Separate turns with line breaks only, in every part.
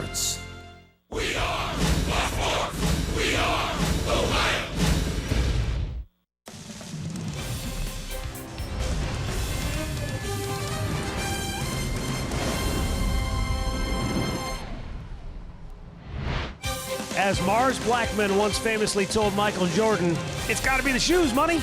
sports.
We are the Fourth. We are Ohio.
As Mars Blackman once famously told Michael Jordan, it's got to be the shoes, money.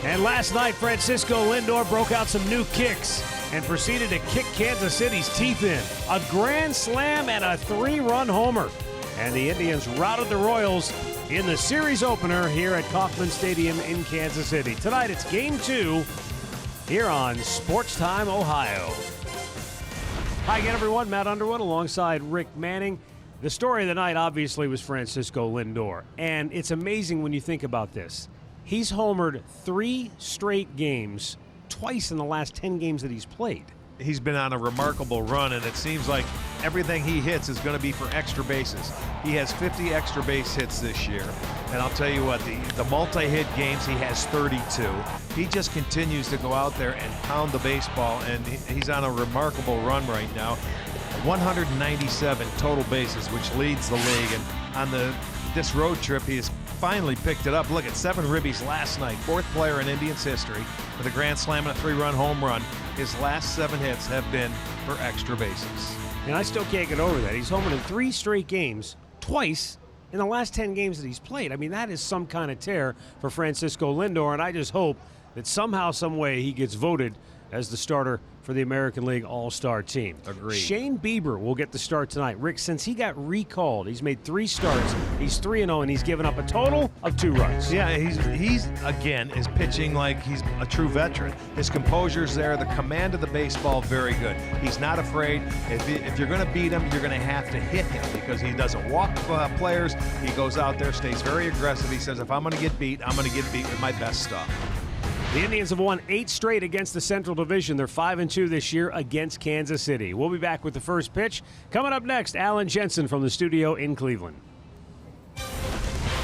And last night, Francisco Lindor broke out some new kicks and proceeded to kick Kansas City's teeth in. A grand slam and a 3-run homer. And the Indians routed the Royals in the series opener here at Kauffman Stadium in Kansas City. Tonight, it's Game 2 here on Sports Time, Ohio. Hi again, everyone. Matt Underwood alongside Rick Manning. The story of the night, obviously, was Francisco Lindor. And it's amazing when you think about this. He's homered 3 straight games, twice in the last 10 games that he's played.
He's been on a remarkable run, and it seems like everything he hits is going to be for extra bases. He has 50 extra base hits this year, and I'll tell you what, the multi-hit games, he has 32. He just continues to go out there and pound the baseball, and he's on a remarkable run right now. 197 total bases, which leads the league, and on this road trip, he has finally picked it up. Look at 7 ribbies last night, 4th player in Indians history with a grand slam and a 3-run home run. His last 7 hits have been for extra bases.
And I still can't get over that. He's homered in 3 straight games, twice in the last 10 games that he's played. I mean, that is some kind of tear for Francisco Lindor, and I just hope that somehow, some way, he gets voted as the starter for the American League All-Star team.
Agreed.
Shane Bieber will get the start tonight. Rick, since he got recalled, he's made 3 starts. He's 3-0, and he's given up a total of 2 runs.
Yeah, he's again is pitching like he's a true veteran. His composure's there, the command of the baseball, very good. He's not afraid. If you're going to beat him, you're going to have to hit him because he doesn't walk players. He goes out there, stays very aggressive. He says, if I'm going to get beat, I'm going to get beat with my best stuff.
The Indians have won 8 straight against the Central Division. They're 5-2 this year against Kansas City. We'll be back with the first pitch. Coming up next, Alan Jensen from the studio in Cleveland.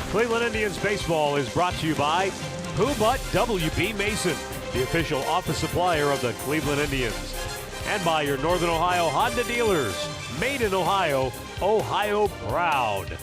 Cleveland Indians baseball is brought to you by Who But W.B. Mason, the official office supplier of the Cleveland Indians. And by your Northern Ohio Honda dealers. Made in Ohio, Ohio proud.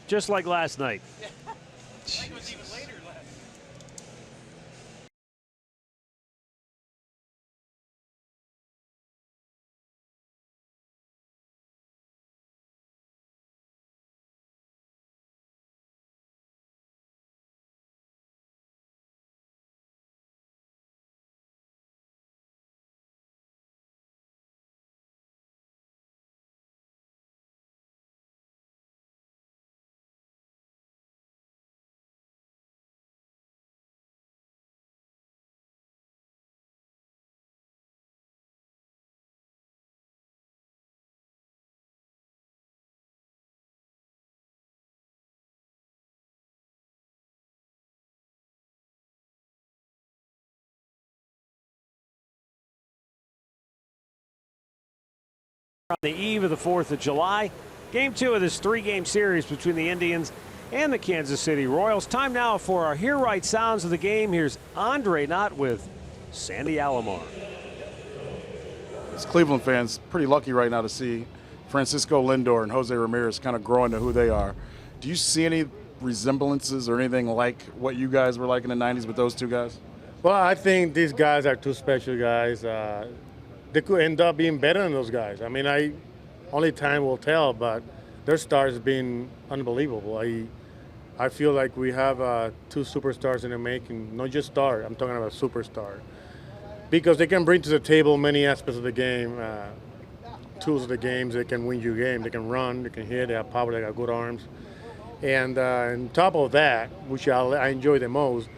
just like last night. On the eve of the 4th of July, Game 2 of this 3-game series between the Indians and the Kansas City Royals. Time now for our Hear Right sounds of the game. Here's Andre Knott with Sandy Alomar.
As Cleveland fans, pretty lucky right now to see Francisco Lindor and Jose Ramirez kind of growing to who they are. Do you see any resemblances or anything like what you guys were like in the 90s with those two guys?
Well, I think these guys are two special guys. They could end up being better than those guys. I mean, only time will tell, but their stars have been unbelievable. I feel like we have two superstars in the making, not just star, I'm talking about superstar. Because they can bring to the table many aspects of the game, tools of the games. They can win you a game. They can run, they can hit, they have power, they got good arms. And on top of that, which I enjoy the most,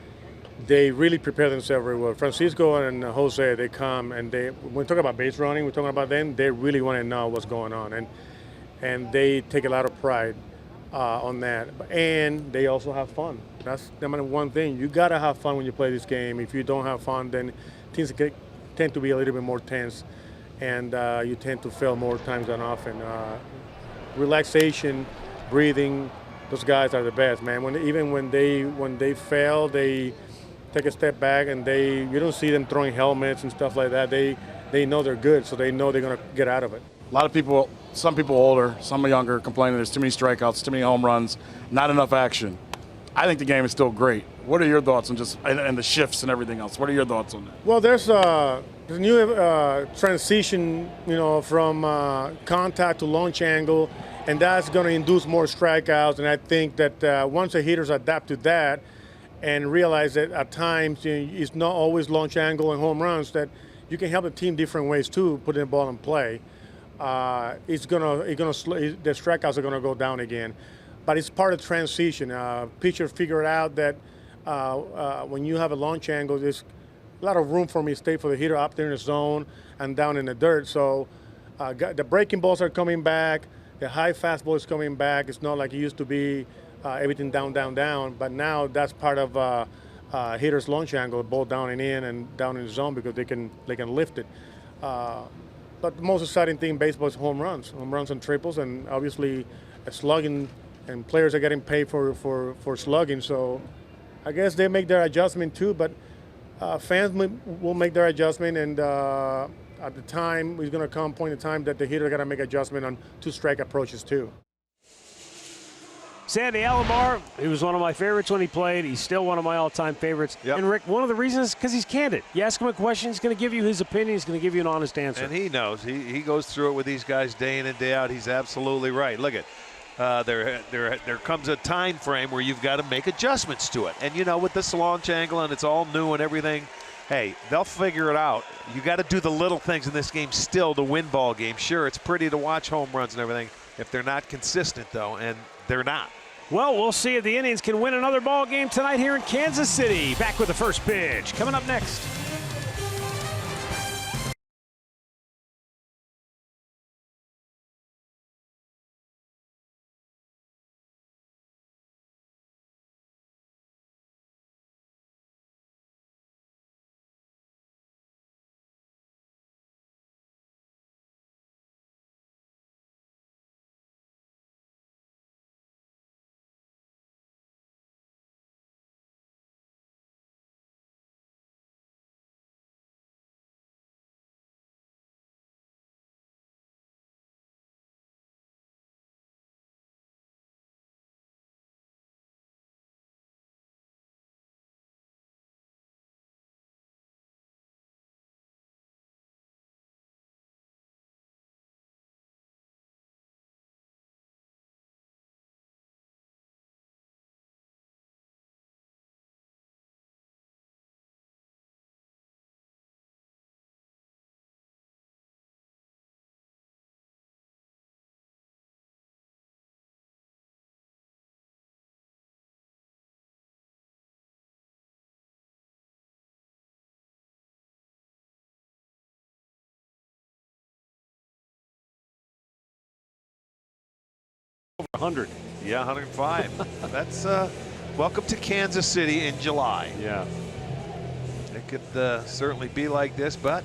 they really prepare themselves very well. Francisco and Jose, they come and when we talk about base running, we're talking about them, they really want to know what's going on. And they take a lot of pride on that. And they also have fun. That's the number one thing. You got to have fun when you play this game. If you don't have fun, then things tend to be a little bit more tense. And you tend to fail more times than often. Relaxation, breathing, those guys are the best, man. Even when they fail, they take a step back and you don't see them throwing helmets and stuff like that. They know they're good, so they know they're going to get out of it.
A lot of people, some people older, some younger, complaining there's too many strikeouts, too many home runs, not enough action. I think the game is still great. What are your thoughts on and the shifts and everything else? What are your thoughts on that?
Well, there's a new transition, from contact to launch angle, and that's going to induce more strikeouts. And I think that once the hitters adapt to that and realize that at times it's not always launch angle and home runs, that you can help the team different ways too, putting the ball in play. The strikeouts are gonna go down again, but it's part of the transition. Pitcher figured out that when you have a launch angle, there's a lot of room for mistake for the hitter up there in the zone and down in the dirt. So the breaking balls are coming back, the high fastball is coming back. It's not like it used to be. Everything down, down, down, but now that's part of hitter's launch angle, ball down and in and down in the zone because they can lift it. But the most exciting thing in baseball is home runs and triples, and obviously slugging, and players are getting paid for slugging. So I guess they make their adjustment too, but fans will make their adjustment, and at the time, it's going to come point in time that the hitter got to make adjustment on two-strike approaches too.
Sandy Alomar, he was one of my favorites when he played. He's still one of my all-time favorites.
Yep.
And, Rick, one of the reasons is because he's candid. You ask him a question, he's going to give you his opinion. He's going to give you an honest answer.
And he knows. He goes through it with these guys day in and day out. He's absolutely right. Look at there comes a time frame where you've got to make adjustments to it. And, with this launch angle and it's all new and everything, hey, they'll figure it out. You got to do the little things in this game still to win ball games. Sure, it's pretty to watch home runs and everything if they're not consistent, though, and they're not.
Well, we'll see if the Indians can win another ball game tonight here in Kansas City. Back with the first pitch. Coming up next. 100.
Yeah, 105. That's welcome to Kansas City in July.
Yeah.
It could certainly be like this, but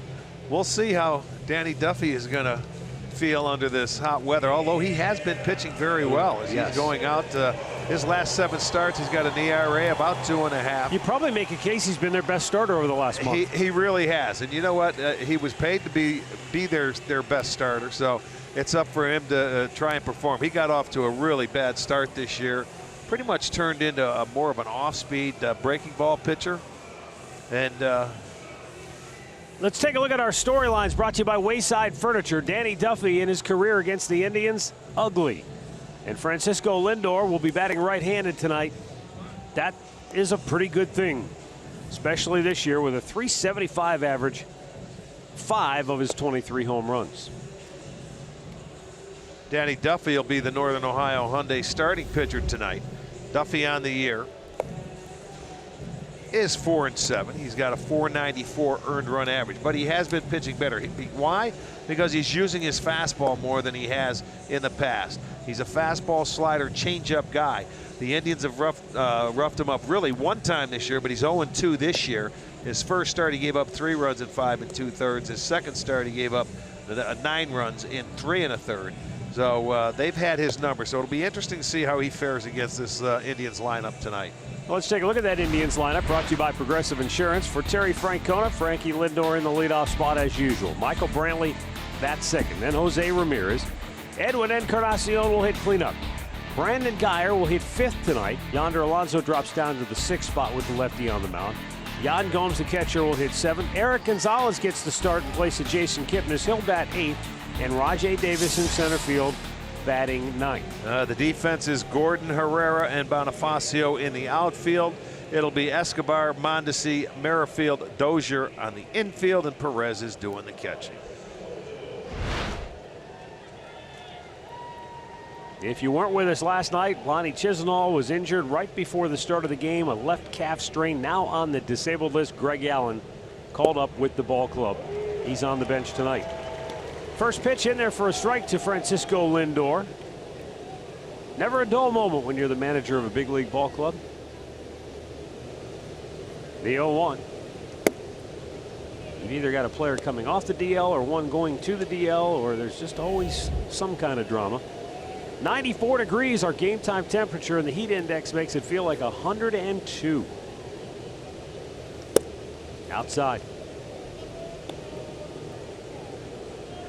we'll see how Danny Duffy is going to feel under this hot weather, although he has been pitching very well as he's going out. His last 7 starts, he's got an ERA about 2.5.
You probably make a case he's been their best starter over the last month.
He really has, and you know what? He was paid to be their best starter, so it's up for him to try and perform. He got off to a really bad start this year, pretty much turned into more of an off-speed breaking ball pitcher. And
let's take a look at our storylines brought to you by Wayside Furniture. Danny Duffy in his career against the Indians, ugly. And Francisco Lindor will be batting right-handed tonight. That is a pretty good thing, especially this year with a .375 average, 5 of his 23 home runs.
Danny Duffy will be the Northern Ohio Hyundai starting pitcher tonight. Duffy on the year is 4-7. He's got a .494 earned run average, but he has been pitching better. Why? Because he's using his fastball more than he has in the past. He's a fastball, slider, changeup guy. The Indians have roughed him up really one time this year, but he's 0-2 this year. His first start, he gave up 3 runs in 5 2/3. His second start, he gave up 9 runs in 3 1/3. So they've had his number. So it'll be interesting to see how he fares against this Indians lineup tonight.
Well, let's take a look at that Indians lineup brought to you by Progressive Insurance. For Terry Francona, Frankie Lindor in the leadoff spot as usual. Michael Brantley, that's second. Then Jose Ramirez. Edwin Encarnacion will hit cleanup. Brandon Geyer will hit 5th tonight. Yonder Alonso drops down to the 6th spot with the lefty on the mound. Yan Gomes, the catcher, will hit 7th. Eric Gonzalez gets the start in place of Jason Kipnis. He'll bat 8th. And Rajay Davis in center field, batting 9th.
The defense is Gordon, Herrera, and Bonifacio in the outfield. It'll be Escobar, Mondesi, Merrifield, Dozier on the infield, and Perez is doing the catching.
If you weren't with us last night, Lonnie Chisenhall was injured right before the start of the game, a left calf strain. Now on the disabled list, Greg Allen called up with the ball club. He's on the bench tonight. First pitch in there for a strike to Francisco Lindor. Never a dull moment when you're the manager of a big league ball club. The 0-1. You've either got a player coming off the DL or one going to the DL, or there's just always some kind of drama. 94 degrees our game time temperature, and the heat index makes it feel like 102. Outside.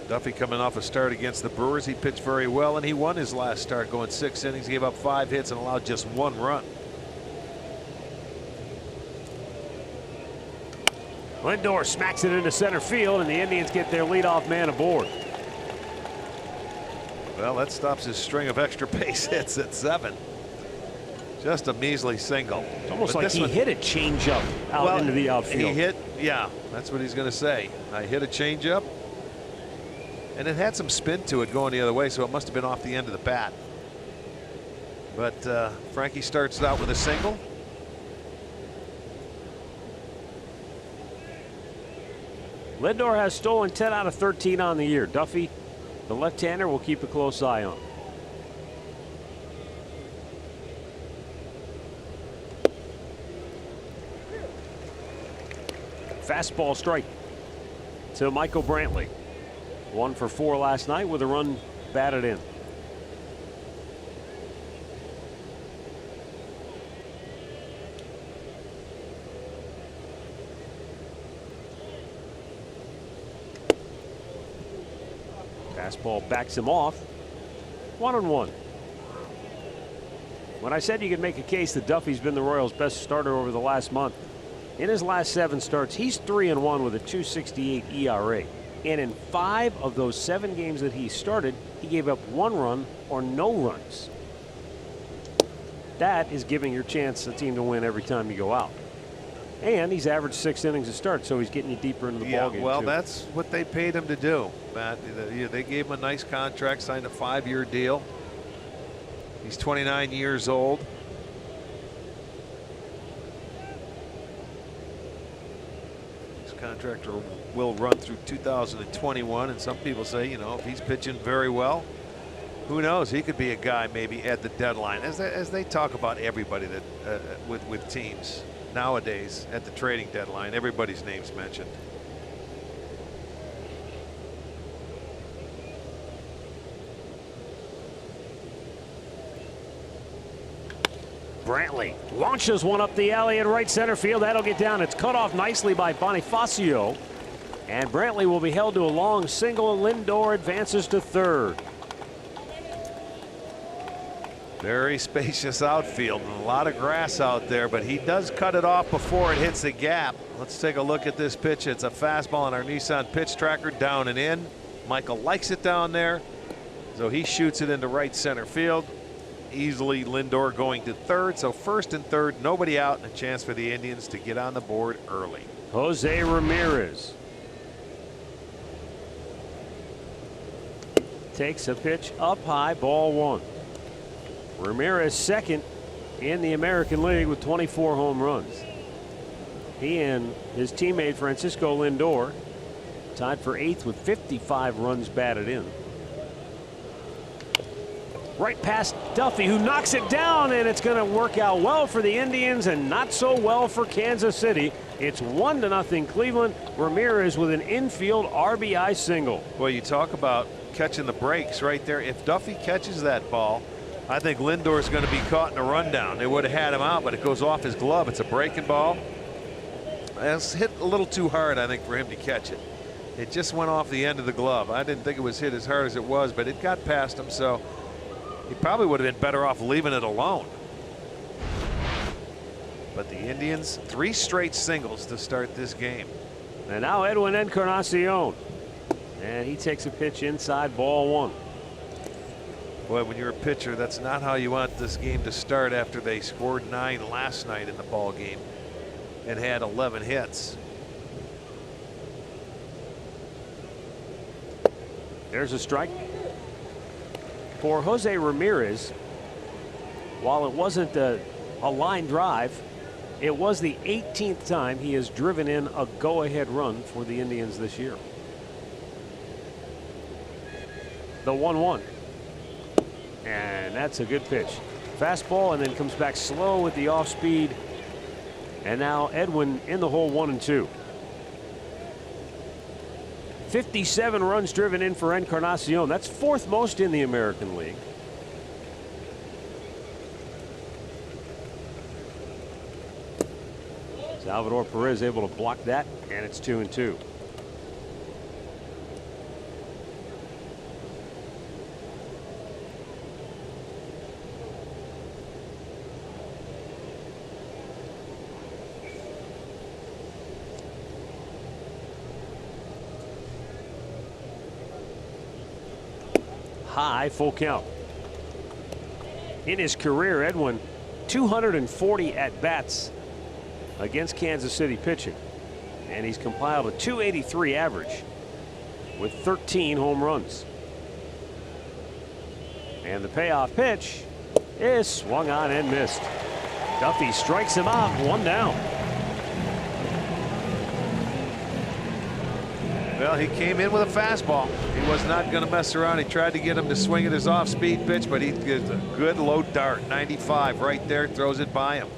Duffy coming off a start against the Brewers. He pitched very well, and he won his last start, going 6 innings, gave up 5 hits, and allowed just 1 run.
Lindor smacks it into center field, and the Indians get their leadoff man aboard.
Well, that stops his string of extra base hits at 7. Just a measly single.
It's almost like he hit a changeup out into the outfield.
He hit, yeah, that's what he's going to say. I hit a changeup, and it had some spin to it going the other way, so it must have been off the end of the bat. But Frankie starts it out with a single.
Lindor has stolen 10 out of 13 on the year. Duffy, the left-hander, will keep a close eye on. Fastball strike to Michael Brantley. 1 for 4 last night with a run batted in. Fastball backs him off. 1-1. When I said you could make a case that Duffy's been the Royals' best starter over the last month, in his last 7 starts, he's 3-1 with a .268 ERA. And in 5 of those 7 games that he started, he gave up 1 run or no runs. That is giving your chance a team to win every time you go out. And he's averaged 6 innings a start, so he's getting you deeper into the ballgame.
Well,
too.
that's what they paid him to do, Matt. They gave him a nice contract, signed a 5-year deal. He's 29 years old. His contract will run through 2021, and some people say, you know, if he's pitching very well, Who knows? He could be a guy maybe at the deadline, as they talk about everybody that with teams nowadays at the trading deadline. Everybody's name's mentioned.
Brantley launches one up the alley in right center field. That'll get down. It's cut off nicely by Bonifacio. And Brantley will be held to a long single. Lindor advances to third.
Very spacious outfield and a lot of grass out there, but he does cut it off before it hits the gap. Let's take a look at this pitch. It's a fastball on our Nissan pitch tracker, down and in. Michael likes it down there, so he shoots it into right center field. Easily Lindor going to third, so first and third, nobody out, and a chance for the Indians to get on the board early.
Jose Ramirez takes a pitch up high, ball one. Ramirez second in the American League with 24 home runs. He and his teammate Francisco Lindor tied for 8th with 55 runs batted in. Right past Duffy, who knocks it down, and it's going to work out well for the Indians and not so well for Kansas City. It's 1-0 Cleveland. Ramirez with an infield RBI single.
Well, you talk about catching the breaks right there. If Duffy catches that ball, I think Lindor's going to be caught in a rundown. They would have had him out, but it goes off his glove. It's a breaking ball. It's hit a little too hard, I think, for him to catch it. It just went off the end of the glove. I didn't think it was hit as hard as it was, but it got past him, so he probably would have been better off leaving it alone. But the Indians, 3 straight singles to start this game.
And now Edwin Encarnacion. And he takes a pitch inside, ball one.
Boy, when you're a pitcher, that's not how you want this game to start after they scored 9 last night in the ball game and had 11 hits.
There's a strike for Jose Ramirez. While it wasn't a line drive, it was the 18th time he has driven in a go-ahead run for the Indians this year. The 1-1. And that's a good pitch. Fastball, and then comes back slow with the off speed. And now Edwin in the hole, 1-2. 57 runs driven in for Encarnacion. That's 4th most in the American League. Salvador Perez able to block that, and it's 2-2. High, full count. In his career, Edwin 240 at-bats against Kansas City pitching, and he's compiled a 283 average with 13 home runs. And the payoff pitch is swung on and missed. Duffy strikes him out, 1 down.
Well, he came in with a fastball. He was not going to mess around. He tried to get him to swing at his off-speed pitch, but he gives a good low dart. 95 right there, throws it by him.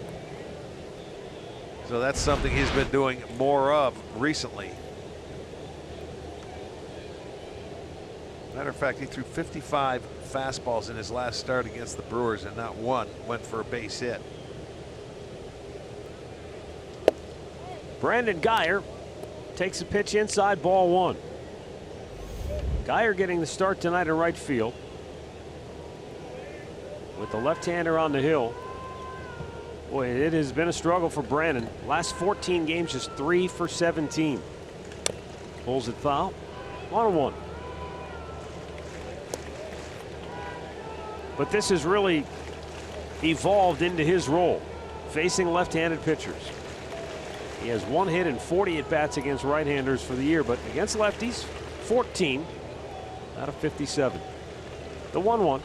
So that's something he's been doing more of recently. Matter of fact, he threw 55 fastballs in his last start against the Brewers, and not one went for a base hit.
Brandon Guyer takes a pitch inside, ball one. Guyer getting the start tonight in right field with the left-hander on the hill. Boy, it has been a struggle for Brandon. Last 14 games, just 3 for 17. Pulls it foul. 1-1. But this has really evolved into his role, facing left-handed pitchers. He has 1 hit and 40 at-bats against right-handers for the year, but against lefties, 14 out of 57. The 1-1.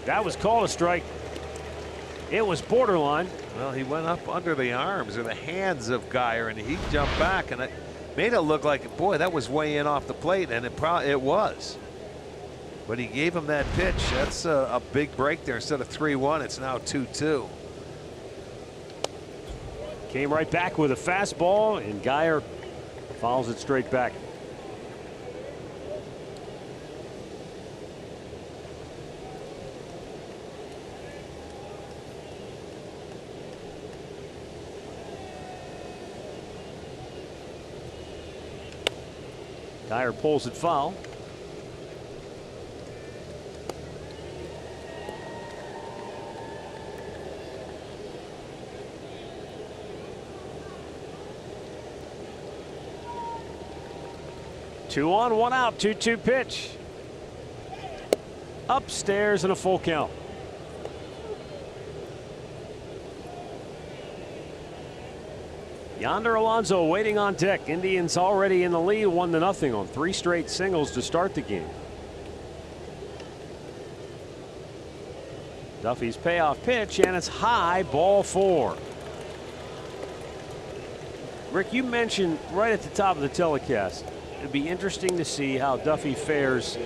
That was called a strike. It was borderline.
Well, he went up under the arms or the hands of Geyer, and he jumped back, and it made it look like, boy, that was way in off the plate, and it was. But he gave him that pitch. That's a big break there. Instead of 3-1, it's now 2-2.
Came right back with a fastball, and Geyer fouls it straight back. Geyer pulls it foul. Two on, one out, 2-2 pitch. Upstairs and a full count. Yonder Alonso waiting on deck. Indians already in the lead, 1-0 on 3 straight singles to start the game. Duffy's payoff pitch, and it's high, ball 4. Rick, you mentioned right at the top of the telecast, it'd be interesting to see how Duffy fares.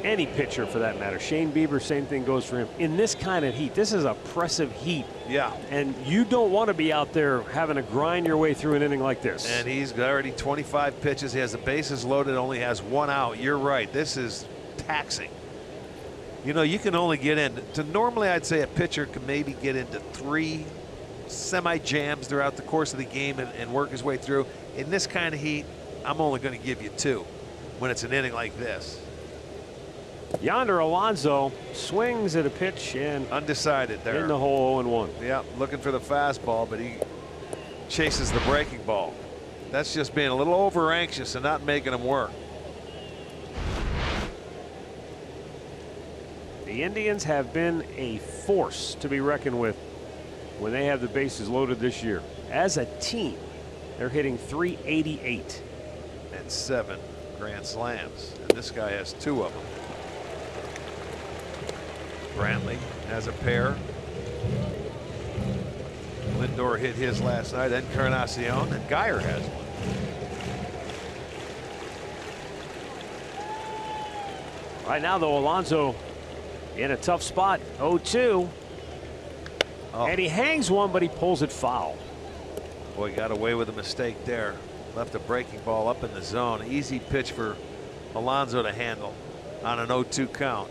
Any pitcher for that matter. Shane Bieber, same thing goes for him. In this kind of heat, this is oppressive heat.
Yeah.
And you don't want to be out there having to grind your way through an inning like this.
And he's already 25 pitches. He has the bases loaded, only has 1 out. You're right. This is taxing. You know, you can only get into, normally I'd say a pitcher can maybe get into 3 semi-jams throughout the course of the game and work his way through. In this kind of heat, I'm only going to give you 2 when it's an inning like this.
Yonder Alonso swings at a pitch and
undecided there
in the hole, 0-1.
Yeah, looking for the fastball, but he chases the breaking ball. That's just being a little over anxious and not making him work.
The Indians have been a force to be reckoned with when they have the bases loaded this year. As a team, they're hitting .388
and 7 grand slams, and this guy has 2 of them. Brantley has a pair. Lindor hit his last night, Encarnacion, and Geyer has one.
Right now, though, Alonso in a tough spot, 0-2.
Oh.
And he hangs one, but he pulls it foul.
Boy, got away with a mistake there. Left a breaking ball up in the zone. Easy pitch for Alonso to handle on an 0-2 count.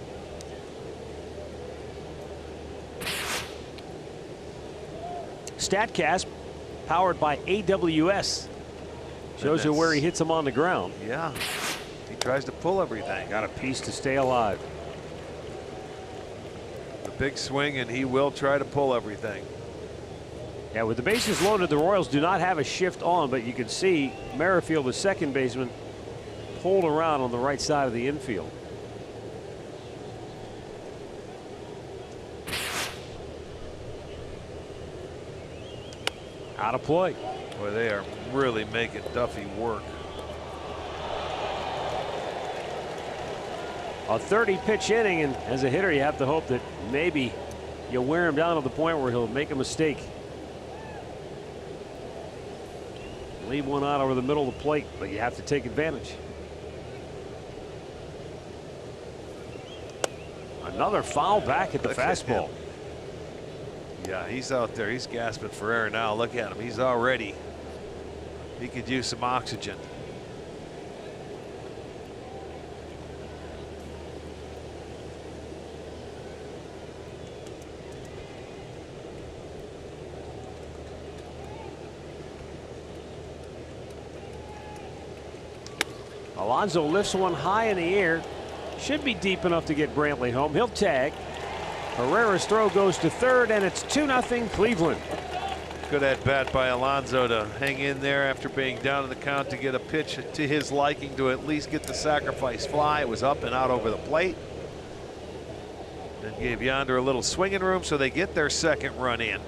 StatCast, powered by AWS, shows you where he hits him on the ground.
Yeah, he tries to pull everything.
Got a piece to stay alive.
The big swing, and he will try to pull everything.
Yeah, with the bases loaded, the Royals do not have a shift on, but you can see Merrifield, the second baseman, pulled around on the right side of the infield. Out of play.
Boy, they are really making Duffy work.
A 30-pitch inning, and as a hitter, you have to hope that maybe you wear him down to the point where he'll make a mistake. Leave one out over the middle of the plate, but you have to take advantage. Another foul back at the fastball.
Yeah, he's out there. He's gasping for air now. Look at him. He's already. He could use some oxygen.
Alonso lifts one high in the air. Should be deep enough to get Brantley home. He'll tag. Herrera's throw goes to third, and it's 2-0 Cleveland.
Good at bat by Alonso to hang in there after being down in the count to get a pitch to his liking to at least get the sacrifice fly. It was up and out over the plate. Then gave Yonder a little swinging room, so they get their second run in.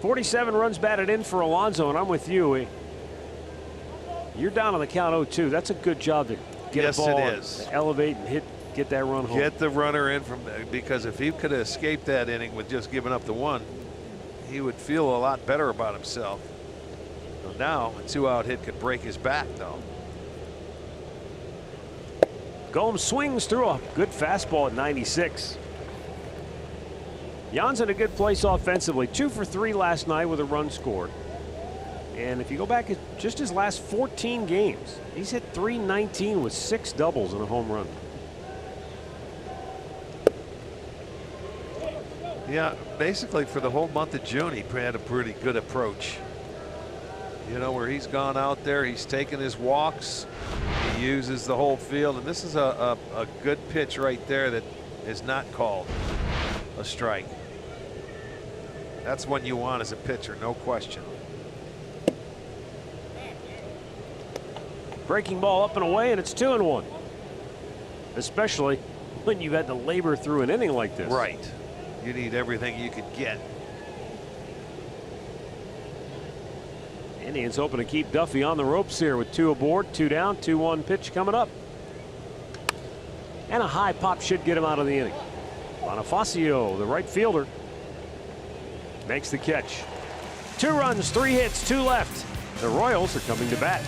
47 runs batted in for Alonso, and I'm with you. You're down on the count 0-2. That's a good job to get a ball,
it is.
elevate and hit get that run home.
Get the runner in from, because if he could have escaped that inning with just giving up the one, he would feel a lot better about himself. So now a 2-out hit could break his back, though.
Gomes swings through a good fastball at 96. Jan's in a good place offensively. 2 for 3 last night with a run scored. And if you go back at just his last 14 games, he's hit .319 with 6 doubles and a home run.
Yeah, basically for the whole month of June, he had a pretty good approach. You know, where he's gone out there, he's taken his walks, he uses the whole field, and this is a good pitch right there that is not called a strike. That's what you want as a pitcher, no question.
Breaking ball up and away, and it's 2-1. Especially when you've had to labor through an inning like this.
Right. You need everything you could get.
Indians hoping to keep Duffy on the ropes here with 2 aboard, 2 down, 2-1 pitch coming up. And a high pop should get him out of the inning. Bonifacio, the right fielder, makes the catch. 2 runs, 3 hits, 2 left. The Royals are coming to bat.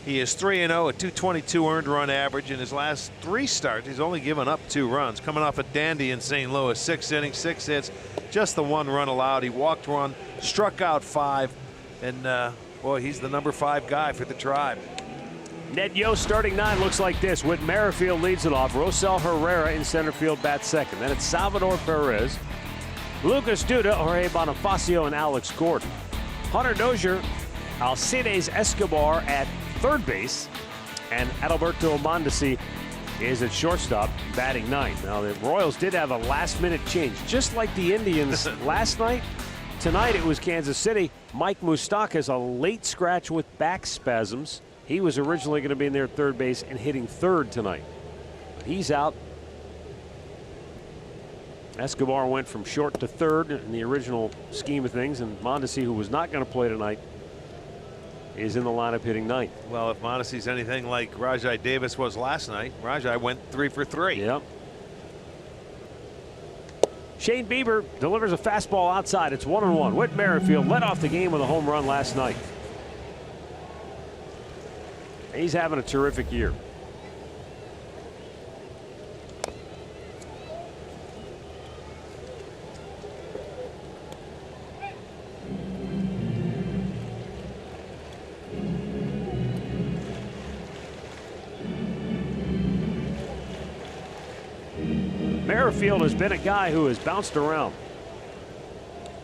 He is 3-0 at 222 earned run average. In his last 3 starts, he's only given up 2 runs. Coming off a dandy in St. Louis, 6 innings, 6 hits, just the 1 run allowed. He walked 1, struck out 5, and boy, he's the number 5 guy for the Tribe.
Ned Yost starting 9 looks like this. Whit Merrifield leads it off. Rosel Herrera in center field bats second. Then it's Salvador Perez, Lucas Duda, Jorge Bonifacio, and Alex Gordon. Hunter Dozier, Alcides Escobar at third base, and Adalberto Mondesi is at shortstop, batting 9th. Now the Royals did have a last-minute change, just like the Indians last night. Tonight it was Kansas City. Mike Moustakas, a late scratch with back spasms. He was originally going to be in there at third base and hitting third tonight. But he's out. Escobar went from short to third in the original scheme of things, and Mondesi, who was not going to play tonight, is in the lineup hitting 9th.
Well, if Mondesi's anything like Rajai Davis was last night, Rajai went 3 for 3.
Yep. Shane Bieber delivers a fastball outside. It's 1-1. Whit Merrifield led off the game with a home run last night. He's having a terrific year. Merrifield has been a guy who has bounced around.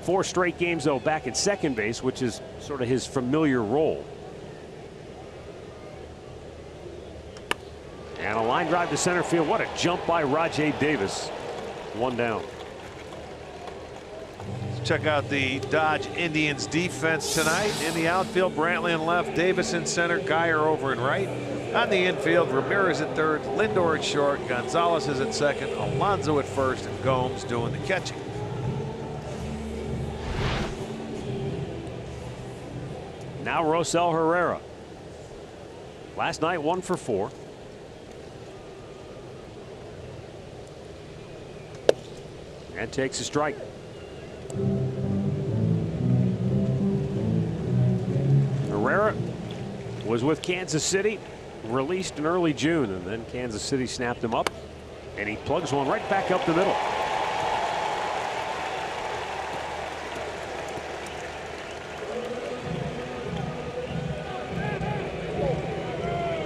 4 straight games, though, back at second base, which is sort of his familiar role.
And a line drive to center field. What a jump by Rajay Davis. 1 down.
Check out the Dodge Indians defense tonight. In the outfield, Brantley in left, Davis in center, Geyer over in right. On the infield, Ramirez at third, Lindor at short, Gonzalez is at second, Alonso at first, and Gomes doing the catching.
Now Rosell Herrera. Last night 1 for 4. And takes a strike. Herrera was with Kansas City, released in early June, and then Kansas City snapped him up, and he plugs one right back up the middle.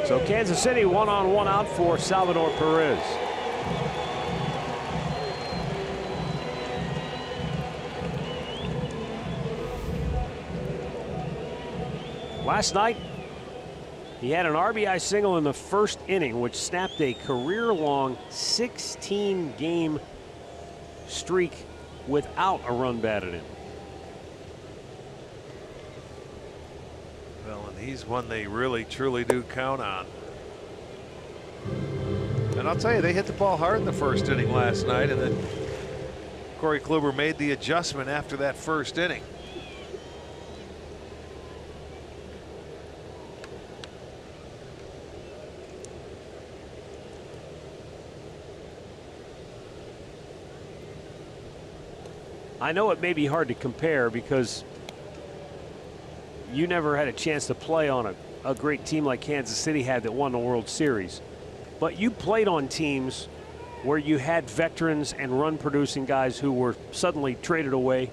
So Kansas City 1-on-1 out for Salvador Perez. Last night, he had an RBI single in the first inning, which snapped a career-long 16-game streak without a run batted in.
Well, and he's one they really, truly do count on. And I'll tell you, they hit the ball hard in the first inning last night, and then Corey Kluber made the adjustment after that first inning.
I know it may be hard to compare because you never had a chance to play on a great team like Kansas City had that won the World Series. But you played on teams where you had veterans and run-producing guys who were suddenly traded away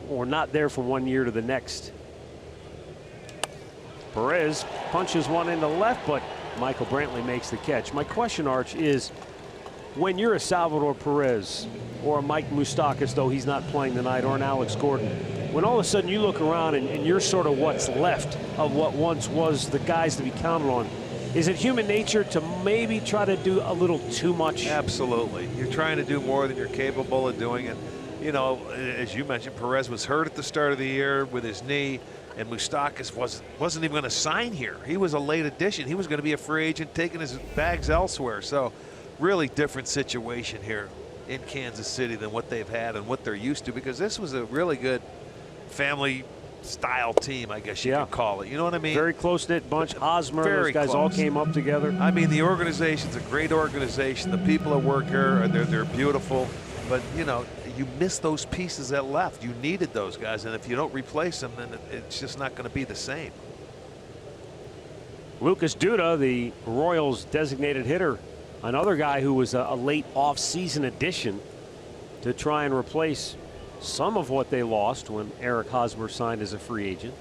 or not there from one year to the next. Perez punches one into left, but Michael Brantley makes the catch. My question, Arch, is when you're a Salvador Perez or a Mike Moustakas, though he's not playing tonight, or an Alex Gordon, when all of a sudden you look around and you're sort of what's left of what once was the guys to be counted on, is it human nature to maybe try to do a little too much?
Absolutely. You're trying to do more than you're capable of doing. And, you know, as you mentioned, Perez was hurt at the start of the year with his knee, and Moustakas wasn't even going to sign here. He was a late addition. He was going to be a free agent taking his bags elsewhere. So really different situation here in Kansas City than what they've had and what they're used to, because this was a really good family style team, I guess you could call it. You know what I mean?
Very close-knit bunch. Hosmer, those guys
close.
all came up together.
I mean, the organization's a great organization. The people that work here, they're beautiful. But, you know, you miss those pieces that left. You needed those guys, and if you don't replace them, then it's just not going to be the same.
Lucas Duda, the Royals designated hitter, another guy who was a late off-season addition to try and replace some of what they lost when Eric Hosmer signed as a free agent.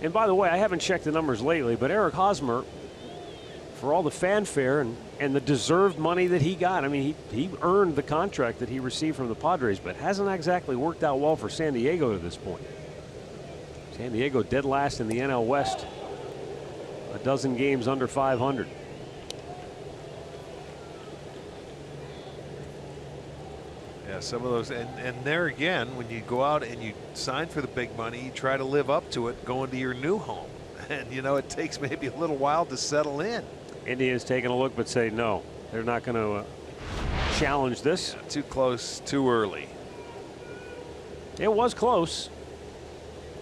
And by the way, I haven't checked the numbers lately, but Eric Hosmer, for all the fanfare and the deserved money that he got, I mean, he earned the contract that he received from the Padres, but hasn't exactly worked out well for San Diego to this point. San Diego dead last in the NL West, a dozen games under 500.
Yeah, some of those, and there again, when you go out and you sign for the big money, you try to live up to it going to your new home. And, you know, it takes maybe a little while to settle in.
Indians taking a look but say no, they're not going to challenge this.
Yeah, too close, too early.
It was close,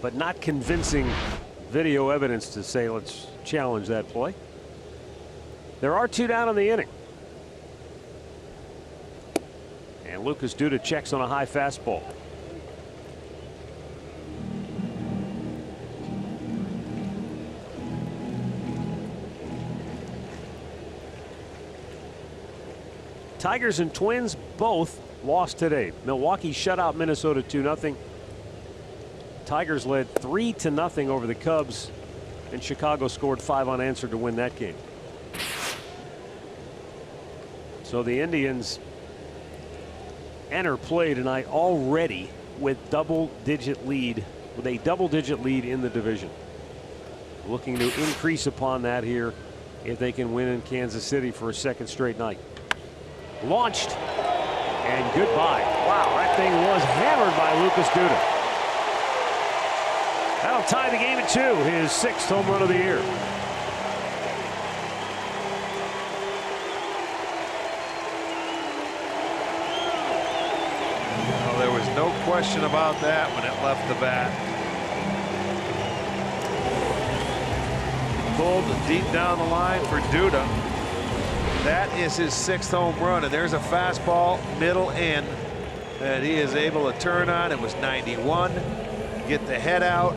but not convincing video evidence to say let's challenge that play. There are 2 down in the inning. And Lucas Duda checks on a high fastball. Tigers and Twins both lost today. Milwaukee shut out Minnesota 2-0. Tigers led 3-0 over the Cubs, and Chicago scored 5 unanswered to win that game. So the Indians enter play tonight already with a double-digit lead in the division. looking to increase upon that here if they can win in Kansas City for a second straight night. Launched and goodbye. Wow, that thing was hammered by Lucas Duda. That'll tie the game at 2, his 6th home run of the year.
Well, there was no question about that when it left the bat. Pulled deep down the line for Duda. That is his 6th home run, and there's a fastball middle in that he is able to turn on. It was 91. Get the head out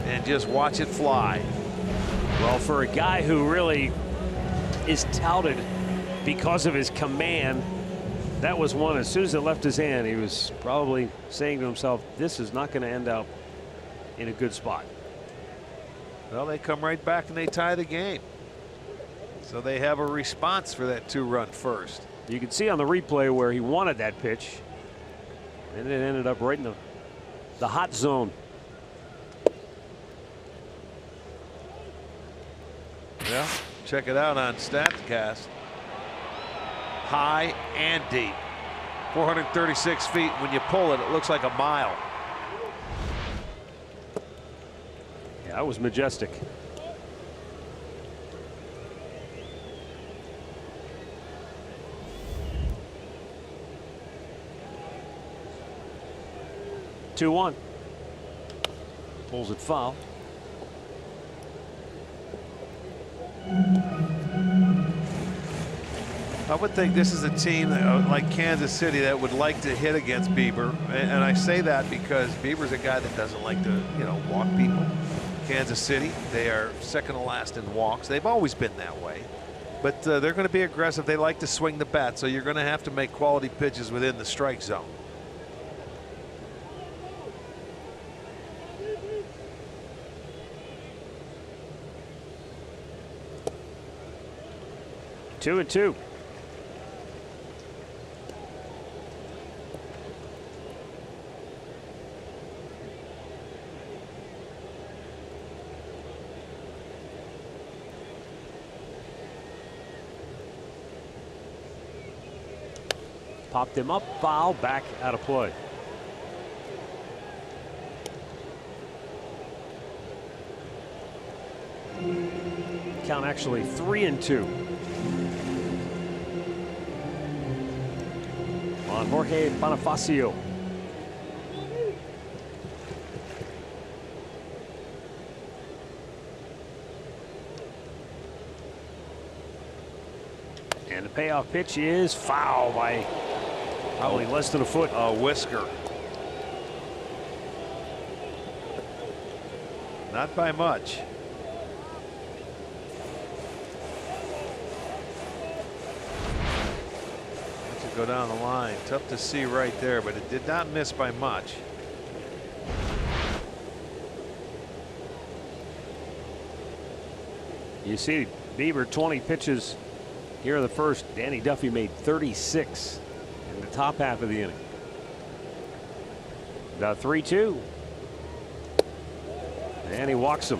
and just watch it fly.
Well, for a guy who really is touted because of his command, that was one. As soon as it left his hand, he was probably saying to himself, this is not going to end up in a good spot.
Well, they come right back and they tie the game. So they have a response for that 2-run first.
You can see on the replay where he wanted that pitch, and it ended up right in the hot zone.
Yeah, check it out on StatCast. High and deep. 436 feet. When you pull it, it looks like a mile.
Yeah, that was majestic. Two one. Pulls it foul.
I would think this is a team that, like Kansas City, that would like to hit against Bieber, and I say that because Bieber's a guy that doesn't like to, walk people. Kansas City, they are second to last in walks. They've always been that way, but they're going to be aggressive. They like to swing the bat, so you're going to have to make quality pitches within the strike zone.
Two and two. Popped him up, foul, back out of play. Count actually 3-2. On Jorge Bonifacio. And the payoff pitch is foul by probably less than a foot.
A whisker. Not by much. To go down the line. Tough to see right there, but it did not miss by much.
You see Bieber 20 pitches here in the first. Danny Duffy made 36 in the top half of the inning. About 3-2. And he walks him.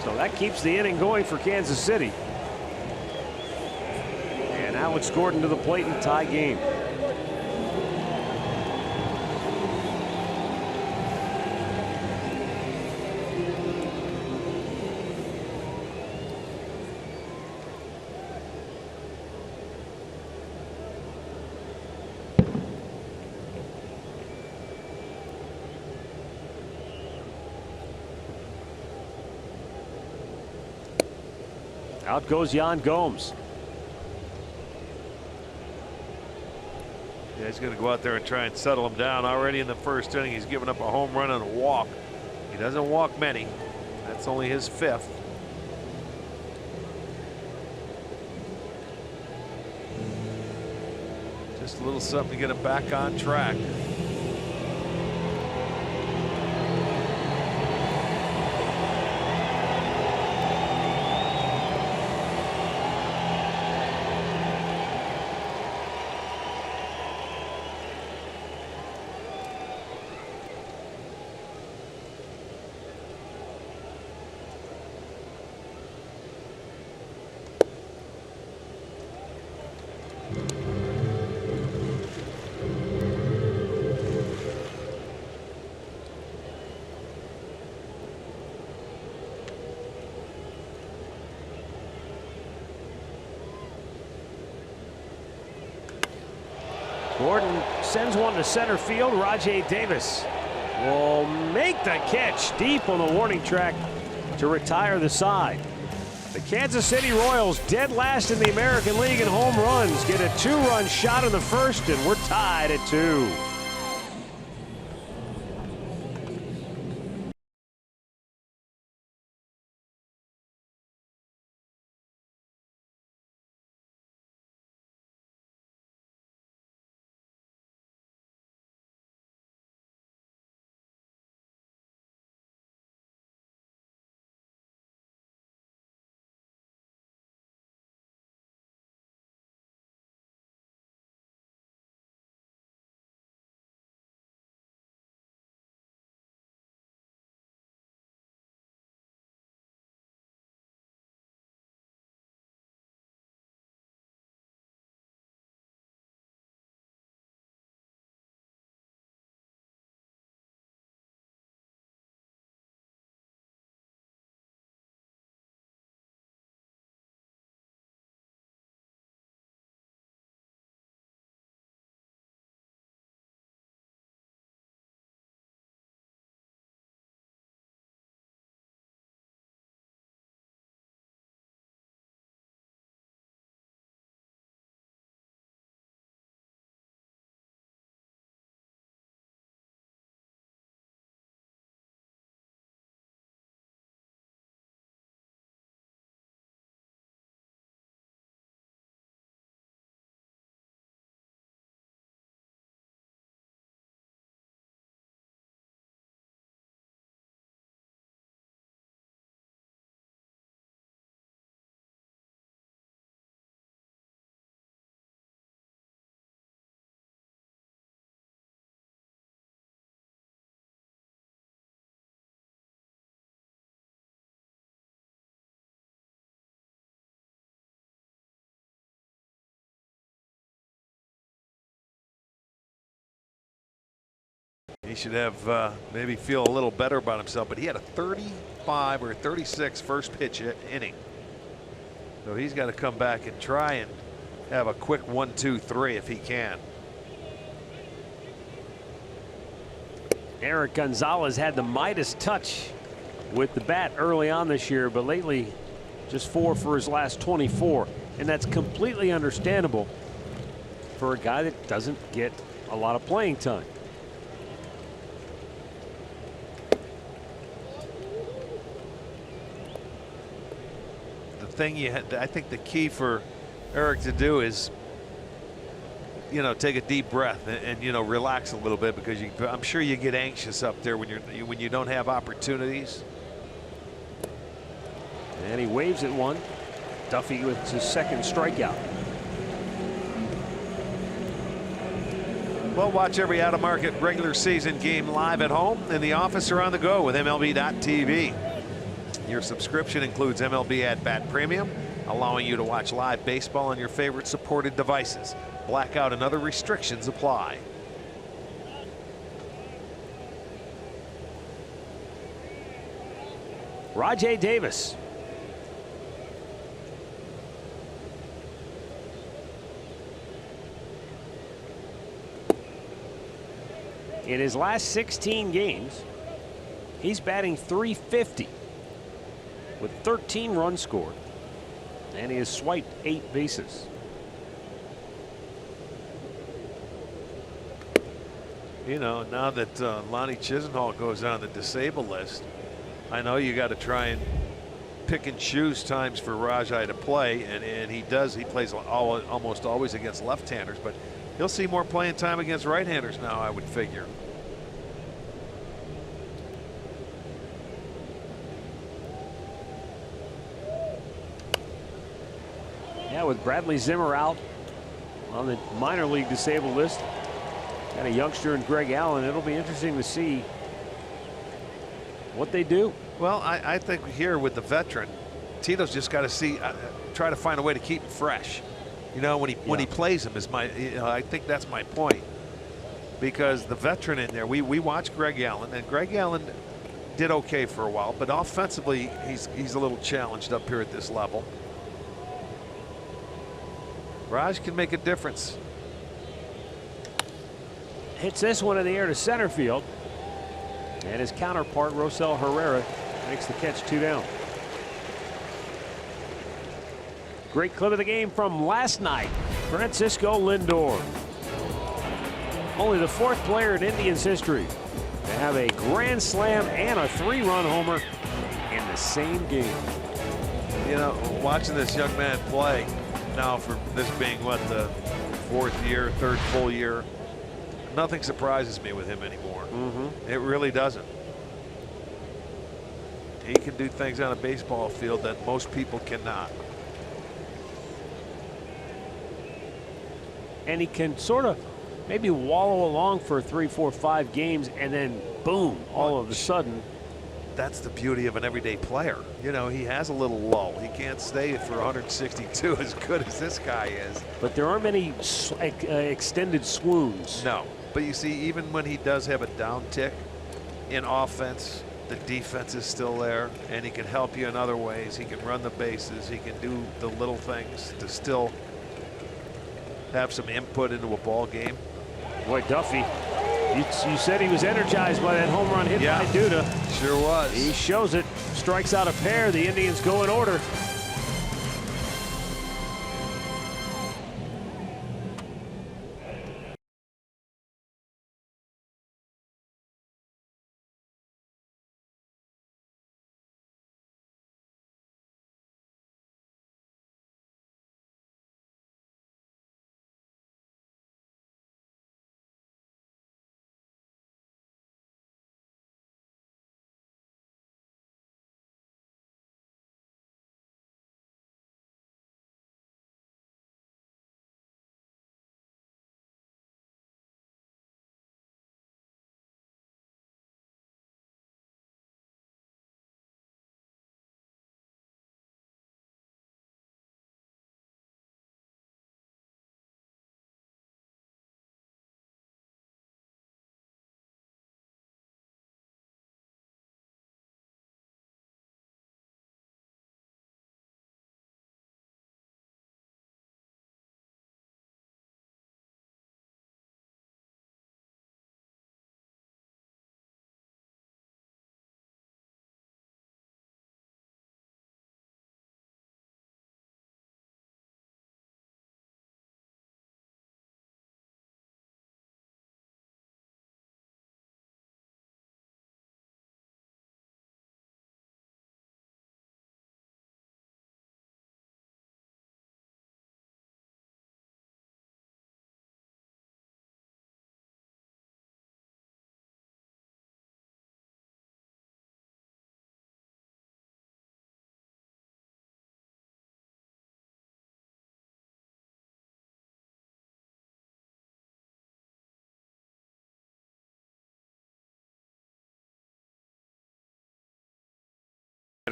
So that keeps the inning going for Kansas City. And Alex Gordon to the plate in the tie game. Out goes Jan Gomes.
Yeah, he's going to go out there and try and settle him down. Already in the first inning, he's given up a home run and a walk. He doesn't walk many. That's only his 5th. Just a little something to get him back on track.
Jordan sends one to center field. Rajai Davis will make the catch deep on the warning track to retire the side. The Kansas City Royals, dead last in the American League in home runs, get a 2-run shot in the first, and we're tied at 2.
He should have maybe feel a little better about himself, but he had a 35 or 36 first pitch inning. So he's got to come back and try and have a quick 1, 2, 3 if he can.
Eric Gonzalez had the Midas touch with the bat early on this year, but lately just 4 for his last 24. And that's completely understandable for a guy that doesn't get a lot of playing time.
Thing I think the key for Eric to do is, you know, take a deep breath and you know, relax a little bit, because I'm sure you get anxious up there when you don't have opportunities.
And he waves at one. Duffy with his second strikeout.
Well, watch every out-of-market regular season game live at home, in the office, or on the go with MLB.tv. Your subscription includes MLB At Bat Premium, allowing you to watch live baseball on your favorite supported devices. Blackout and other restrictions apply.
Rajai Davis. In his last 16 games, he's batting .350. with 13 runs scored, and he has swiped 8 bases.
You know, now that Lonnie Chisenhall goes on the disabled list, I know you got to try and pick and choose times for Rajai to play, and he does. He plays almost always against left-handers, but he'll see more playing time against right-handers now, I would figure.
Yeah, with Bradley Zimmer out on the minor league disabled list, got a youngster in Greg Allen. It'll be interesting to see what they do.
Well, I think here with the veteran, Tito's just got to try to find a way to keep him fresh. You know, when he plays him is I think that's my point, because the veteran in there, we watched Greg Allen, and Greg Allen did okay for a while, but offensively he's a little challenged up here at this level. Raj can make a difference.
hits this one in the air to center field. And his counterpart, Rosel Herrera, makes the catch, 2 down. Great clip of the game from last night. Francisco Lindor. Only the 4th player in Indians history to have a grand slam and a 3-run homer in the same game.
You know, watching this young man play now, for this being what, the 4th year, 3rd full year, nothing surprises me with him anymore. It really doesn't. He can do things on a baseball field that most people cannot.
And he can sort of maybe wallow along for 3, 4, 5 games, and then boom, all of a sudden.
That's the beauty of an everyday player. You know, he has a little lull. He can't stay for 162 as good as this guy is.
But there aren't many extended swoons.
No, but you see, even when he does have a down tick in offense, the defense is still there, and he can help you in other ways. He can run the bases. He can do the little things to still have some input into a ball game.
Boy, Duffy, you said he was energized by that home run hit by Duda.
Sure was.
He shows it. Strikes out a pair. The Indians go in order.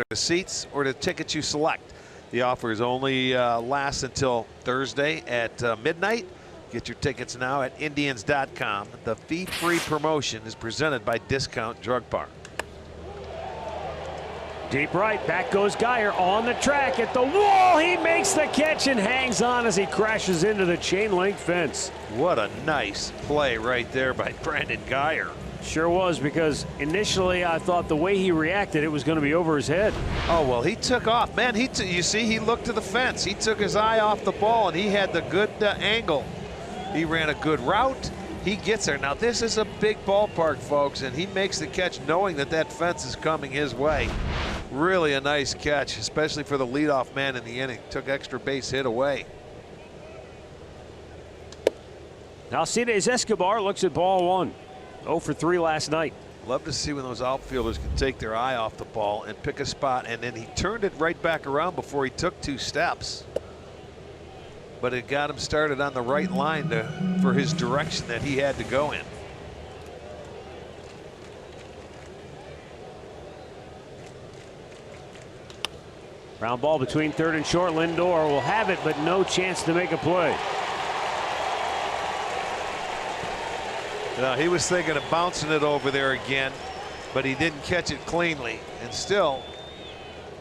The seats or the tickets you select. The offers only last until Thursday at midnight. Get your tickets now at Indians.com. The fee-free promotion is presented by Discount Drug Bar.
Deep right, back goes Geyer on the track at the wall. He makes the catch and hangs on as he crashes into the chain link fence.
What a nice play right there by Brandon Geyer.
Sure was, because initially I thought the way he reacted, it was going to be over his head.
Oh, well, he took off. Man, you see, he looked to the fence. He took his eye off the ball, and he had the good angle. He ran a good route. He gets there. Now, this is a big ballpark, folks, and he makes the catch knowing that that fence is coming his way. Really a nice catch, especially for the leadoff man in the inning. Took extra base hit away.
Alcides Escobar looks at ball 1. 0 for 3 last night.
Love to see when those outfielders can take their eye off the ball and pick a spot, and then he turned it right back around before he took 2 steps. But it got him started on the right line for his direction that he had to go in.
Ground ball between third and short. Lindor will have it, but no chance to make a play.
Now, he was thinking of bouncing it over there again, but he didn't catch it cleanly, and still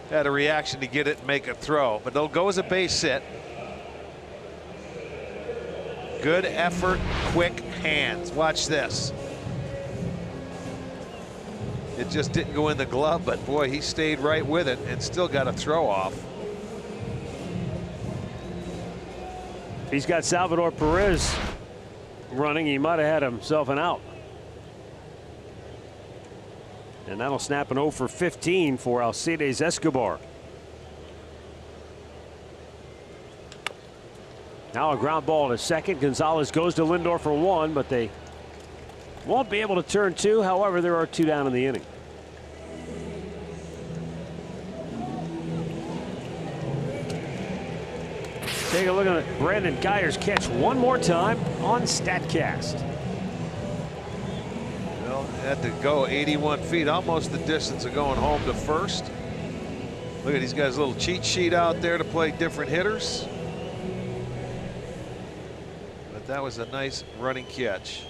had a reaction to get it and make a throw. But it'll go as a base hit. Good effort, quick hands. Watch this. It just didn't go in the glove, but boy, he stayed right with it and still got a throw off.
He's got Salvador Perez running. He might have had himself an out. And that'll snap an 0 for 15 for Alcides Escobar. Now a ground ball to second. Gonzalez goes to Lindor for 1, but they won't be able to turn 2. However, there are 2 down in the inning. Take a look at Brandon Geyer's catch one more time on StatCast.
Well, had to go 81 feet, almost the distance of going home to first. Look at, he's got his little cheat sheet out there to play different hitters. But that was a nice running catch.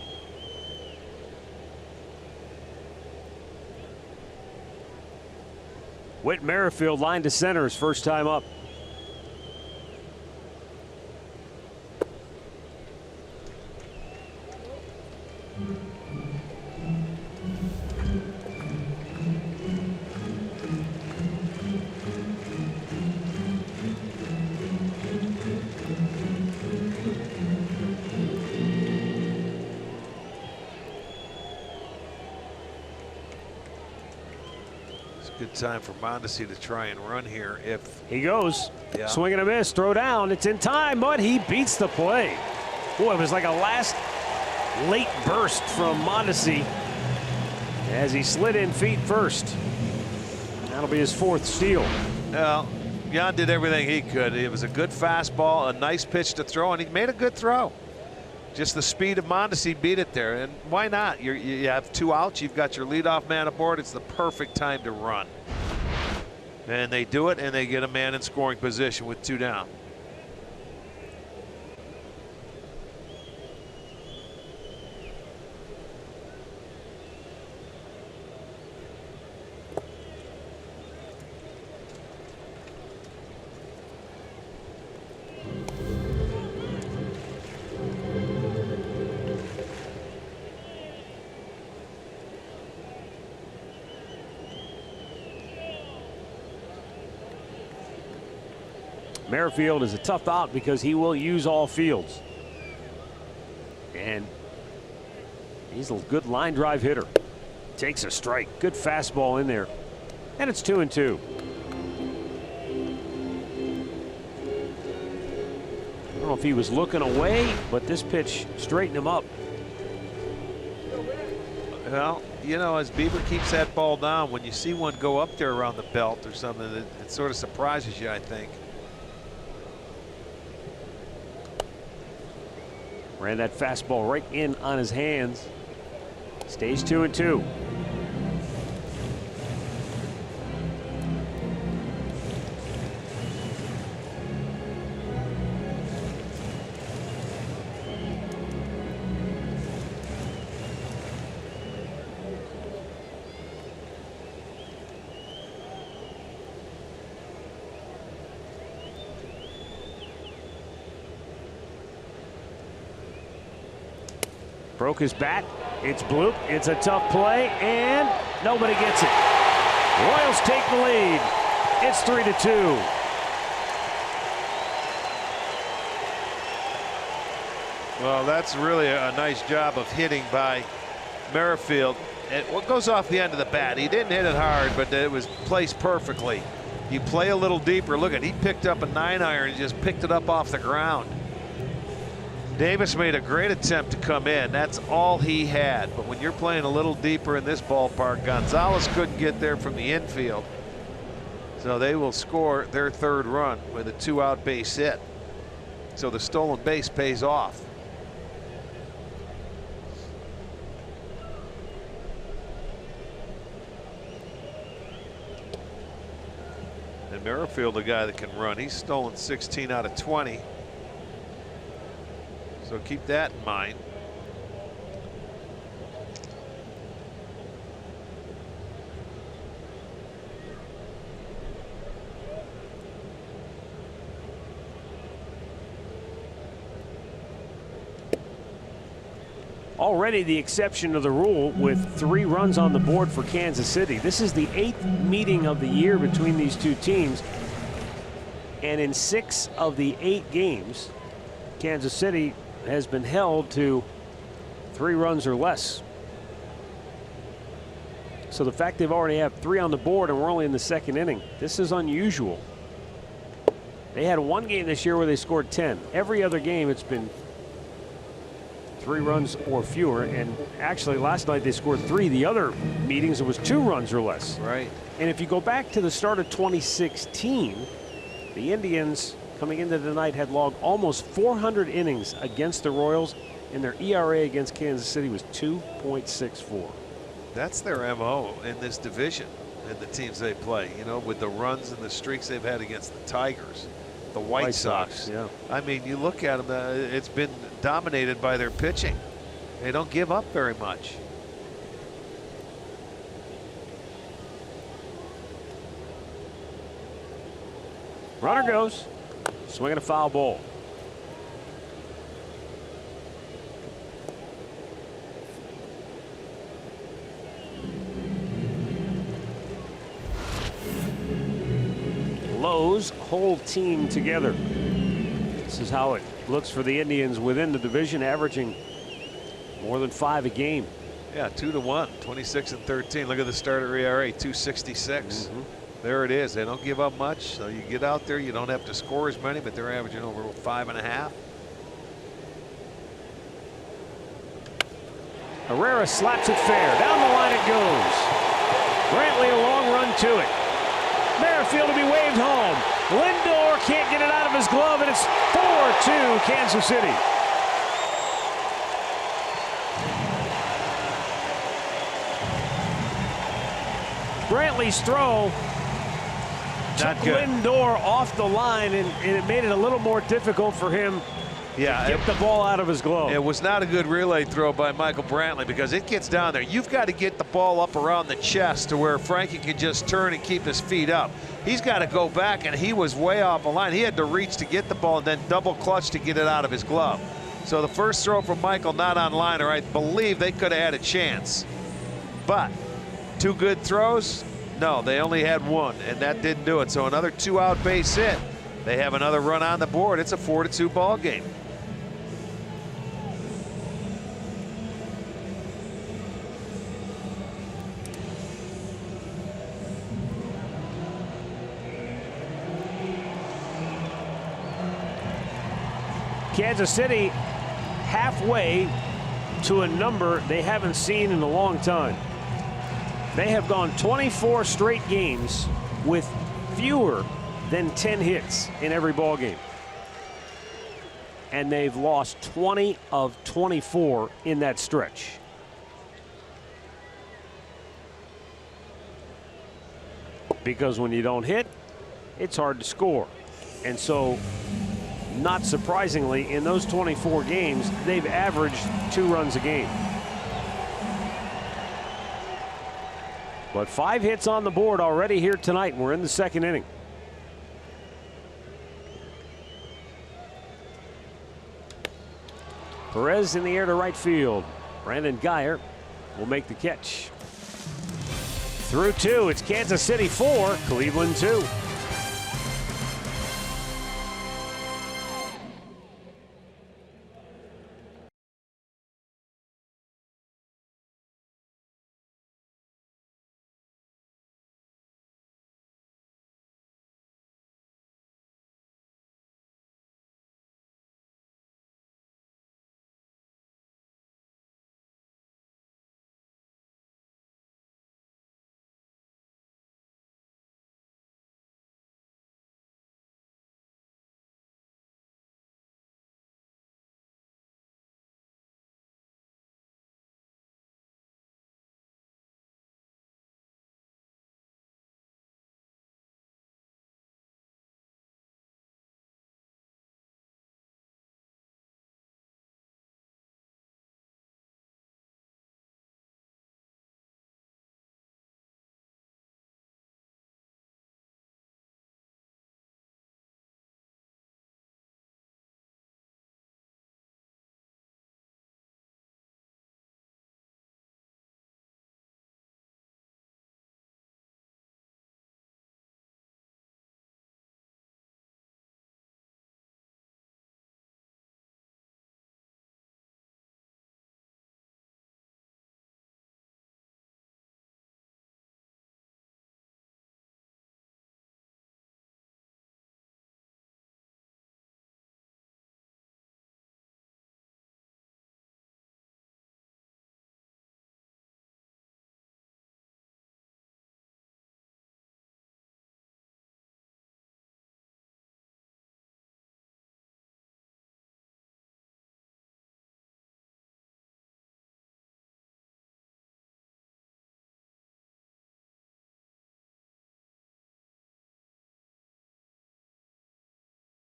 Whit Merrifield line to center his first time up.
Good time for Mondesi to try and run here. If
he goes,
yeah.
Swing and a miss, throw down. It's in time, but he beats the play. Boy, it was like a last late burst from Mondesi as he slid in feet first. That'll be his 4th steal.
Well, Jan did everything he could. It was a good fastball, a nice pitch to throw, and he made a good throw. Just the speed of Mondesi beat it there, and why not? You have 2 outs, you've got your leadoff man aboard. It's the perfect time to run. And they do it, and they get a man in scoring position with 2 down.
Merrifield is a tough out because he will use all fields. And he's a good line drive hitter. Takes a strike. Good fastball in there. And it's 2-2. I don't know if he was looking away, but this pitch straightened him up.
Well, you know, as Bieber keeps that ball down, when you see one go up there around the belt or something, it sort of surprises you, I think.
Ran that fastball right in on his hands. Stays 2-2. Broke his bat. It's bloop. It's a tough play, and nobody gets it. Royals take the lead. It's 3-2.
Well, that's really a nice job of hitting by Merrifield. And what goes off the end of the bat? He didn't hit it hard, but it was placed perfectly. You play a little deeper. Look at, he picked up a 9-iron and just picked it up off the ground. Davis made a great attempt to come in. That's all he had. But when you're playing a little deeper in this ballpark, Gonzalez couldn't get there from the infield. So they will score their 3rd run with a 2-out base hit. So the stolen base pays off. And Merrifield, the guy that can run, he's stolen 16 out of 20. So keep that in mind.
already the exception to the rule with 3 runs on the board for Kansas City. This is the 8th meeting of the year between these two teams. And in 6 of the 8 games, Kansas City has been held to 3 runs or less. So the fact they've already have 3 on the board and we're only in the 2nd inning, this is unusual. They had 1 game this year where they scored 10. Every other game it's been 3 runs or fewer, and actually last night they scored 3. The other meetings it was 2 runs or less.
Right.
And if you go back to the start of 2016, the Indians coming into tonight had logged almost 400 innings against the Royals, and their ERA against Kansas City was 2.64.
That's their MO in this division and the teams they play, you know, with the runs and the streaks they've had against the Tigers, the White Sox.
Yeah.
I mean, you look at them, it's been dominated by their pitching. They don't give up very much.
Runner goes, swinging a foul ball. Lowe's whole team together. This is how it looks for the Indians within the division, averaging more than 5 a game.
Yeah, 2-1, 26 and 13. Look at the starter ERA, 2.66. There it is. They don't give up much. So you get out there, you don't have to score as many, but they're averaging over 5.5.
Herrera slaps it fair. Down the line it goes. Brantley a long run to it. Merrifield to be waved home. Lindor can't get it out of his glove, and it's 4-2 Kansas City. Brantley's throw took Lindor off the line, and it made it a little more difficult for him to get the ball out of his glove.
It was not a good relay throw by Michael Brantley because it gets down there. You've got to get the ball up around the chest to where Frankie can just turn and keep his feet up. He's got to go back, and he was way off the line. He had to reach to get the ball and then double clutch to get it out of his glove. So the first throw from Michael not on line, or I believe they could have had a chance. But 2 good throws? No, they only had 1, and that didn't do it. So another 2-out base hit. They have another run on the board. It's a 4-2 ball game.
Kansas City halfway to a number they haven't seen in a long time. They have gone 24 straight games with fewer than 10 hits in every ball game. And they've lost 20 of 24 in that stretch. Because when you don't hit, it's hard to score. And so, not surprisingly, in those 24 games, they've averaged 2 runs a game. But 5 hits on the board already here tonight, and we're in the 2nd inning. Perez in the air to right field. Brandon Guyer will make the catch. Through 2, it's Kansas City 4, Cleveland 2.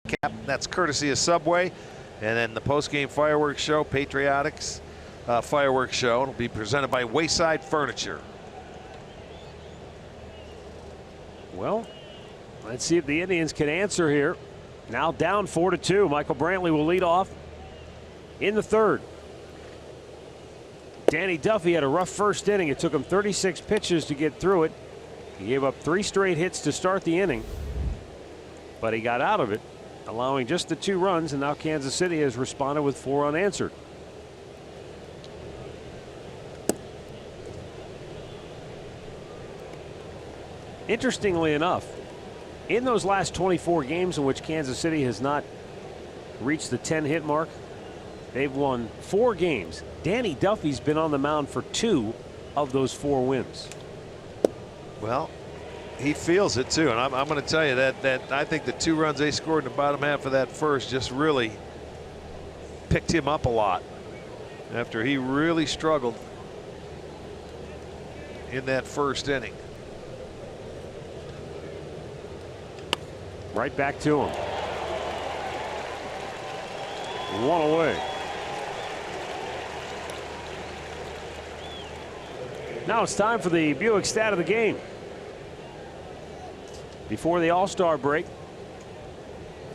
nightcap. That's courtesy of Subway. And then the post-game fireworks show, Patriotics fireworks show, will be presented by Wayside Furniture.
Well, let's see if the Indians can answer here. Now down 4-2. Michael Brantley will lead off in the third. Danny Duffy had a rough first inning. It took him 36 pitches to get through it. He gave up 3 straight hits to start the inning, but he got out of it, allowing just the 2 runs, and now Kansas City has responded with 4 unanswered. Interestingly enough, in those last 24 games in which Kansas City has not reached the 10-hit mark, they've won 4 games. Danny Duffy's been on the mound for 2 of those 4 wins.
Well, he feels it too, and I'm going to tell you that I think the 2 runs they scored in the bottom half of that first just really picked him up a lot after he really struggled in that first inning.
Right back to him. 1 away. Now it's time for the Buick stat of the game. Before the All-Star break,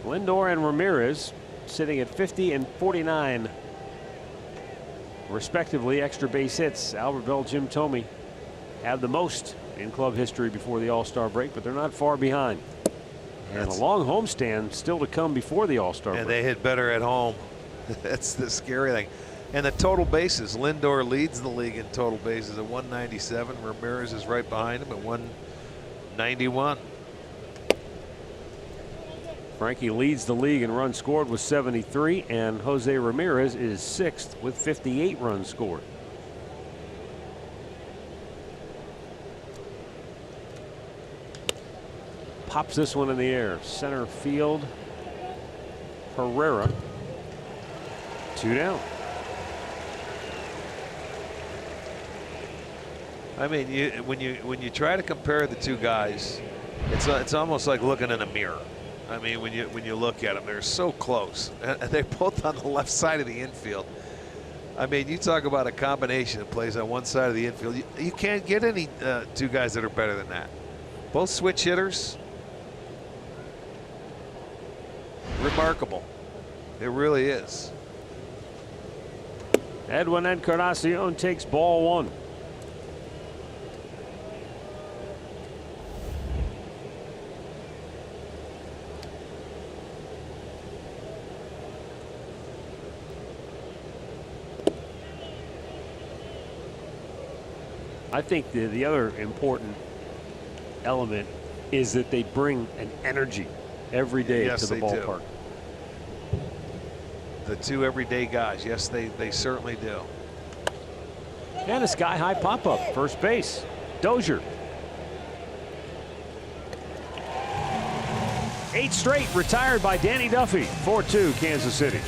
Lindor and Ramirez sitting at 50 and 49 respectively extra base hits. Albert Bell, Jim Thome have the most in club history before the All-Star break, but they're not far behind. And a long homestand still to come before the All-Star break.
And they hit better at home. That's the scary thing. And the total bases, Lindor leads the league in total bases at 197. Ramirez is right behind him at 191.
Frankie leads the league in runs scored with 73, and Jose Ramirez is 6th with 58 runs scored. Pops this one in the air. Center field. Herrera. 2 down.
I mean, when you try to compare the 2 guys, it's almost like looking in a mirror. I mean, when you look at them, they're so close, and they're both on the left side of the infield. I mean, you talk about a combination that plays on one side of the infield. You can't get any 2 guys that are better than that. Both switch hitters. Remarkable. It really is.
Edwin Encarnacion takes ball 1. I think the other important element is that they bring an energy every day to the ballpark.
Do. The 2 everyday guys, yes, they certainly do.
And a sky-high pop-up, first base, Dozier. 8 straight retired by Danny Duffy. 4-2 Kansas City.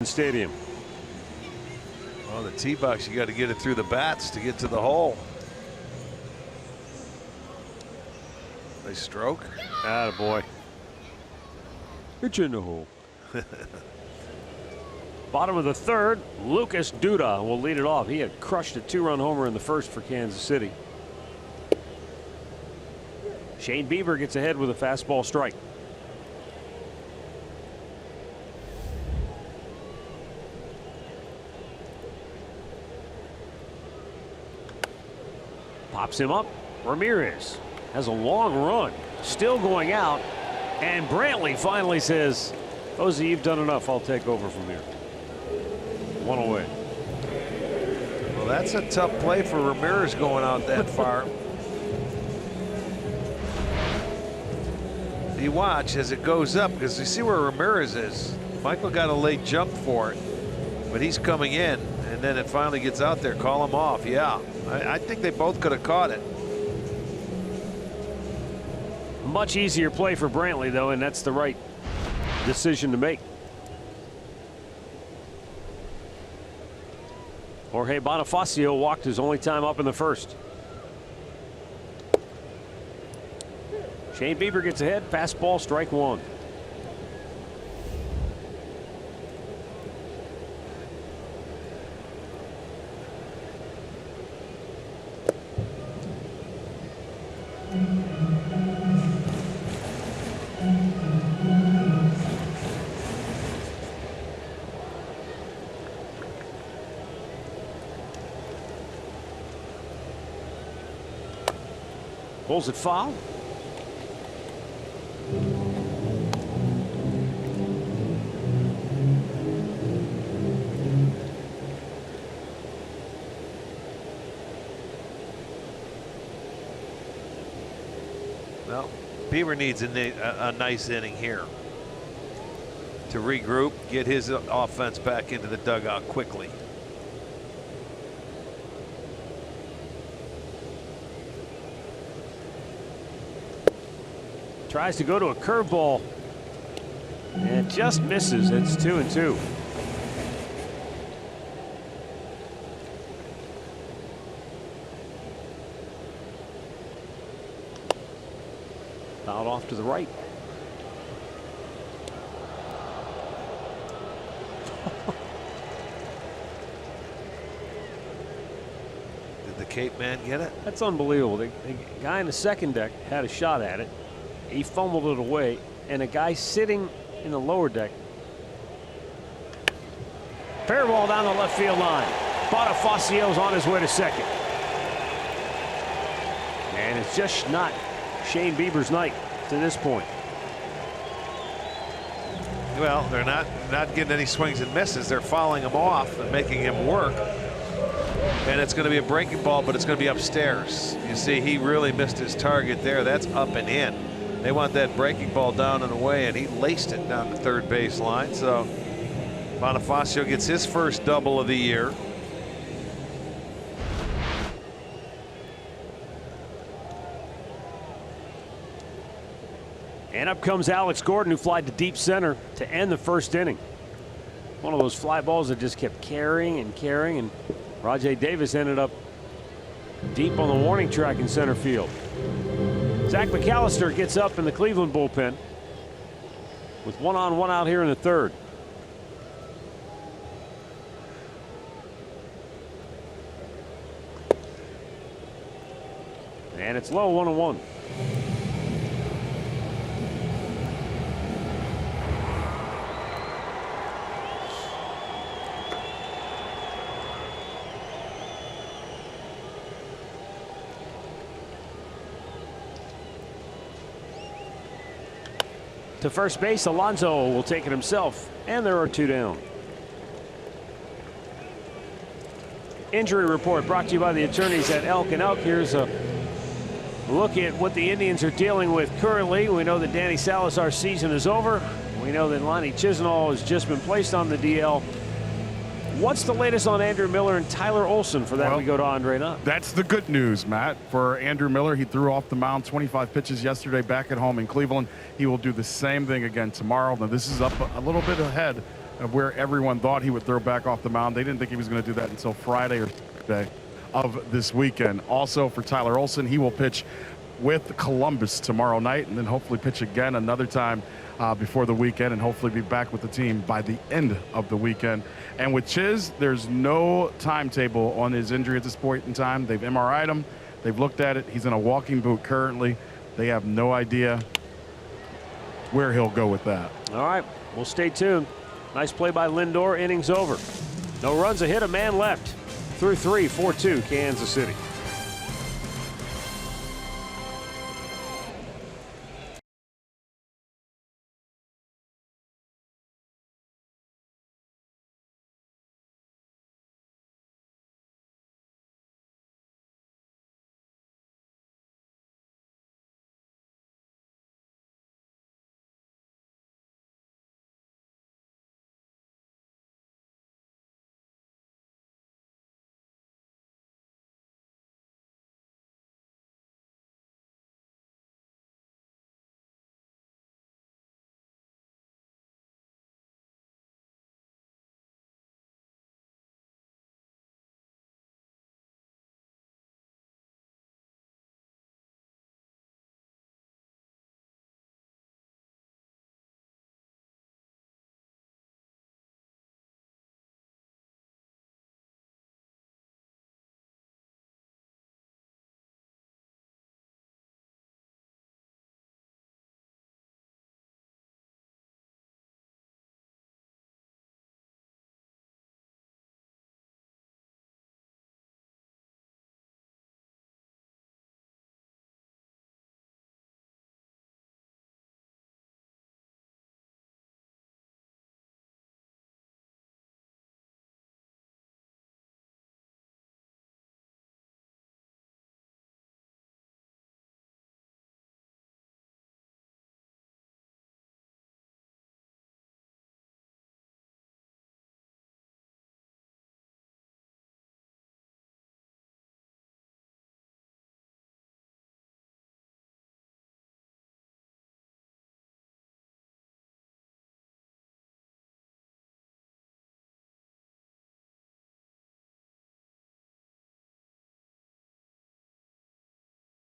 Stadium.
Well, the tee box, you got to get it through the bats to get to the hole. Nice stroke.
Attaboy. It's in the hole. Bottom of the third, Lucas Duda will lead it off. He had crushed a 2-run homer in the first for Kansas City. Shane Bieber gets ahead with a fastball strike. Pops him up. Ramirez has a long run, still going out, and Brantley finally says, Ozzie, you've done enough. I'll take over from here. 1 away.
Well, that's a tough play for Ramirez going out that far. You watch as it goes up, because you see where Ramirez is. Michael got a late jump for it, but he's coming in, and then it finally gets out there. Call him off. Yeah, I think they both could have caught it.
Much easier play for Brantley, though, and that's the right decision to make. Jorge Bonifacio walked his only time up in the first. Shane Bieber gets ahead. Fastball, strike 1. Pulls it foul.
Well, Bieber needs a nice inning here to regroup, get his offense back into the dugout quickly.
Tries to go to a curveball and just misses. It's 2-2. Fouled off to the right.
Did the Cape man get it?
That's unbelievable. The guy in the second deck had a shot at it. He fumbled it away, and a guy sitting in the lower deck. Fair ball down the left field line. Bonifacio's on his way to second. And it's just not Shane Bieber's night to this point.
Well, they're not getting any swings and misses. They're fouling him off and making him work. And it's going to be a breaking ball, but it's going to be upstairs. You see, he really missed his target there. That's up and in. They want that breaking ball down and away, and he laced it down the third base line. So Bonifacio gets his first double of the year.
And up comes Alex Gordon, who flied to deep center to end the first inning. One of those fly balls that just kept carrying and carrying, and Rajai Davis ended up deep on the warning track in center field. Zach McAllister gets up in the Cleveland bullpen with 1 on 1 out here in the third. And it's low, 1-1. To first base, Alonso will take it himself, and there are 2 down. Injury report brought to you by the attorneys at Elk & Elk. Here's a look at what the Indians are dealing with currently. We know that Danny Salazar's season is over. We know that Lonnie Chisenhall has just been placed on the DL. What's the latest on Andrew Miller and Tyler Olson? For that, well, we go to Andre Knott.
That's the good news, Matt. For Andrew Miller, he threw off the mound 25 pitches yesterday back at home in Cleveland. He will do the same thing again tomorrow. Now, this is up a little bit ahead of where everyone thought he would throw back off the mound. They didn't think he was going to do that until Friday or Saturday of this weekend. Also for Tyler Olson, he will pitch with Columbus tomorrow night and then hopefully pitch again another time before the weekend and hopefully be back with the team by the end of the weekend. And with Chiz, there's no timetable on his injury at this point in time. They've MRI'd him. They've looked at it. He's in a walking boot currently. They have no idea where he'll go with that.
All right, we'll stay tuned. Nice play by Lindor. Innings over. No runs, a hit, a man left. Through 3, 4-2, Kansas City.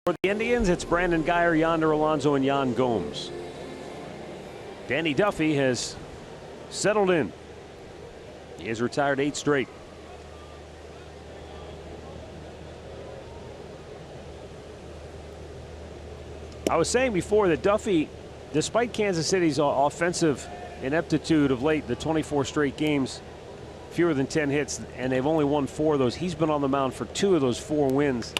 For the Indians, it's Brandon Guyer, Yonder Alonso, and Yan Gomes. Danny Duffy has settled in. He has retired 8 straight. I was saying before that Duffy, despite Kansas City's offensive ineptitude of late, the 24 straight games, fewer than 10 hits, and they've only won 4 of those. He's been on the mound for 2 of those 4 wins.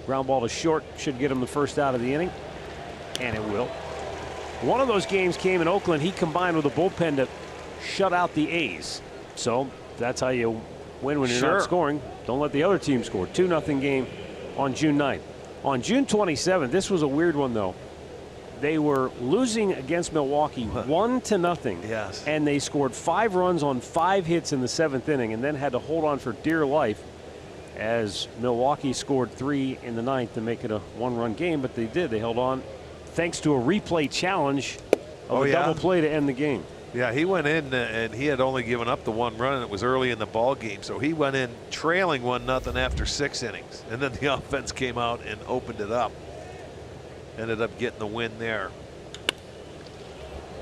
Ground ball to short should get him the first out of the inning, and it will. One of those games came in Oakland. He combined with a bullpen to shut out the A's. So that's how you win when you're not scoring. Don't let the other team score. 2-0 game on June 9th. On June 27th, this was a weird one though. They were losing against Milwaukee 1-0.
Yes.
And they scored 5 runs on 5 hits in the 7th inning and then had to hold on for dear life as Milwaukee scored 3 in the 9th to make it a 1-run game, but they did. They held on thanks to a replay challenge of a double play to end the game.
Yeah, he went in and he had only given up the 1 run, and it was early in the ball game. So he went in trailing 1-0 after 6 innings, and then the offense came out and opened it up. Ended up getting the win there.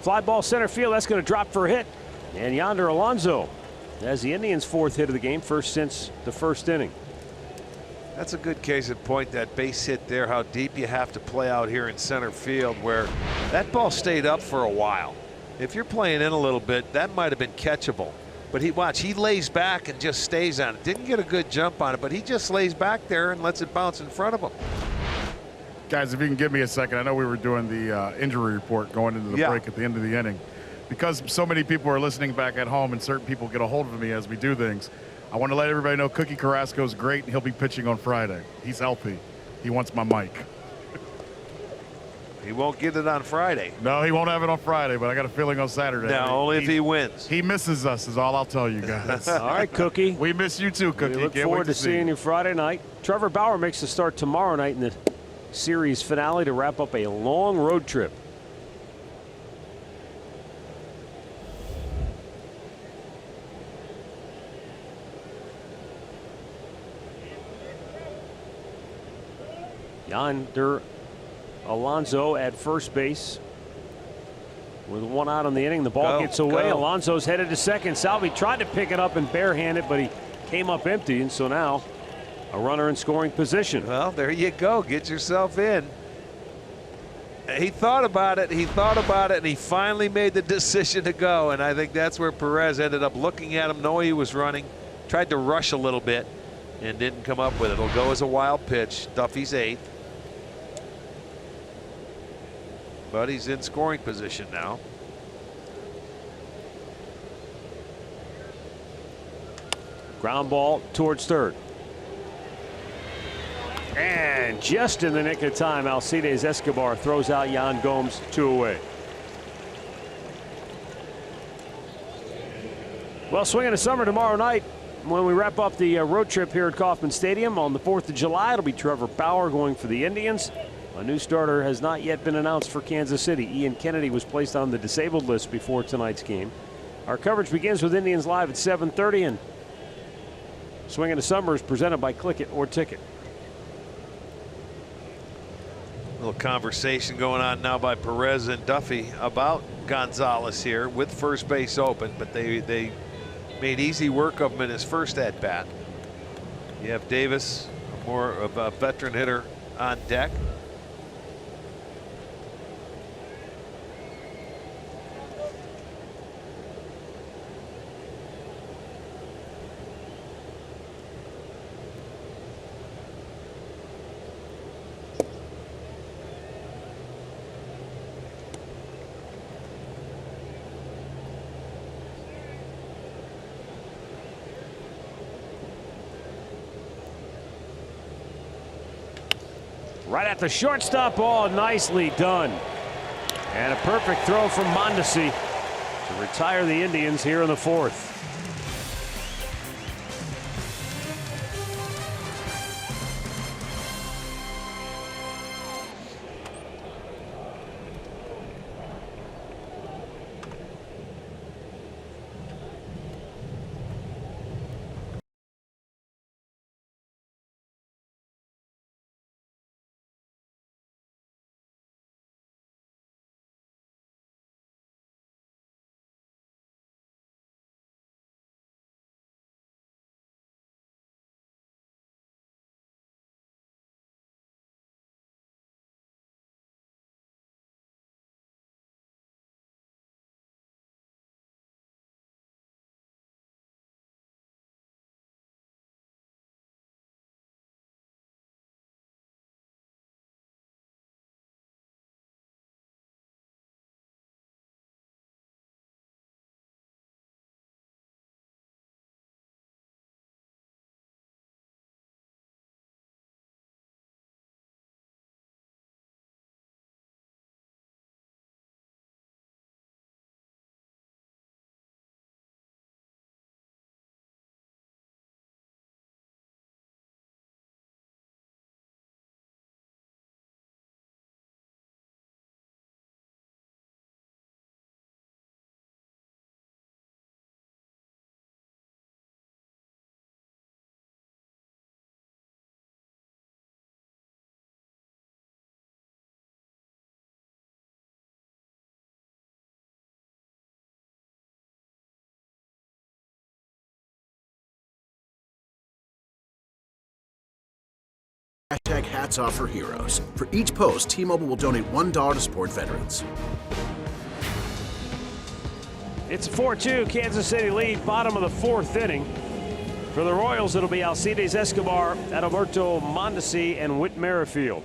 Fly ball center field. That's going to drop for a hit. And Yonder Alonso has the Indians' 4th hit of the game, first since the 1st inning.
That's a good case in point, that base hit there, how deep you have to play out here in center field, where that ball stayed up for a while. If you're playing in a little bit, that might have been catchable. But he lays back and just stays on it. Didn't get a good jump on it, but he just lays back there and lets it bounce in front of him.
Guys, if you can give me a second, I know we were doing the injury report going into the break at the end of the inning. Because so many people are listening back at home and certain people get a hold of me as we do things, I want to let everybody know Cookie Carrasco's great and he'll be pitching on Friday. He's healthy. He wants my mic.
He won't get it on Friday.
No, he won't have it on Friday, but I got a feeling on Saturday.
No, only if he wins.
He misses us is all I'll tell you guys.
All right, Cookie.
We miss you too, Cookie.
We look forward to seeing you Friday night. Trevor Bauer makes the start tomorrow night in the series finale to wrap up a long road trip.
Yonder Alonso at first base. With one out on the inning, the ball gets away. Alonso's headed to second. Salvi tried to pick it up and barehand it, but he came up empty, and so now a runner in scoring position.
Well, there you go. Get yourself in. He thought about it, and he finally made the decision to go, and I think that's where Perez ended up looking at him, knowing he was running, tried to rush a little bit, and didn't come up with it. It'll go as a wild pitch. Duffy's 8th. But he's in scoring position now.
Ground ball towards third. And just in the nick of time, Alcides Escobar throws out Yan Gomes 2 away. Well, swinging a summer tomorrow night when we wrap up the road trip here at Kauffman Stadium on the 4th of July. It'll be Trevor Bauer going for the Indians. A new starter has not yet been announced for Kansas City. Ian Kennedy was placed on the disabled list before tonight's game. Our coverage begins with Indians Live at 7:30, and Swinging a Summer is presented by Click It or Ticket.
Little conversation going on now by Perez and Duffy about Gonzalez here with first base open, but they made easy work of him in his first at bat. You have Davis, more of a veteran hitter, on deck.
Right at the shortstop ball, nicely done. And a perfect throw from Mondesi to retire the Indians here in the 4th.
Hashtag hats off for heroes. For each post, T-Mobile will donate $1 to support veterans.
It's a 4-2 Kansas City lead, bottom of the 4th inning. For the Royals, it'll be Alcides Escobar, Adalberto Mondesi, and Whit Merrifield.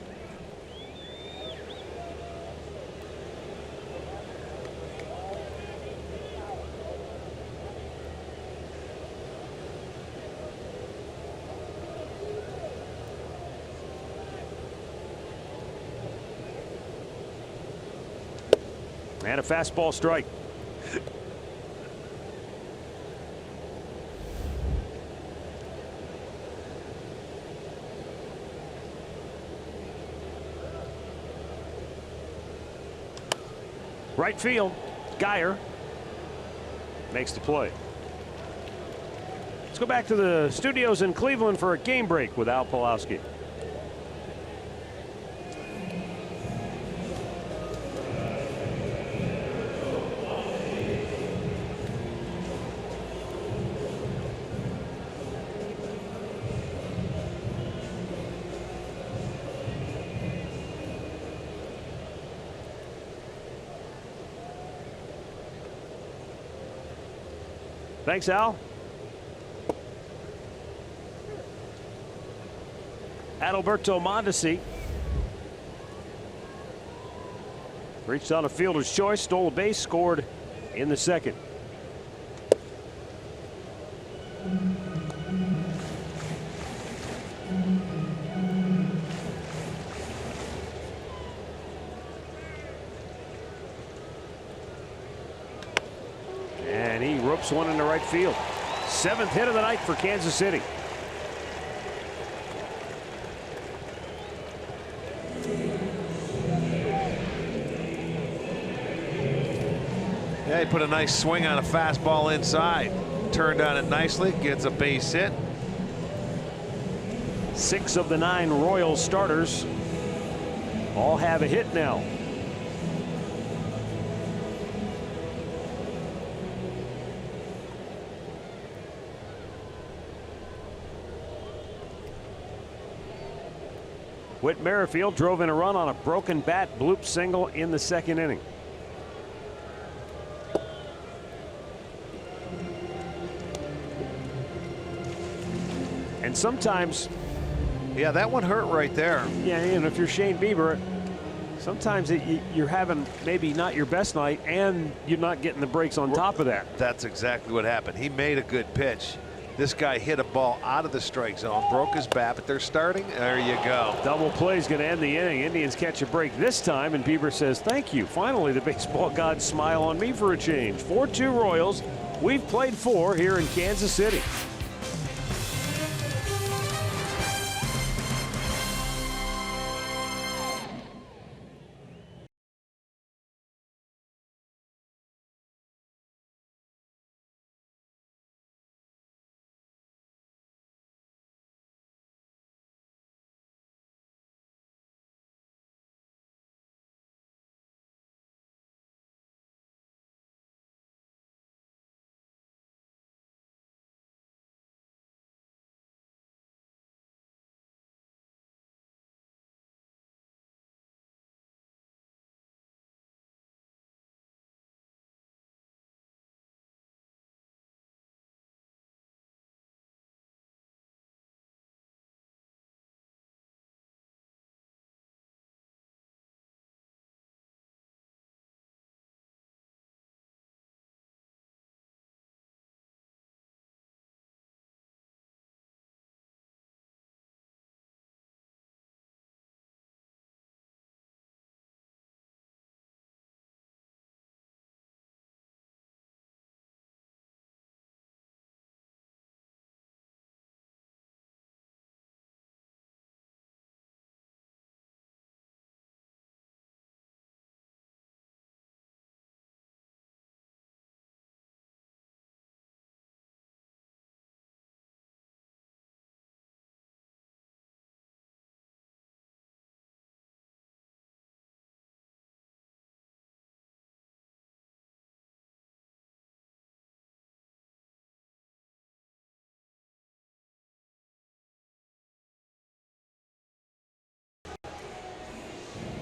And a fastball strike. Right field, Geyer makes the play. Let's go back to the studios in Cleveland for a game break with Al Pawlowski. Thanks, Al. Adalberto Mondesi reached on a fielder's choice, stole a base, scored in the second. And he ropes one into right field. 7th hit of the night for Kansas City.
Yeah, he put a nice swing on a fastball inside. Turned on it nicely, gets a base hit.
6 of the 9 Royals starters all have a hit now. Whit Merrifield drove in a run on a broken bat bloop single in the second inning. And sometimes,
yeah, that one hurt right there.
Yeah, and if you're Shane Bieber, sometimes you're having maybe not your best night and you're not getting the breaks on top of that.
That's exactly what happened. He made a good pitch. This guy hit a ball out of the strike zone, broke his bat, but they're starting. There you go.
Double play is going to end the inning. Indians catch a break this time, and Bieber says, thank you. Finally, the baseball gods smile on me for a change. 4-2 Royals. We've played 4 here in Kansas City.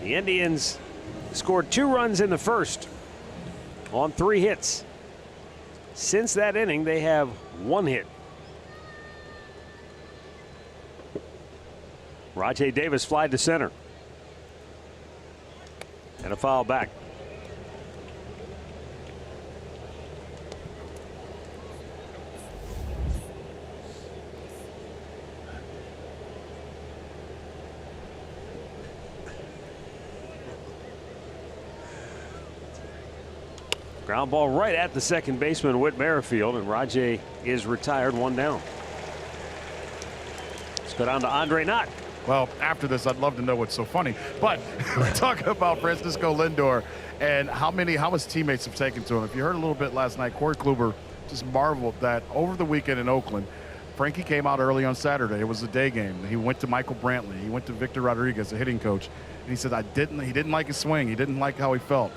The Indians scored 2 runs in the first on 3 hits. Since that inning, they have 1 hit. Rajai Davis flied to center. And a foul back. Ground ball right at the second baseman, Whit Merrifield, and Rajai is retired, 1 down. Let's go down to Andre Knott.
Well, after this, I'd love to know what's so funny. But we're talking about Francisco Lindor and how his teammates have taken to him. If you heard a little bit last night, Corey Kluber just marveled that over the weekend in Oakland, Frankie came out early on Saturday. It was a day game. He went to Michael Brantley. He went to Victor Rodriguez, the hitting coach. And he said, he didn't like his swing. He didn't like how he felt.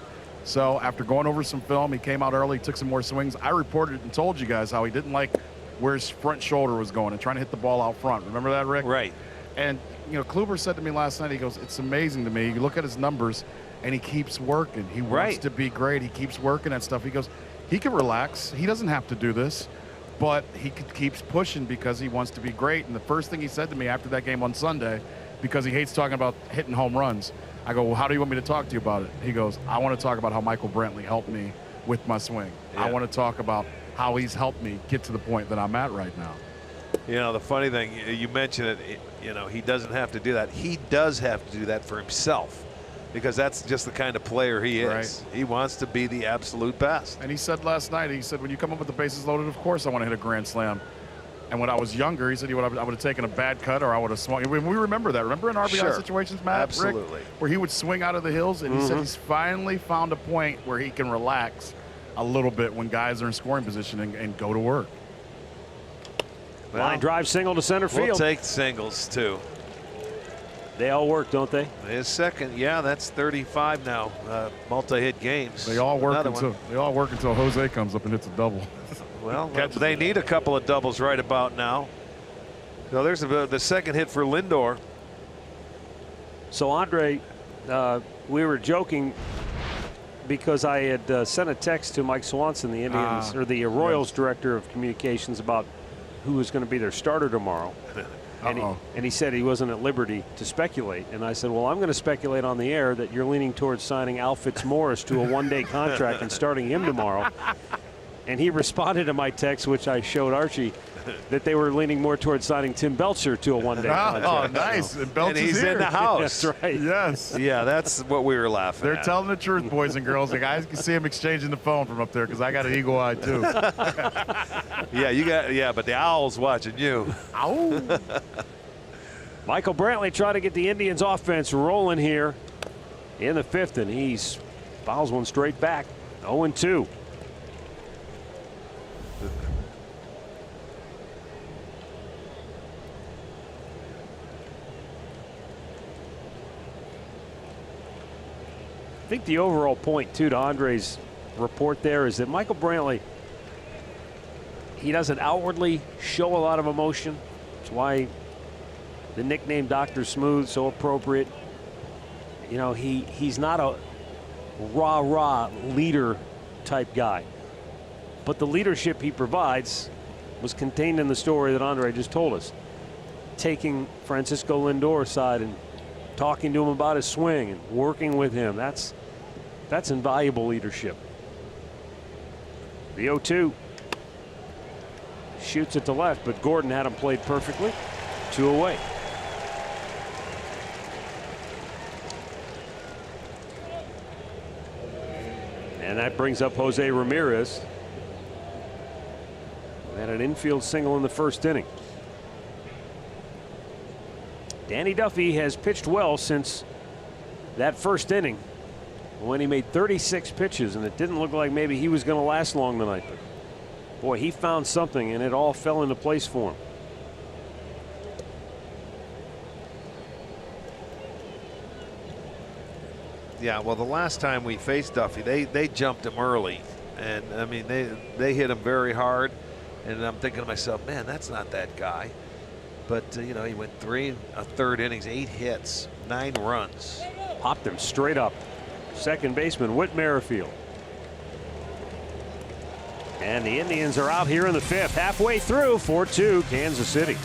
So after going over some film, he came out early, took some more swings. I reported and told you guys how he didn't like where his front shoulder was going and trying to hit the ball out front. Remember that, Rick?
Right.
And, you know, Kluber said to me last night, he goes, it's amazing to me. You look at his numbers, and he keeps working. He wants to be great. He keeps working at stuff. He goes, he can relax. He doesn't have to do this. but he keeps pushing because he wants to be great. And the first thing he said to me after that game on Sunday, because he hates talking about hitting home runs, I go, well, how do you want me to talk to you about it? He goes, I want to talk about how Michael Brantley helped me with my swing.
Yeah.
I want to talk about how he's helped me get to the point that I'm at right now.
You know, the funny thing, you mentioned it, you know, he doesn't have to do that. He does have to do that for himself, because that's just the kind of player he is.
Right.
He wants to be the absolute best.
And he said last night, he said, when you come up with the bases loaded, of course I want to hit a grand slam. And when I was younger, he said I would have taken a bad cut, or I would have swung. We remember that. Remember in RBI
Sure.
situations, Matt?
Absolutely.
Rick, where he would swing out of the hills, and he said he's finally found a point where he can relax a little bit when guys are in scoring position and go to work.
Well,
Line drive single to center
we'll
field.
take singles too.
They all work, don't they?
His second, yeah, that's 35 now. Multi-hit games.
They all work
Another
until Jose comes up and hits a double.
Well, they need a couple of doubles right about now. So there's the second hit for Lindor.
So, Andre, we were joking because I had sent a text to Mike Swanson, the Indians or the Royals director of communications, about who was going to be their starter tomorrow. And he said he wasn't at liberty to speculate. And I said, well, I'm going to speculate on the air that you're leaning towards signing Al Fitzmaurice to a one-day contract and starting him tomorrow. And he responded to my text, which I showed Archie, that they were leaning more towards signing Tim Belcher to a one-day contract.
Oh, nice. And Belcher's
And he's
here.
in the house.
That's right.
Yes.
Yeah, that's what we were laughing
They're
at.
telling the truth, boys and girls. The guys can see him exchanging the phone from up there because I got an eagle eye, too.
But the Owl's watching you.
Ow.
Michael Brantley trying to get the Indians offense rolling here in the fifth, and he fouls one straight back. 0-2. I think the overall point, too, to Andre's report there is that Michael Brantley, he doesn't outwardly show a lot of emotion. That's why the nickname Dr. Smooth, so appropriate. You know, he's not a rah-rah leader type guy. But the leadership he provides was contained in the story that Andre just told us. Taking Francisco Lindor aside and talking to him about his swing and working with him. That's invaluable leadership. The 0-2. Shoots it to left, but Gordon had him played perfectly. 2 away. And that brings up Jose Ramirez. Had an infield single in the first inning. Danny Duffy has pitched well since that first inning when he made 36 pitches, and it didn't look like maybe he was going to last long tonight. But boy, he found something, and it all fell into place for him.
Yeah, well, the last time we faced Duffy, they jumped him early, and I mean they hit him very hard, and I'm thinking to myself, man, that's not that guy. But you know, he went 3 1/3 innings, 8 hits, 9 runs.
Popped him straight up. Second baseman Whit Merrifield. And the Indians are out here in the fifth, halfway through. 4-2 Kansas City.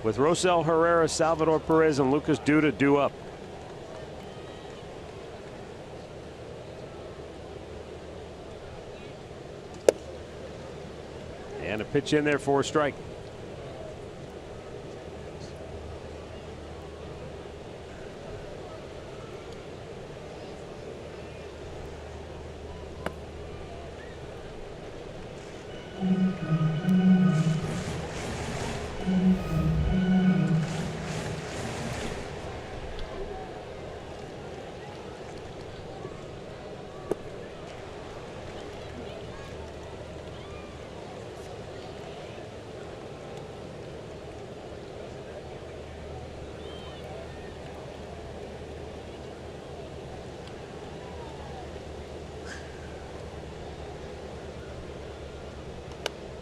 with Rosell Herrera, Salvador Perez, and Lucas Duda due up. And a pitch in there for a strike.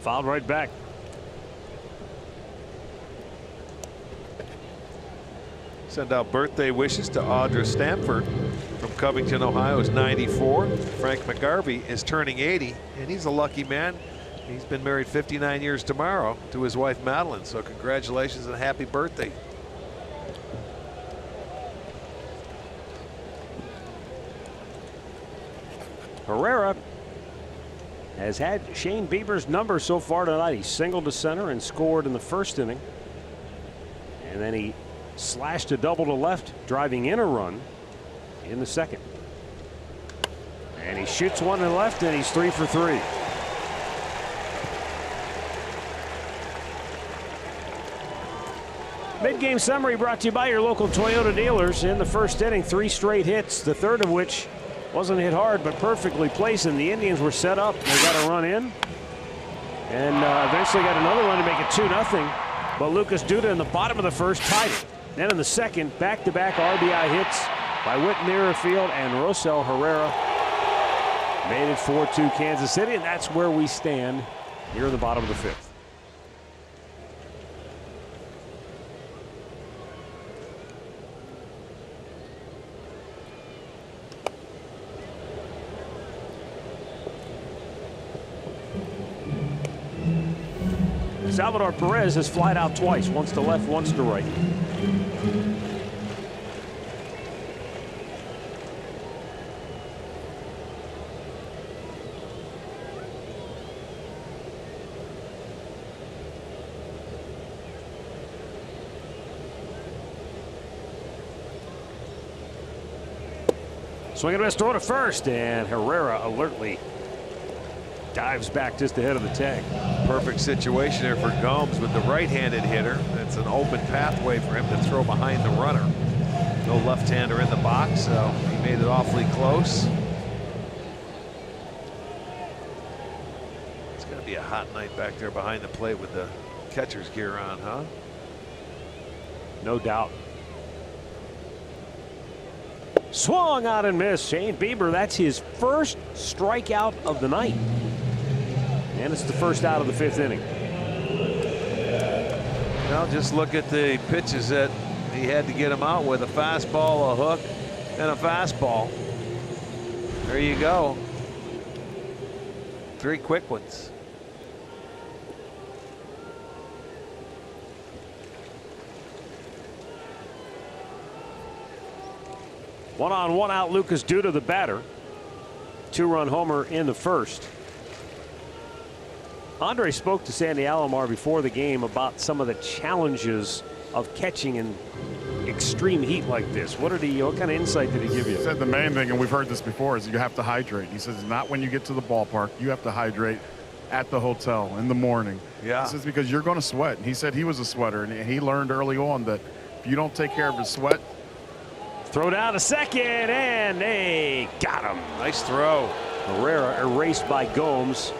Fouled right back.
Send out birthday wishes to Audra Stanford from Covington, Ohio, is 94. Frank McGarvey is turning 80, and he's a lucky man. He's been married 59 years tomorrow to his wife Madeline, so congratulations and happy birthday.
Herrera has had Shane Bieber's number so far tonight. He singled to center and scored in the first inning. And then he slashed a double to left, driving in a run in the second. And he shoots one to left, and he's 3 for 3. Mid-game summary brought to you by your local Toyota dealers. In the first inning, 3 straight hits, the third of which wasn't hit hard, but perfectly placed, and the Indians were set up. They got a run in, and eventually got another run to make it 2-0. But Lucas Duda in the bottom of the first tied it. Then in the second, back-to-back RBI hits by Whit Merrifield and Rosell Herrera made it 4-2 Kansas City, and that's where we stand here in the bottom of the fifth. Salvador Perez has flied out twice, once to left, once to right. Swing and a miss, throw to first, and Herrera alertly dives back just ahead of the tag.
Perfect situation there for Gomes with the right-handed hitter. It's an open pathway for him to throw behind the runner. No left-hander in the box, so he made it awfully close. It's going to be a hot night back there behind the plate with the catcher's gear on, huh?
No doubt. Swung out and missed. Shane Bieber, that's his first strikeout of the night. And it's the first out of the fifth inning.
Well, just look at the pitches that he had to get him out with: a fastball, a hook, and a fastball. There you go. 3 quick ones.
One on, one out, Lucas Duda, the batter. 2-run homer in the first. Andre spoke to Sandy Alomar before the game about some of the challenges of catching in extreme heat like this. What kind of insight did he give you?
He said the main thing, and we've heard this before, is you have to hydrate. He says not when you get to the ballpark. You have to hydrate at the hotel in the morning.
Yeah.
He says because you're going to sweat. And he said he was a sweater, and he learned early on that if you don't take care of his sweat.
Throw down to second, and they got him.
Nice throw.
Herrera erased by Gomes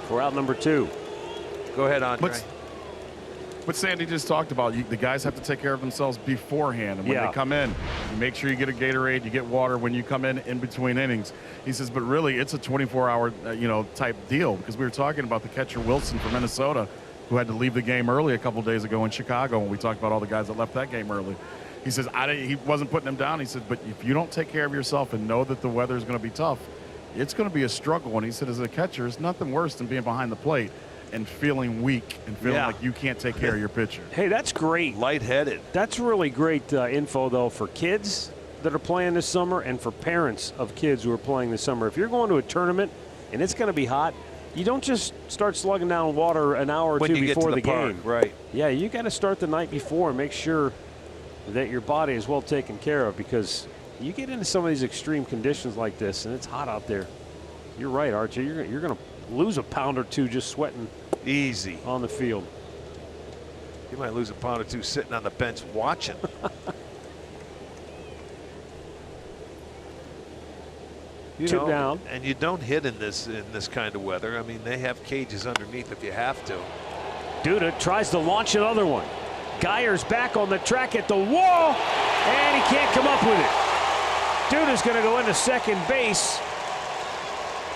for out number 2.
Go ahead, Andre.
What Sandy just talked about, the guys have to take care of themselves beforehand. And when they come in, you make sure you get a Gatorade, you get water when you come in between innings. He says, but really, it's a 24-hour, type deal, because we were talking about the catcher Wilson from Minnesota, who had to leave the game early a couple days ago in Chicago, when we talked about all the guys that left that game early. He says, he wasn't putting them down. He said, but if you don't take care of yourself and know that the weather is going to be tough, it's going to be a struggle. And he said, as a catcher, it's nothing worse than being behind the plate and feeling weak and feeling like you can't take care of your pitcher.
Hey, that's great.
Lightheaded.
That's really great info, though, for kids that are playing this summer and for parents of kids who are playing this summer. If you're going to a tournament and it's going to be hot, you don't just start slugging down water an hour or two before the game.
Right.
Yeah, you got to start the night before and make sure that your body is well taken care of, because you get into some of these extreme conditions like this and it's hot out there. You're right, Archie. You're going to lose a pound or two just sweating
easy
on the field.
You might lose a pound or two sitting on the bench watching.
Two down.
And you don't hit in this kind of weather. I mean, they have cages underneath if you have to.
Duda tries to launch another one. Geyer's back on the track at the wall, and he can't come up with it. Duda's going to go into second base.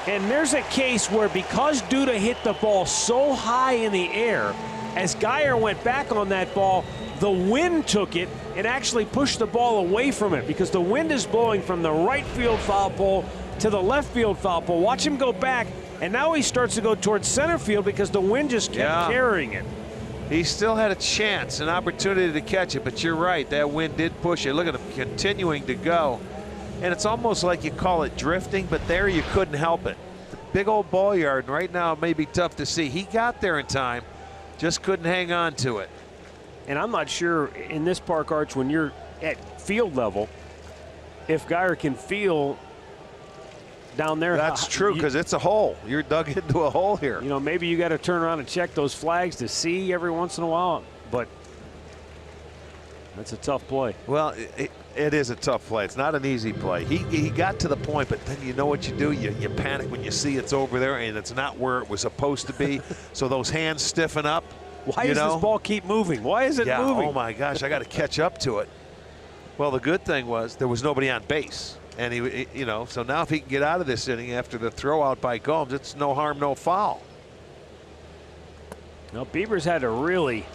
And there's a case where, because Duda hit the ball so high in the air, as Geyer went back on that ball, the wind took it and actually pushed the ball away from it, because the wind is blowing from the right field foul pole to the left field foul pole. Watch him go back, and now he starts to go towards center field because the wind just kept carrying it.
He still had a chance, an opportunity to catch it, but you're right, that wind did push it. Look at him continuing to go. And it's almost like you call it drifting, but there you couldn't help it. The big old ball yard, and right now it may be tough to see. He got there in time, just couldn't hang on to it.
And I'm not sure in this park, Arch, when you're at field level, if Geyer can feel down there.
That's true, because it's a hole. You're dug into a hole here.
You know, maybe you got to turn around and check those flags to see every once in a while, but that's a tough play.
Well, it is a tough play. It's not an easy play. He got to the point, but then you know what you do? You panic when you see it's over there and it's not where it was supposed to be. So those hands stiffen up.
Why does this ball keep moving? Why is it moving?
Oh my gosh, I got to catch up to it. Well, the good thing was there was nobody on base. And you know, so now if he can get out of this inning after the throw out by Gomes, it's no harm, no foul.
Now, Bieber's had to really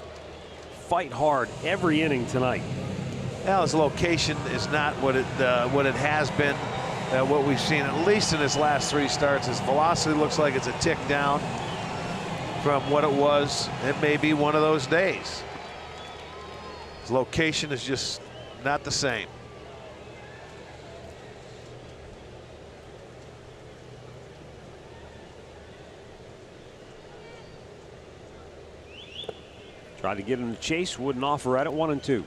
fight hard every inning tonight.
Well, his location is not what it has been, what we've seen at least in his last 3 starts. His velocity looks like it's a tick down from what it was. It may be one of those days. His location is just not the same.
Tried to get him to chase, wouldn't offer at it. 1-2.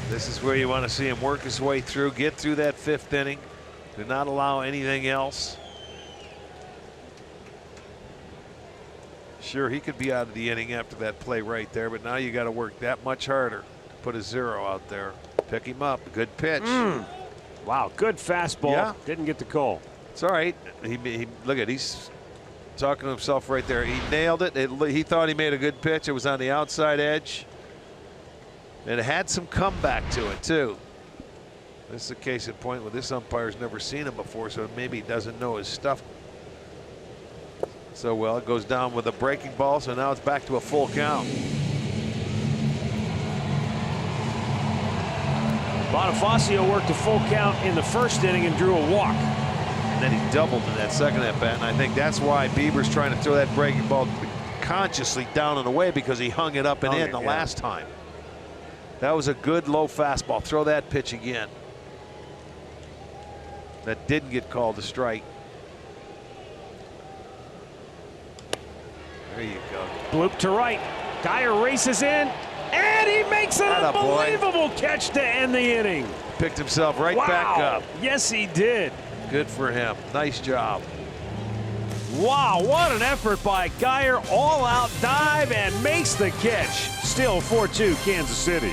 This is where you want to see him work his way through, get through that 5th inning, do not allow anything else. Sure, he could be out of the inning after that play right there, but now you got to work that much harder to put a 0 out there. Pick him up. Good pitch.
Wow, good fastball.
Yeah.
Didn't get the call.
It's all right. Look at, he's talking to himself right there. He nailed it. He thought he made a good pitch. It was on the outside edge. And it had some comeback to it, too. This is a case in point where this umpire's never seen him before, so maybe he doesn't know his stuff so well. It goes down with a breaking ball, so now it's back to a full count.
Bonifacio worked a full count in the 1st inning and drew a walk.
And then he doubled in that 2nd at bat, and I think that's why Bieber's trying to throw that breaking ball consciously down and away, because he hung it up and in the last time. That was a good low fastball. Throw that pitch again. That didn't get called a strike. There you go.
Bloop to right. Geyer races in, and he makes an unbelievable catch to end the inning.
Picked himself right back up.
Yes, he did.
Good for him. Nice job.
Wow, what an effort by Geyer. All out dive and makes the catch. Still 4-2 Kansas City.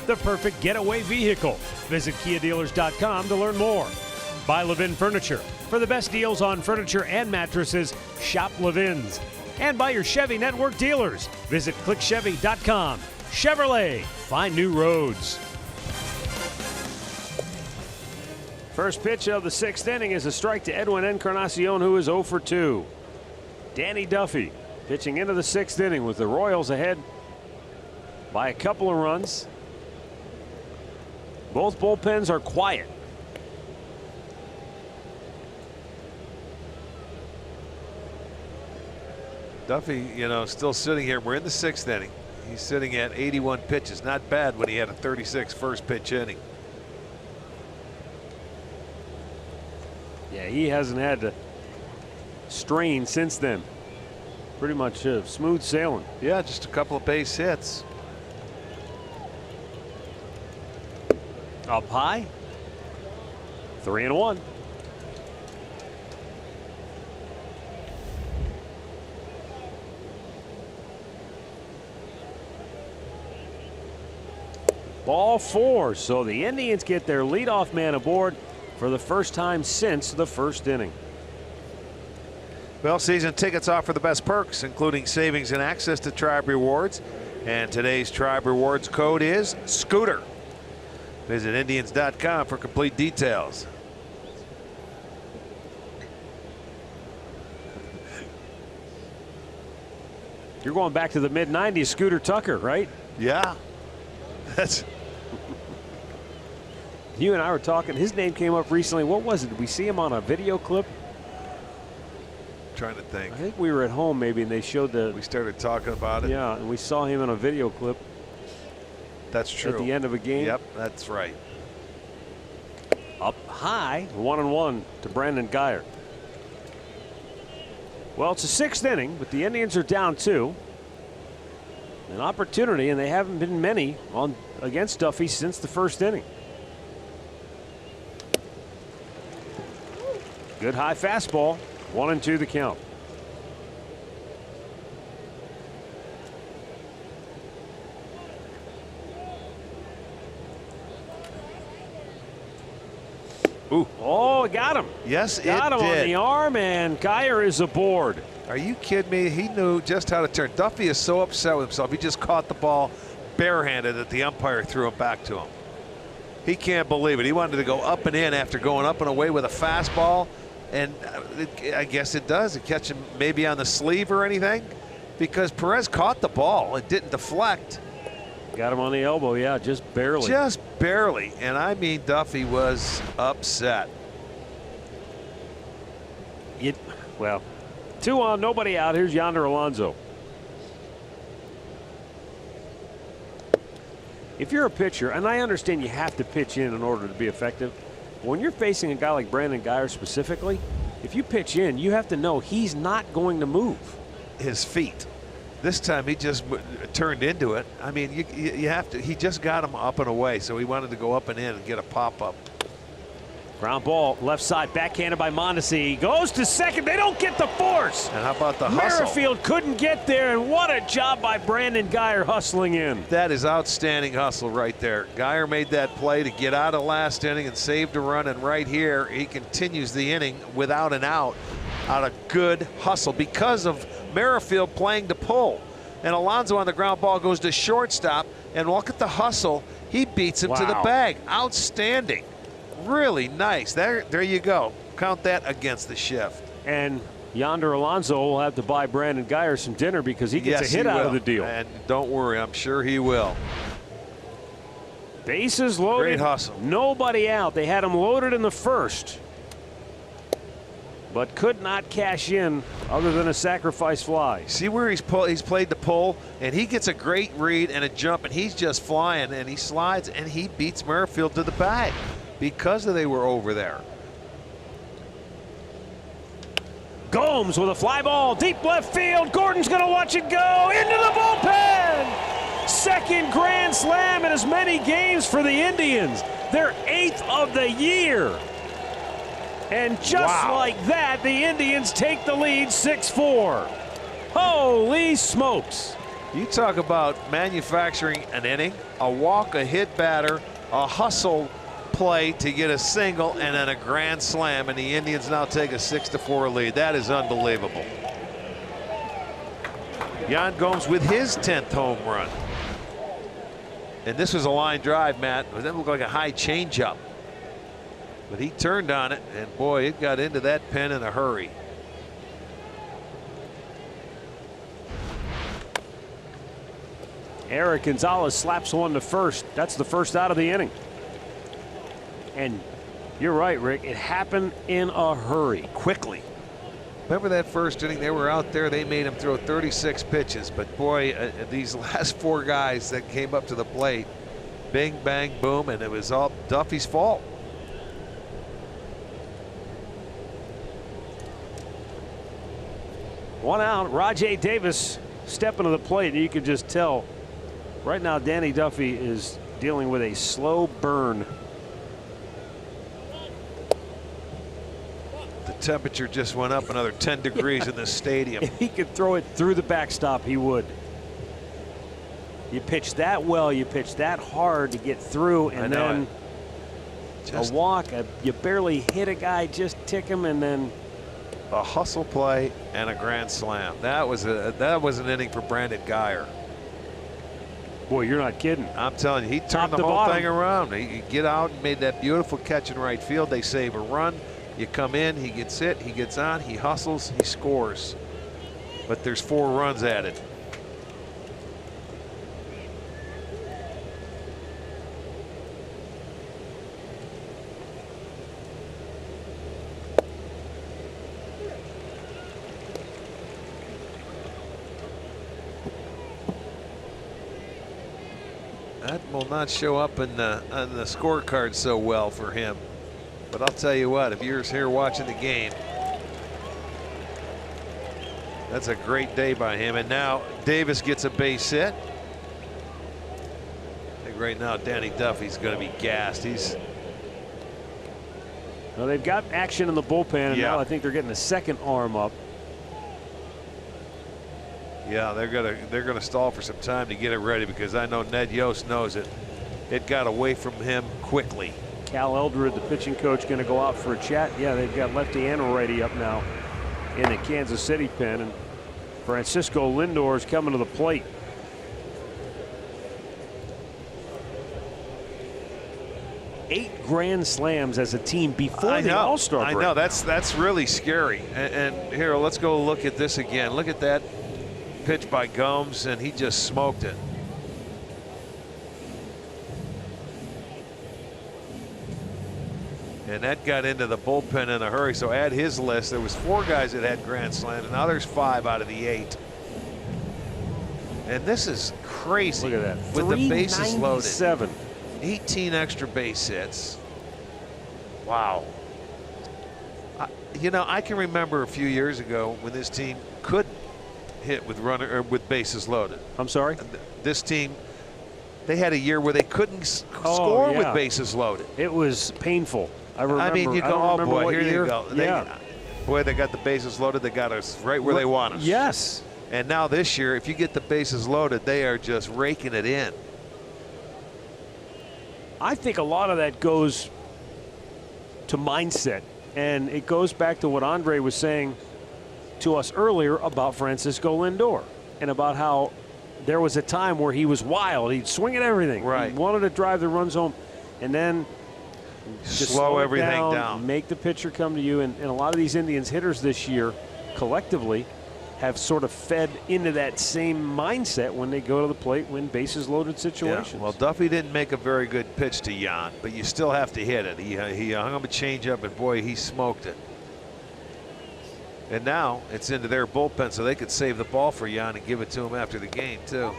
the perfect getaway vehicle. Visit KiaDealers.com to learn more. By Levin Furniture. For the best deals on furniture and mattresses, shop Levin's. And by your Chevy Network dealers. Visit clickchevy.com. Chevrolet, find new roads. First pitch of the 6th inning is a strike to Edwin Encarnacion, who is 0 for 2. Danny Duffy pitching into the 6th inning with the Royals ahead by a couple of runs. Both bullpens are quiet.
Duffy, still sitting here. We're in the 6th inning. He's sitting at 81 pitches. Not bad when he had a 36 first pitch inning.
Yeah, he hasn't had to strain since then. Pretty much smooth sailing.
Yeah, just a couple of base hits.
Up high. 3-1. Ball 4. So the Indians get their leadoff man aboard for the first time since the 1st inning.
Well, season tickets offer the best perks, including savings and access to Tribe Rewards. And today's Tribe Rewards code is Scooter. Visit Indians.com for complete details.
You're going back to the mid-90s, Scooter Tucker, right?
Yeah. That's.
You and I were talking. His name came up recently. What was it? Did we see him on a video clip?
Trying to think.
I think we were at home maybe, and they showed the.
We started talking about it.
Yeah, and we saw him in a video clip.
That's true.
At the end of a game.
Yep, that's right.
Up high, 1-1 to Brandon Guyer. Well, it's a 6th inning, but the Indians are down 2. An opportunity, and they haven't been many against Duffy since the 1st inning. Good high fastball. 1-2 the count.
Ooh.
Oh, it got him.
Yes, it did.
Got him on the arm, and Guyer is aboard.
Are you kidding me? He knew just how to turn. Duffy is so upset with himself. He just caught the ball barehanded that the umpire threw him back to him. He can't believe it. He wanted to go up and in after going up and away with a fastball. And I guess it does. It catch him maybe on the sleeve or anything, because Perez caught the ball. It didn't deflect.
Got him on the elbow, yeah, just barely.
Just barely. And I mean, Duffy was upset.
Well, 2 on, nobody out. Here's Yonder Alonso. If you're a pitcher, and I understand you have to pitch in order to be effective, when you're facing a guy like Brandon Guyer specifically, if you pitch in, you have to know he's not going to move.
His feet. This time he just turned into it. I mean, you have to. He just got him up and away, so he wanted to go up and in and get a pop-up.
Ground ball, left side, backhanded by Mondesi. Goes to second. They don't get the force.
And how about the hustle?
Merrifield couldn't get there, and what a job by Brandon Guyer hustling in.
That is outstanding hustle right there. Guyer made that play to get out of last inning and saved a run, and right here he continues the inning without an out of good hustle because of Merrifield playing to pull. And Alonso on the ground ball goes to shortstop, and look at the hustle. He beats him to the bag. Outstanding. Really nice. There you go. Count that against the shift.
And Yonder Alonso will have to buy Brandon Guyer some dinner because he gets a hit out of the deal.
And don't worry, I'm sure he will.
Bases loaded.
Great hustle.
Nobody out. They had him loaded in the 1st, but could not cash in other than a sacrifice fly.
See where he's played the pull, and he gets a great read and a jump, and he's just flying, and he slides, and he beats Merrifield to the bag because they were over there.
Gomes with a fly ball, deep left field. Gordon's going to watch it go into the bullpen. Second grand slam in as many games for the Indians. Their 8th of the year. And just like that, the Indians take the lead 6-4. Holy smokes.
You talk about manufacturing an inning, a walk, a hit batter, a hustle play to get a single, and then a grand slam, and the Indians now take a 6-4 lead. That is unbelievable. Yan Gomes with his 10th home run. And this was a line drive, Matt. It didn't look like a high changeup. But he turned on it, and boy, it got into that pen in a hurry.
Eric Gonzalez slaps one to first. That's the first out of the inning. And you're right, Rick. It happened in a hurry, quickly.
Remember that first inning? They were out there. They made him throw 36 pitches. But boy, these last 4 guys that came up to the plate, bing, bang, boom, and it was all Duffy's fault.
One out. Rajay Davis stepping to the plate. You could just tell right now Danny Duffy is dealing with a slow burn.
The temperature just went up another 10 degrees in this stadium.
If he could throw it through the backstop, he would. You pitch that well, you pitch that hard to get through, and then a walk, you barely hit a guy, just tick him, and then
a hustle play and a grand slam. That was an inning for Brandon Guyer.
Boy, you're not kidding.
I'm telling you, he turned the whole thing around. He get out and made that beautiful catch in right field. They save a run. You come in, he gets hit, he gets on, he hustles, he scores. But there's 4 runs added. That will not show up on the scorecard so well for him. But I'll tell you what, if you're here watching the game, that's a great day by him. And now Davis gets a base hit. I think right now Danny Duffy's going to be gassed.
Well, they've got action in the bullpen, and now I think they're getting a second arm up.
Yeah, they're gonna stall for some time to get it ready, because I know Ned Yost knows it. It got away from him quickly.
Cal Eldred, the pitching coach, going to go out for a chat. Yeah, they've got lefty and righty up now in the Kansas City pen, and Francisco Lindor is coming to the plate. Eight grand slams as a team before the All-Star break.
I know, that's really scary. And here, let's go look at this again. Look at that pitch by Gomes, and he just smoked it. And that got into the bullpen in a hurry. So add his list. There was 4 guys that had grand slams, and now there's 5 out of the 8. And this is crazy.
Look at that.
With the bases loaded.
7.
18 extra base hits. Wow. You know, I can remember a few years ago when this team couldn't hit with with bases loaded.
I'm sorry?
This team, they had a year where they couldn't score with bases loaded.
It was painful. I remember.
I mean, you go, oh boy, here you go. Boy, they got the bases loaded. They got us right where they want us.
Yes.
And now this year, if you get the bases loaded, they are just raking it in.
I think a lot of that goes to mindset, and it goes back to what Andre was saying to us earlier about Francisco Lindor, and about how there was a time where he was wild. He'd swing at everything.
Right.
He wanted to drive the runs home, and then just
slow everything down.
Make the pitcher come to you. And a lot of these Indians hitters this year collectively have sort of fed into that same mindset when they go to the plate when bases loaded situations.
Yeah. Well, Duffy didn't make a very good pitch to Yan, but you still have to hit it. He hung him a changeup, and boy, he smoked it. And now it's into their bullpen, so they could save the ball for Yan and give it to him after the game too.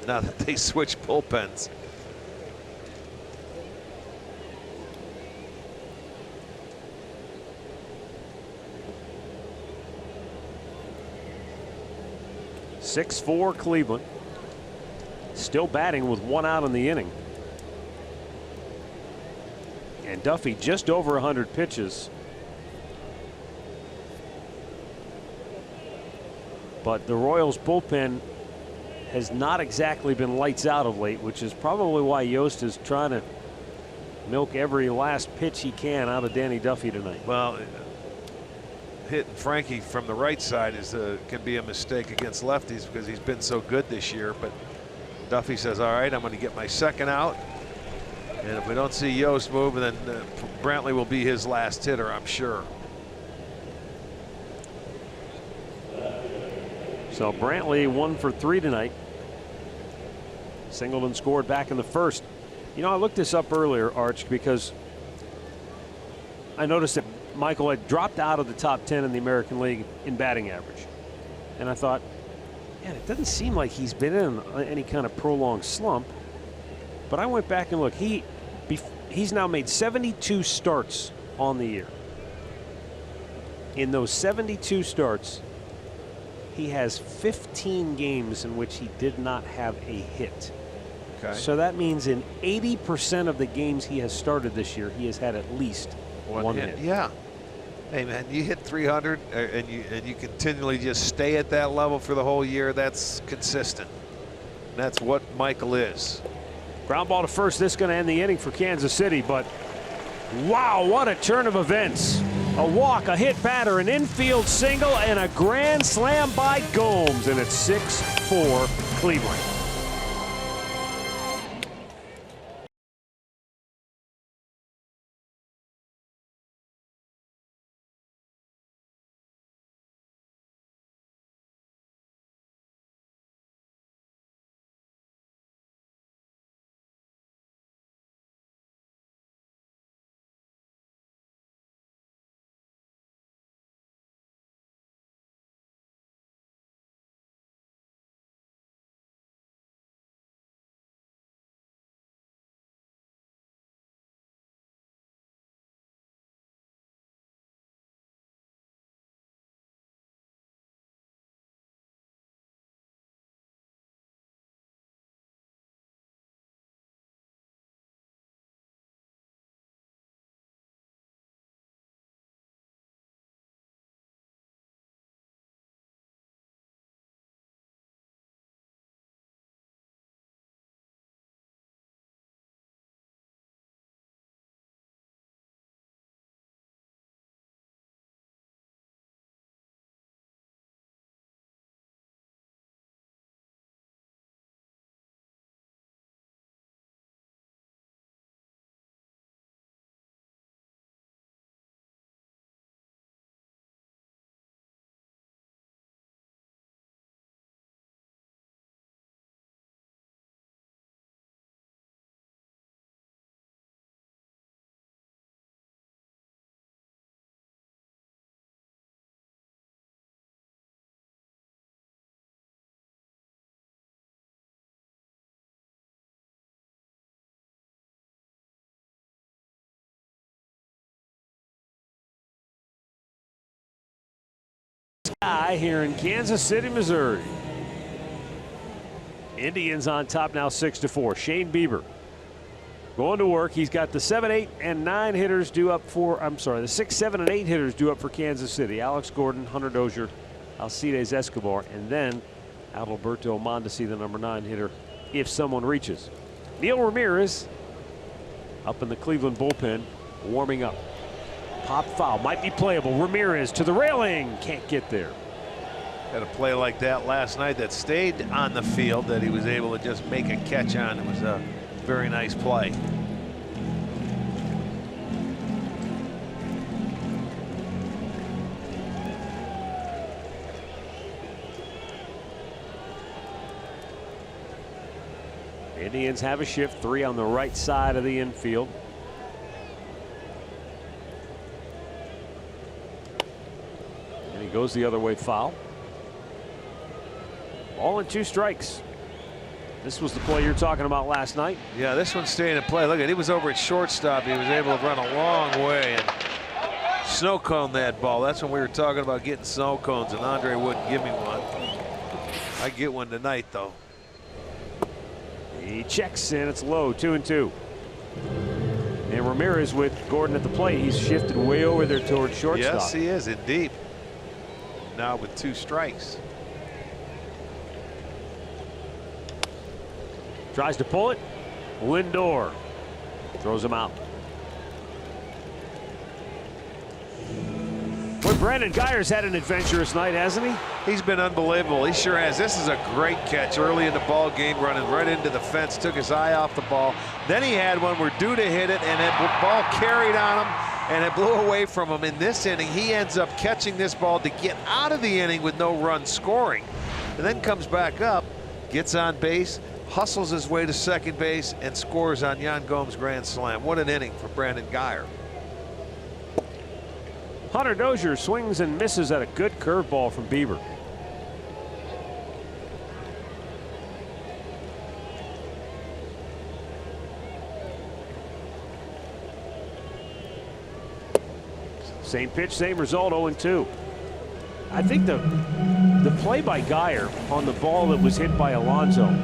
Now that they switched bullpens.
(6-4) Cleveland. Still batting with 1 out in the inning. And Duffy just over 100 pitches. But the Royals bullpen has not exactly been lights out of late, which is probably why Yost is trying to milk every last pitch he can out of Danny Duffy tonight.
Well, hitting Frankie from the right side can be a mistake against lefties because he's been so good this year. But Duffy says, all right, I'm going to get my second out. And if we don't see Yost move, then Brantley will be his last hitter, I'm sure.
So Brantley 1 for 3 tonight. Singleton scored back in the first. You know, I looked this up earlier, Arch, because I noticed that Michael had dropped out of the top 10 in the American League in batting average. And I thought, man, it doesn't seem like he's been in any kind of prolonged slump. But I went back and looked. He's now made 72 starts on the year. In those 72 starts, he has 15 games in which he did not have a hit.
Okay.
So that means in 80% of the games he has started this year, he has had at least one hit.
Yeah. Hey man, you hit 300 and you continually just stay at that level for the whole year. That's consistent. That's what Michael is.
Ground ball to first. This is going to end the inning for Kansas City, but wow, what a turn of events. A walk, a hit batter, an infield single, and a grand slam by Gomes, and it's 6-4 Cleveland. Here in Kansas City, Missouri. Indians on top now 6-4. Shane Bieber going to work. He's got the 7, 8, and 9 hitters due up for, the 6, 7, and 8 hitters due up for Kansas City. Alex Gordon, Hunter Dozier, Alcides Escobar, and then Adalberto Mondesi, the number 9 hitter, if someone reaches. Neil Ramirez up in the Cleveland bullpen, warming up. Pop foul, might be playable. Ramirez to the railing, can't get there.
Had a play like that last night that stayed on the field that he was able to just make a catch on. It was a very nice play.
Indians have a shift, 3 on the right side of the infield. And he goes the other way, foul. Ball and 2 strikes. This was the play you're talking about last night.
Yeah, this one's staying in play. Look at, he was over at shortstop. He was able to run a long way and snow cone that ball. That's when we were talking about getting snow cones, and Andre wouldn't give me one. I get one tonight, though.
He checks, and it's low, 2-2. And Ramirez with Gordon at the plate. He's shifted way over there towards shortstop.
Yes, he is, indeed. Now with 2 strikes.
Tries to pull it. Lindor throws him out. Boy, Brandon Geyer's had an adventurous night, hasn't he?
He's been unbelievable. He sure has. This is a great catch early in the ball game, running right into the fence, took his eye off the ball. Then he had one where due to hit it, and that ball carried on him, and it blew away from him. In this inning, he ends up catching this ball to get out of the inning with no run scoring, and then comes back up, gets on base, hustles his way to second base, and scores on Yan Gomes' grand slam. What an inning for Brandon Geyer.
Hunter Dozier swings and misses at a good curveball from Bieber. Same pitch, same result, 0-2. I think the play by Geyer on the ball that was hit by Alonso,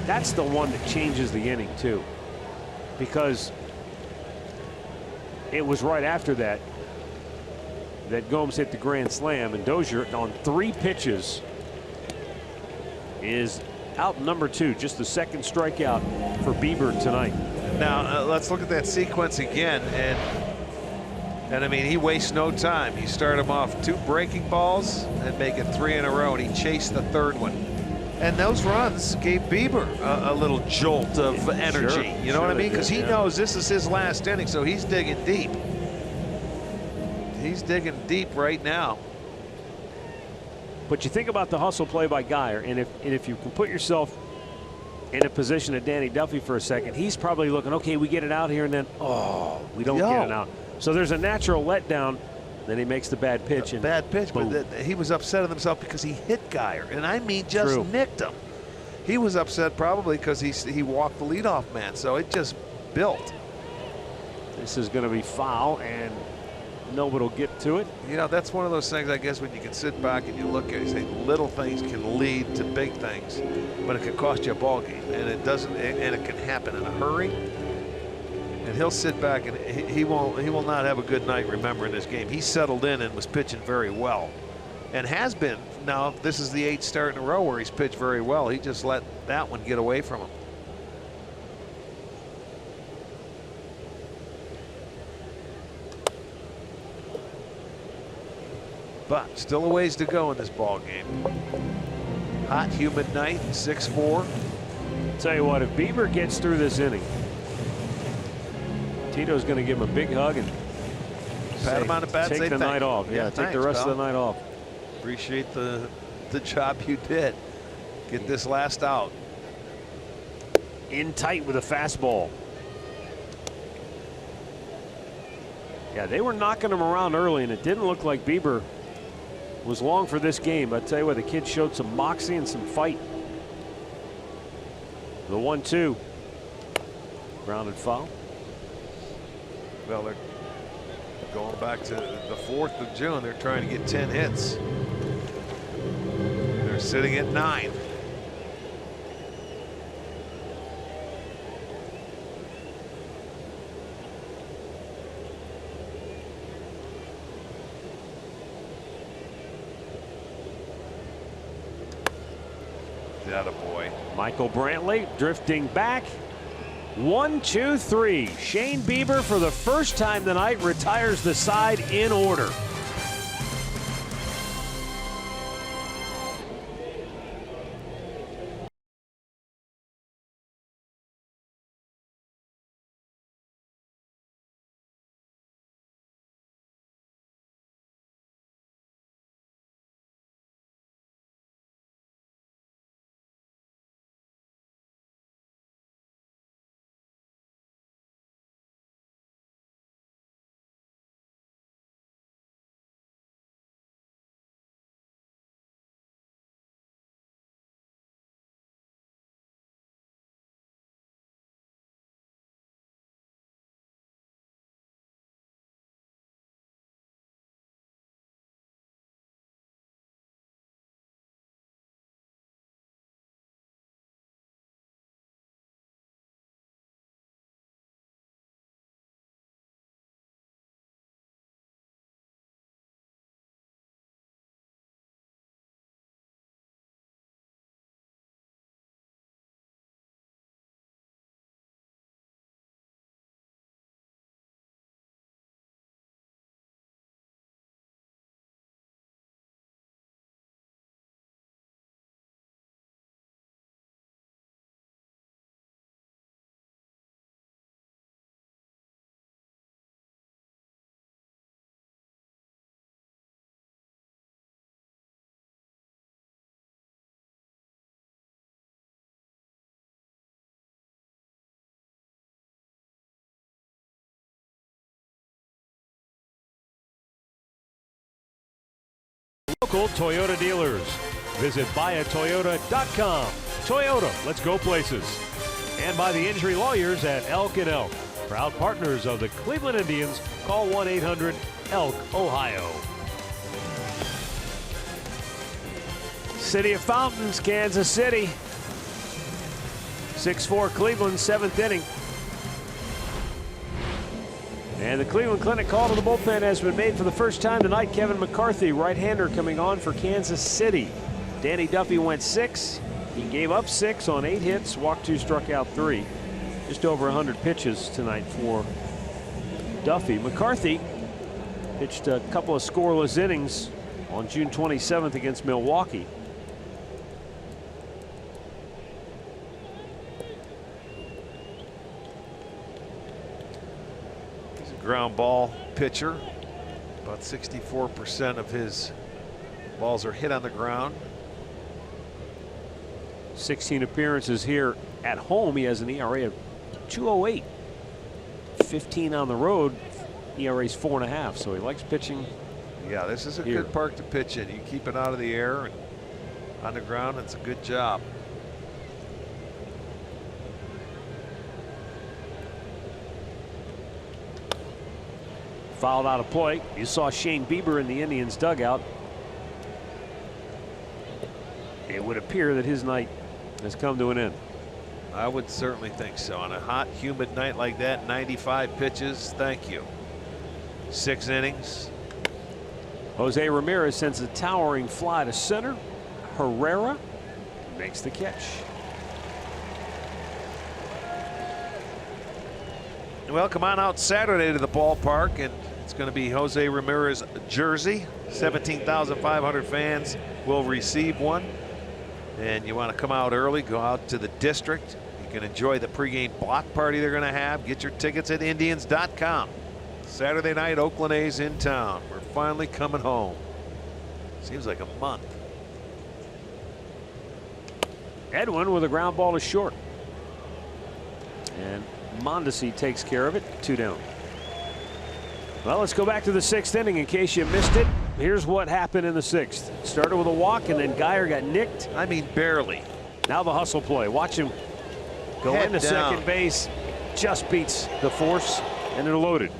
that's the one that changes the inning too, because it was right after that Gomes hit the grand slam, and Dozier on 3 pitches is out number 2, just the second strikeout for Bieber tonight.
Now let's look at that sequence again, and I mean, he wastes no time. You start him off 2 breaking balls and make it 3 in a row, and he chased the 3rd one. And those runs gave Bieber a little jolt of energy.
Sure,
you know what I mean? Because he
yeah.
knows this is his last inning, so he's digging deep. He's digging deep right now.
But you think about the hustle play by Geyer, and if you can put yourself in a position of Danny Duffy for a second, he's probably looking, okay, we get it out here, and then, oh, we don't get it out. So there's a natural letdown. Then he makes the bad pitch. And
bad pitch,
boom.
but he was upset at himself because he hit Geyer, and I mean just nicked him. He was upset probably because he walked the leadoff man, so it just built.
This is going to be foul, and nobody will get to it.
You know, that's one of those things, I guess, when you can sit back and you look at it, you say little things can lead to big things, but it can cost you a ball game, and it doesn't, and it can happen in a hurry. And he'll sit back, and he will not have a good night remembering this game. He settled in and was pitching very well, and has been. Now this is the 8th start in a row where he's pitched very well. He just let that one get away from him. But still a ways to go in this ball game. Hot, humid night, 6-4.
Tell you what, if Bieber gets through this inning, Tito's going to give him a big hug and
pat him on the back.
Take the night off. Yeah, take the rest of the night off.
Appreciate the job you did. Get this last out.
In tight with a fastball. Yeah, they were knocking him around early, and it didn't look like Bieber was long for this game. I tell you what, the kid showed some moxie and some fight. The 1-2. Grounded foul.
Well, they're going back to the 4th of June. They're trying to get 10 hits. They're sitting at 9. Attaboy.
Michael Brantley drifting back. 1, 2, 3. Shane Bieber, for the first time tonight, retires the side in order. Local Toyota dealers. Visit buyatoyota.com. Toyota, let's go places. And by the injury lawyers at Elk & Elk. Proud partners of the Cleveland Indians. Call 1-800-ELK, Ohio.
City of Fountains, Kansas City. 6-4 Cleveland, 7th inning. And the Cleveland Clinic call to the bullpen has been made for the first time tonight. Kevin McCarthy, right-hander, coming on for Kansas City. Danny Duffy went 6. He gave up 6 on 8 hits, walked 2, struck out 3. Just over 100 pitches tonight for Duffy. McCarthy pitched a couple of scoreless innings on June 27th against Milwaukee.
He's a ground ball pitcher. About 64% of his balls are hit on the ground.
16 appearances here at home. He has an ERA of 2.08. 15 on the road. ERA's 4.5. So he likes pitching.
Yeah, this is a
here.
good park to pitch in. You keep it out of the air and on the ground. It's a good job.
Fouled out of play. You saw Shane Bieber in the Indians dugout. It would appear that his night has come to an end.
I would certainly think so. On a hot, humid night like that, 95 pitches, thank you. 6 innings.
Jose Ramirez sends a towering fly to center. Herrera makes the catch.
Well, come on out Saturday to the ballpark, and it's going to be Jose Ramirez jersey. 17,500 fans will receive one. And you want to come out early, go out to the district. You can enjoy the pregame block party they're going to have. Get your tickets at Indians.com. Saturday night, Oakland A's in town. We're finally coming home. Seems like a month.
Edwin with a ground ball to short. And Mondesi takes care of it. 2 down. Well, let's go back to the 6th inning in case you missed it. Here's what happened in the 6th. Started with a walk, and then Geyer got nicked.
I mean, barely.
Now the hustle play. Watch him go
Head
into
down.
second base. Just beats the force, and they're loaded.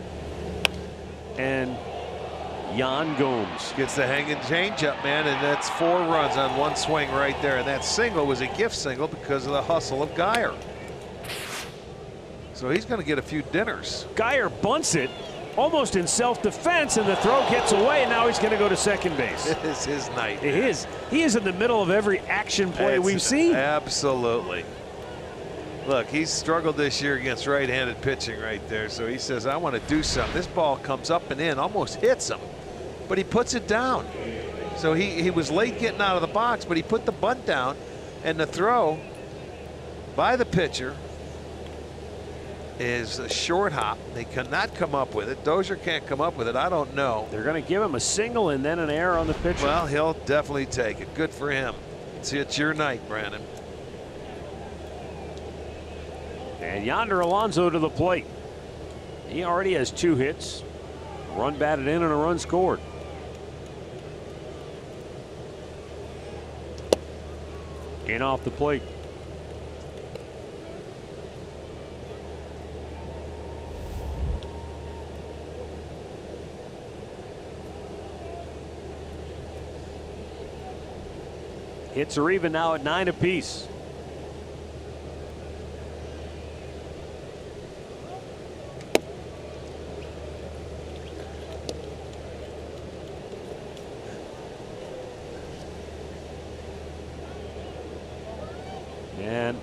And Yan Gomes
Gets the hanging changeup, man, and that's 4 runs on 1 swing right there. And that single was a gift single because of the hustle of Geyer. So he's going to get a few dinners.
Geyer bunts it almost in self-defense, and the throw gets away, and now he's going to go to second base.
It is his night.
It is. He is in the middle of every action play
It's-
we've seen.
Absolutely. Look, he's struggled this year against right-handed pitching right there. So he says, I want to do something. This ball comes up and in, almost hits him, but he puts it down. So he was late getting out of the box, but he put the bunt down, and the throw by the pitcher is a short hop. They cannot come up with it. Dozier can't come up with it. I don't know.
They're going to give him a single and then an error on the pitcher.
Well, he'll definitely take it. Good for him. It's your night, Brandon.
And Yonder Alonso to the plate. He already has 2 hits. A run batted in and a run scored. In off the plate. Hits are even now at 9 apiece. And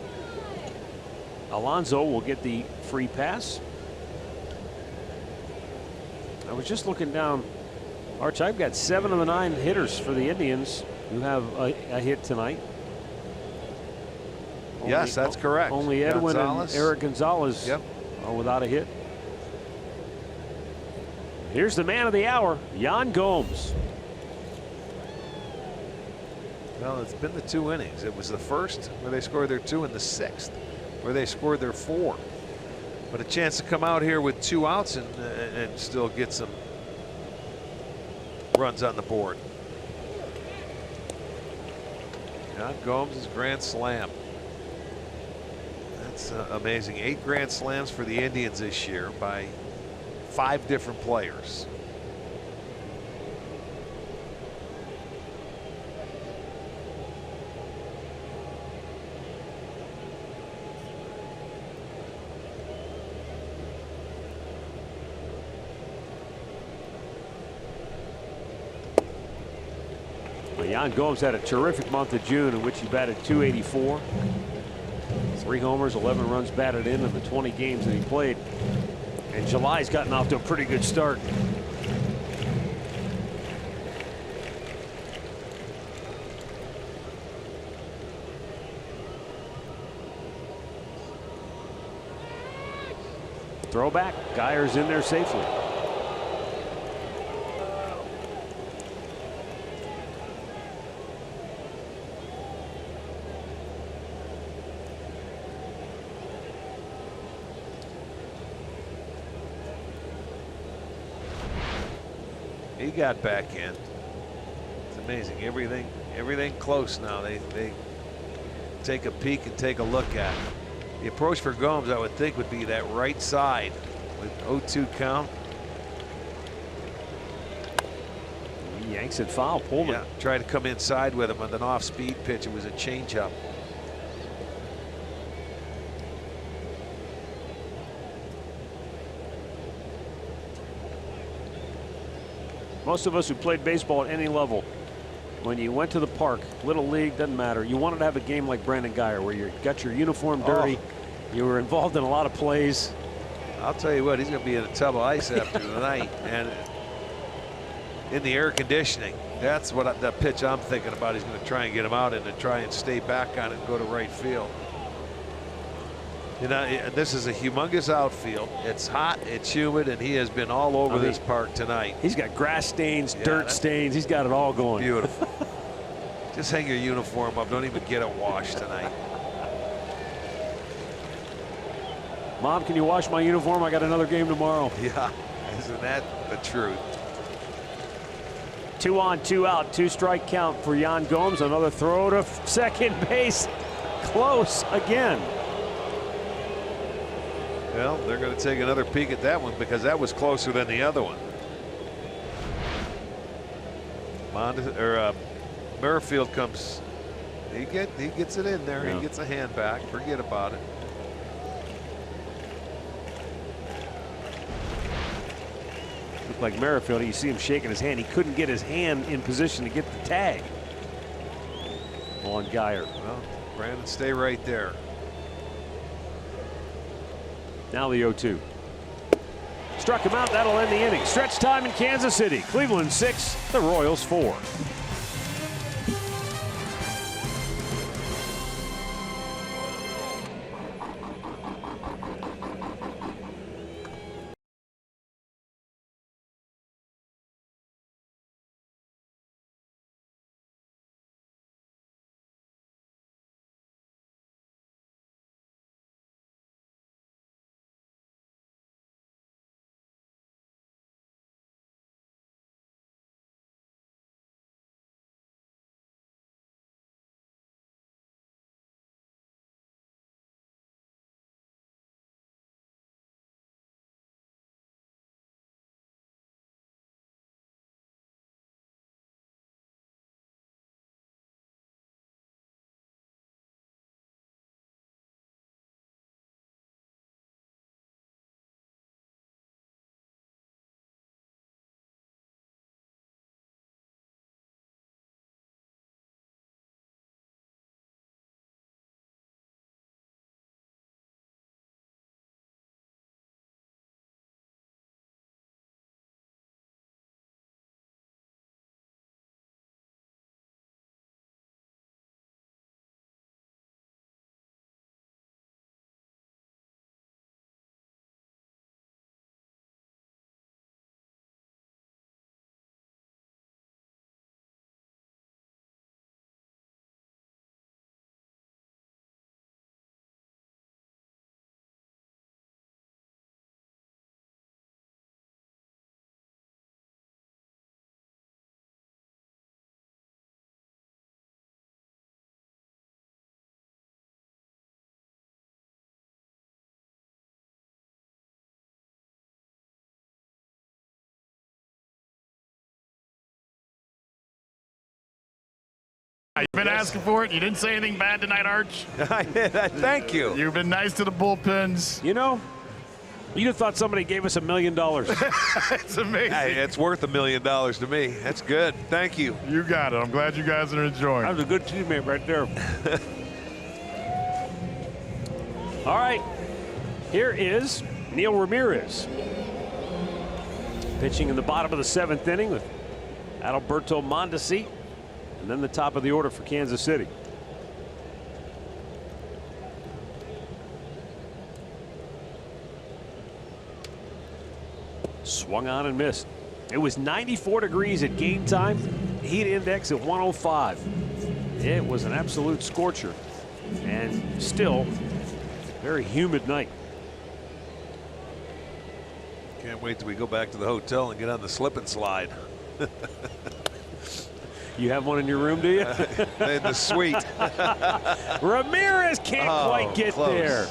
Alonso will get the free pass. I was just looking down. Arch, I've got 7 of the 9 hitters for the Indians who have a hit tonight.
Yes, that's correct.
Only Edwin
Gonzalez.
and Eric Gonzalez are without a hit. Here's the man of the hour, Yan Gomes.
Well, it's been the 2 innings. It was the first where they scored their 2 and the 6th where they scored their 4. But a chance to come out here with 2 outs and still get some runs on the board. Yan Gomes' grand slam. That's amazing. 8 grand slams for the Indians this year by 5 different players.
Well, Yan Gomes had a terrific month of June in which he batted .284. 3 homers, 11 runs batted in the 20 games that he played. And July's gotten off to a pretty good start. Throwback, Geyer's in there safely.
He got back in. It's amazing. Everything close now. They take a peek and take a look at it. The approach for Gomes, I would think, would be that right side with 0-2 count.
He yanks it foul. Pullman.
Yeah, tried to come inside with him on an off-speed pitch. It was a changeup.
Most of us who played baseball at any level, when you went to the park, little league, doesn't matter, you wanted to have a game like Brandon Geyer where you got your uniform dirty, you were involved in a lot of plays.
I'll tell you what, he's going to be in a tub of ice after tonight, and in the air conditioning. That's what the pitch I'm thinking about. He's going to try and get him out and to try and stay back on it and go to right field. You know, this is a humongous outfield. It's hot, it's humid, and he has been all over this park tonight.
He's got grass stains, dirt stains. He's got it all going.
Beautiful. Just hang your uniform up. Don't even get it washed tonight.
Mom, can you wash my uniform? I got another game tomorrow.
Yeah, isn't that the truth?
2 on, 2 out, 2-strike count for Yan Gomes. Another throw to second base. Close again.
Well, they're going to take another peek at that one because that was closer than the other one. Merrifield comes. He gets it in there. Yeah. He gets a hand back. Forget about it.
Looked like Merrifield. You see him shaking his hand. He couldn't get his hand in position to get the tag on Geyer.
Well, Brandon, stay right there.
Now the 0-2. Struck him out. That'll end the inning. Stretch time in Kansas City. Cleveland 6, the Royals 4.
You've been asking for it. You didn't say anything bad tonight, Arch.
Thank you.
You've been nice to the bullpens.
You know, you'd have thought somebody gave us $1 million.
It's amazing.
Hey, it's worth $1 million to me. That's good. Thank you.
You got it. I'm glad you guys are enjoying.
That was a good teammate right there. All right, here is Neil Ramirez. Pitching in the bottom of the 7th inning with Adalberto Mondesi, and then the top of the order for Kansas City. Swung on and missed. It was 94 degrees at game time. Heat index at 105. It was an absolute scorcher, and still very humid night.
Can't wait till we go back to the hotel and get on the slip and slide.
You have one in your room, do you?
In the suite.
Ramirez can't quite get
close.
there.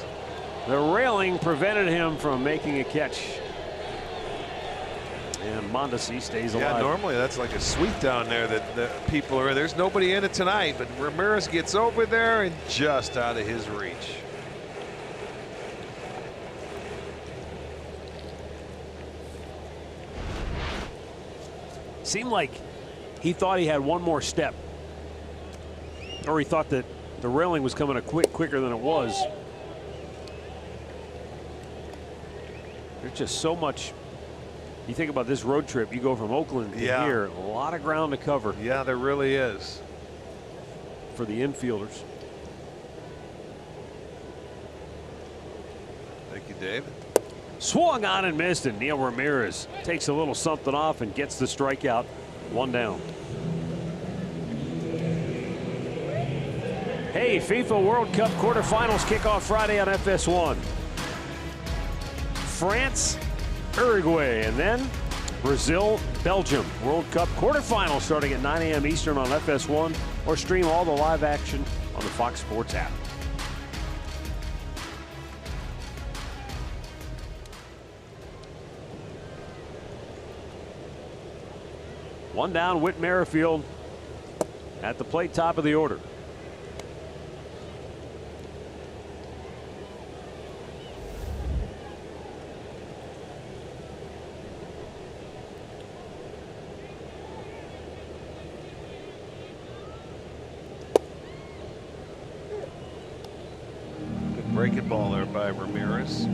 The railing prevented him from making a catch. And Mondesi stays alive.
Yeah, normally that's like a suite down there that people are in. There's nobody in it tonight, but Ramirez gets over there and just out of his reach.
Seemed like he thought he had one more step, or he thought that the railing was coming quicker than it was. There's just so much. You think about this road trip, you go from Oakland to here, a lot of ground to cover.
Yeah, there really is.
For the infielders.
Thank you, Dave.
Swung on and missed, and Neil Ramirez takes a little something off and gets the strikeout. 1 down. Hey, FIFA World Cup quarterfinals kick off Friday on FS1. France, Uruguay, and then Brazil, Belgium. World Cup quarterfinals starting at 9 a.m. Eastern on FS1, or stream all the live action on the Fox Sports app. One down, Whit Merrifield at the plate, top of the order.
Good breaking ball there by Ramirez.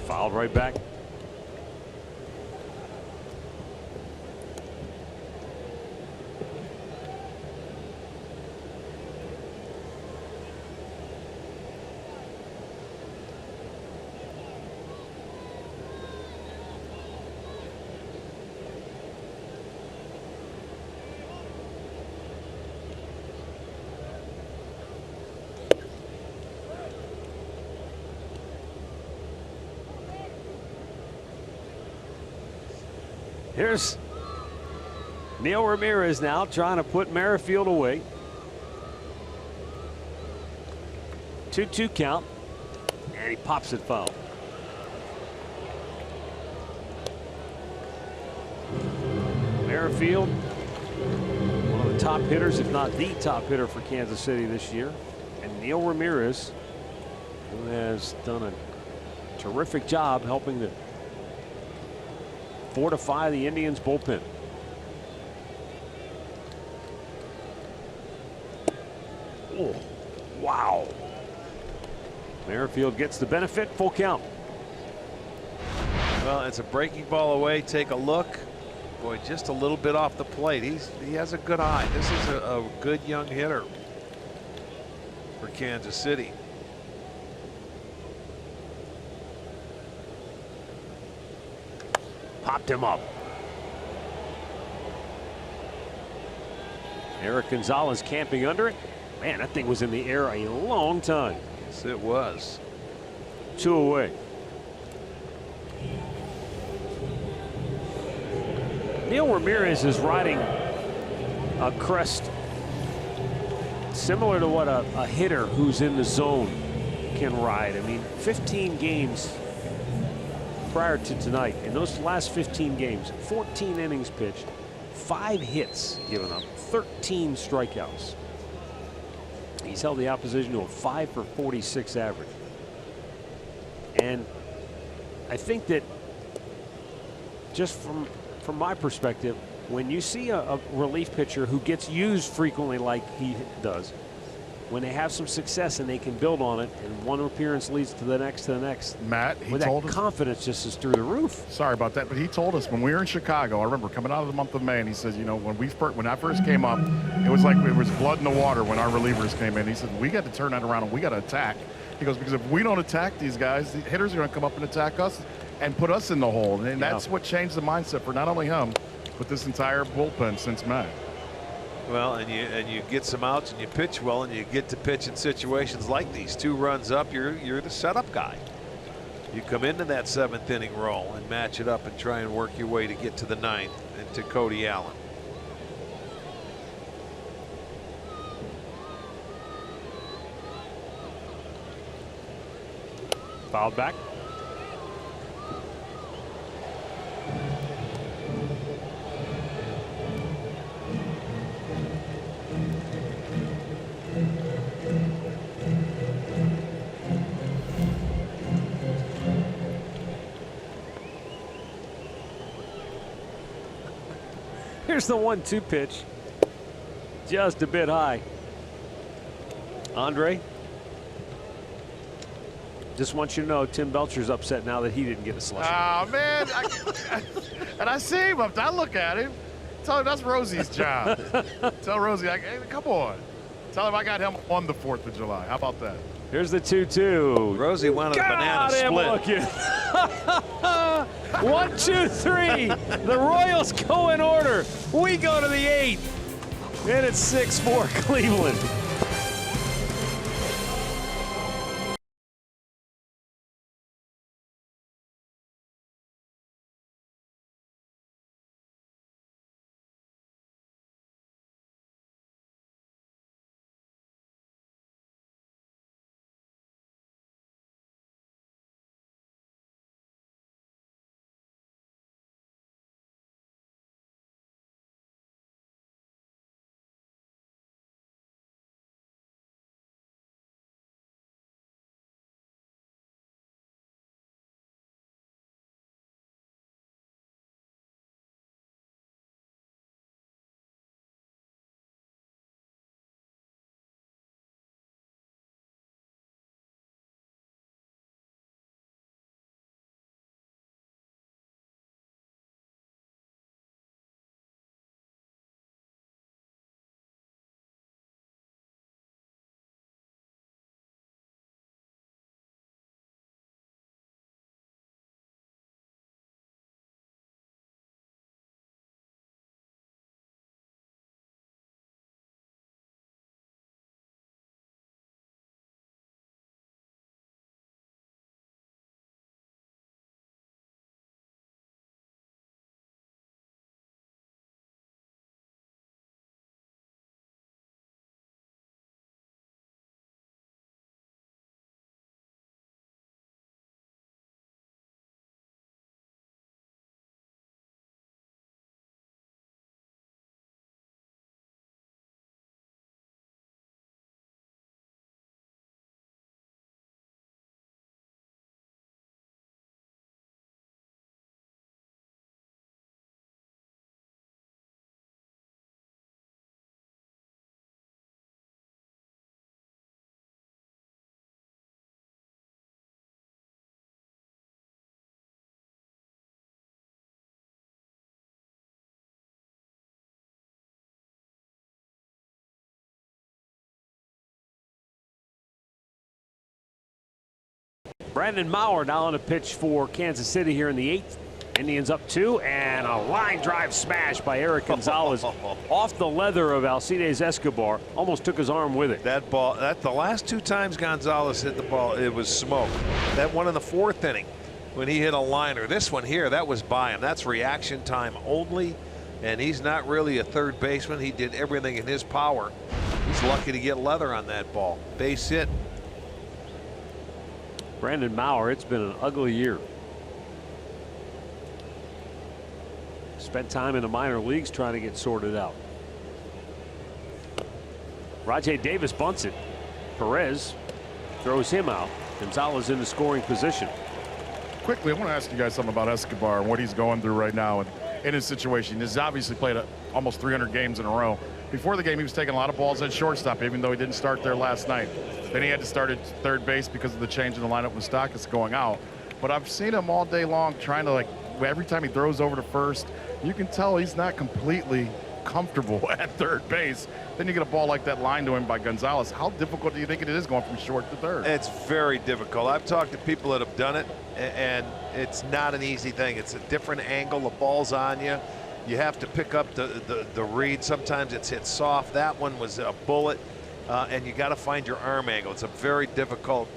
Fouled right back. Here's Neil Ramirez now trying to put Merrifield away. 2-2 count, and he pops it foul. Merrifield, one of the top hitters, if not the top hitter for Kansas City this year. And Neil Ramirez, who has done a terrific job helping to fortify the Indians bullpen. Oh, wow. Merrifield gets the benefit, full count.
Well, it's a breaking ball away. Take a look. Boy, just a little bit off the plate. He has a good eye. This is a good young hitter for Kansas City.
Popped him up. Eric Gonzalez camping under it. Man, that thing was in the air a long time.
Yes, it was.
2 away. Neil Ramirez is riding a crest
similar to what a hitter who's in the zone can ride. I mean, 15 games prior to tonight. In those last 15 games, 14 innings pitched, 5 hits given up, 13 strikeouts. He's held the opposition to a 5 for 46 average. And I think that just from my perspective, when you see a relief pitcher who gets used frequently like he does, when they have some success and they can build on it, and one appearance leads to the next,
Matt, he
with
told
that
us.
confidence just is through the roof.
Sorry about that, but he told us when we were in Chicago, I remember coming out of the month of May, and he says, you know, when I first came up, it was like it was blood in the water when our relievers came in. He said, we got to turn that around and we got to attack. He goes, because if we don't attack these guys, the hitters are going to come up and attack us and put us in the hole. And that's what changed the mindset for not only him, but this entire bullpen since May.
Well, and you get some outs and you pitch well, and you get to pitch in situations like these. 2 runs up, you're the setup guy. You come into that 7th inning role and match it up and try and work your way to get to the 9th and to Cody Allen.
Fouled back. Here's the 1-2 pitch. Just a bit high. Andre, just want you to know Tim Belcher's upset now that he didn't get a slushie.
Oh, man. And I see him. I look at him. Tell him that's Rosie's job. Tell Rosie, hey, come on. Tell him I got him on the 4th of July. How about that?
Here's the 2-2.
Rosie wanted a banana split.
1, 2, 3. The Royals go in order. We go to the 8th. And it's 6-4 Cleveland. Brandon Maurer now on a pitch for Kansas City here in the 8th. Indians up 2, and a line drive smash by Eric Gonzalez off the leather of Alcides Escobar. Almost took his arm with it.
That ball, the last 2 times Gonzalez hit the ball, it was smoke. That one in the 4th inning when he hit a liner. This one here, that was by him. That's reaction time only, and he's not really a third baseman. He did everything in his power He's lucky to get leather on that ball. Base hit.
Brandon Maurer, it's been an ugly year. Spent time in the minor leagues trying to get sorted out. Rajay Davis bunts it. Perez throws him out. Gonzalez in the scoring position.
Quickly, I want to ask you guys something about Escobar and what he's going through right now and in his situation. He's obviously played almost 300 games in a row. Before the game, he was taking a lot of balls at shortstop, even though he didn't start there last night. Then he had to start at third base because of the change in the lineup with Stockis going out. But I've seen him all day long trying to, every time he throws over to first, you can tell he's not completely comfortable at third base. Then you get a ball like that lined to him by Gonzalez. How difficult do you think it is going from short to third?
It's very difficult. I've talked to people that have done it, and it's not an easy thing. It's a different angle. The ball's on you. You have to pick up the read. Sometimes it's hit soft. That one was a bullet, and you got to find your arm angle. It's a very difficult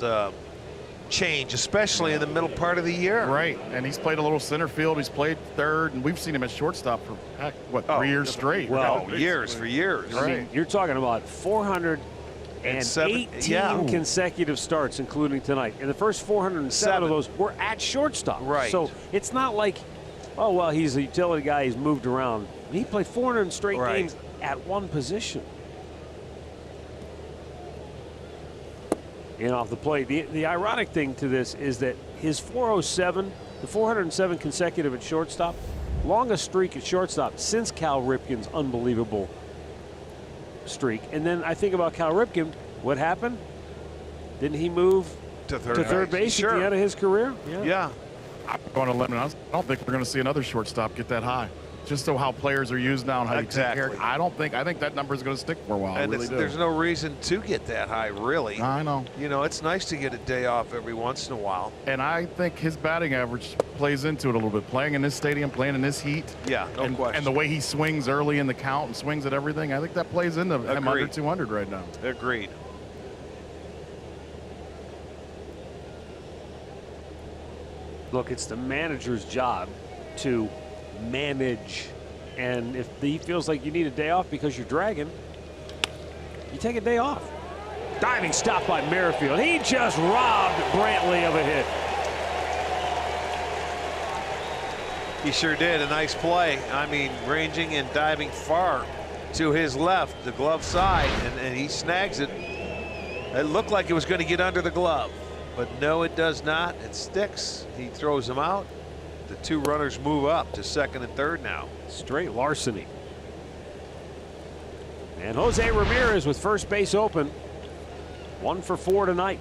change, especially in the middle part of the year.
Right, and he's played a little center field. He's played third, and we've seen him at shortstop for, heck, what, 3 years straight?
Well,
years for years.
I mean, you're talking about 418 consecutive starts, including tonight. And the first 407 of those were at shortstop.
Right.
So it's not like, oh, well, he's a utility guy. He's moved around. He played 400 straight games at one position. And off the plate. The ironic thing to this is that his 407, the 407 consecutive at shortstop, longest streak at shortstop since Cal Ripken's unbelievable streak. And then I think about Cal Ripken. What happened? Didn't he move
to third
base at the end of his career?
Yeah.
I'm going to limit. I don't think we're going to see another shortstop get that high. Just so how players are used now and how you take care. I think that number is going to stick for a while.
And
really
there's no reason to get that high, really.
I know.
You know, it's nice to get a day off every once in a while.
And I think his batting average plays into it a little bit. Playing in this stadium, playing in this heat.
Yeah, no question.
And the way he swings early in the count and swings at everything, I think that plays into him under 200 right now.
Agreed.
Look, it's the manager's job to manage, and if he feels like you need a day off because you're dragging, you take a day off. Diving stop by Merrifield. He just robbed Brantley of a hit.
He sure did. A nice play. I mean, ranging and diving far to his left, the glove side, and he snags it. It looked like it was going to get under the glove, but no, it does not. It sticks. He throws him out. The two runners move up to second and third now.
Straight larceny. And Jose Ramirez with first base open. 1 for 4 tonight.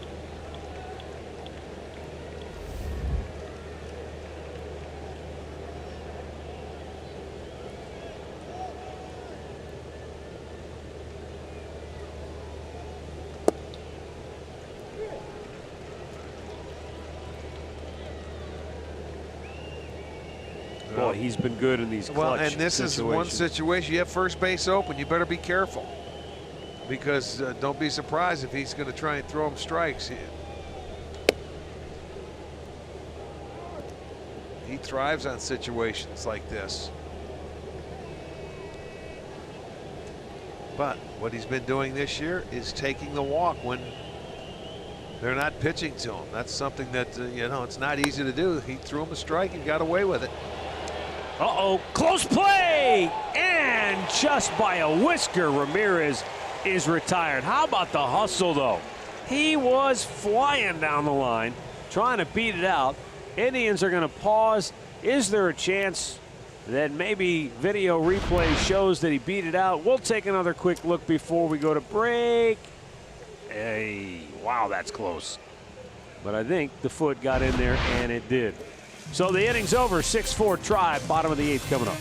Boy, he's been good in these clutch
Well, and this
situations.
is one situation. You have first base open. You better be careful, because don't be surprised if he's going to try and throw him strikes. He thrives on situations like this. But what he's been doing this year is taking the walk when they're not pitching to him. That's something that, you know, it's not easy to do. He threw him a strike and got away with it.
Uh-oh, close play! And just by a whisker, Ramirez is retired. How about the hustle, though? He was flying down the line, trying to beat it out. Indians are going to pause. Is there a chance that maybe video replay shows that he beat it out? We'll take another quick look before we go to break. Hey, wow, that's close. But I think the foot got in there, and it did. So the inning's over, 6-4 Tribe, bottom of the 8th coming up.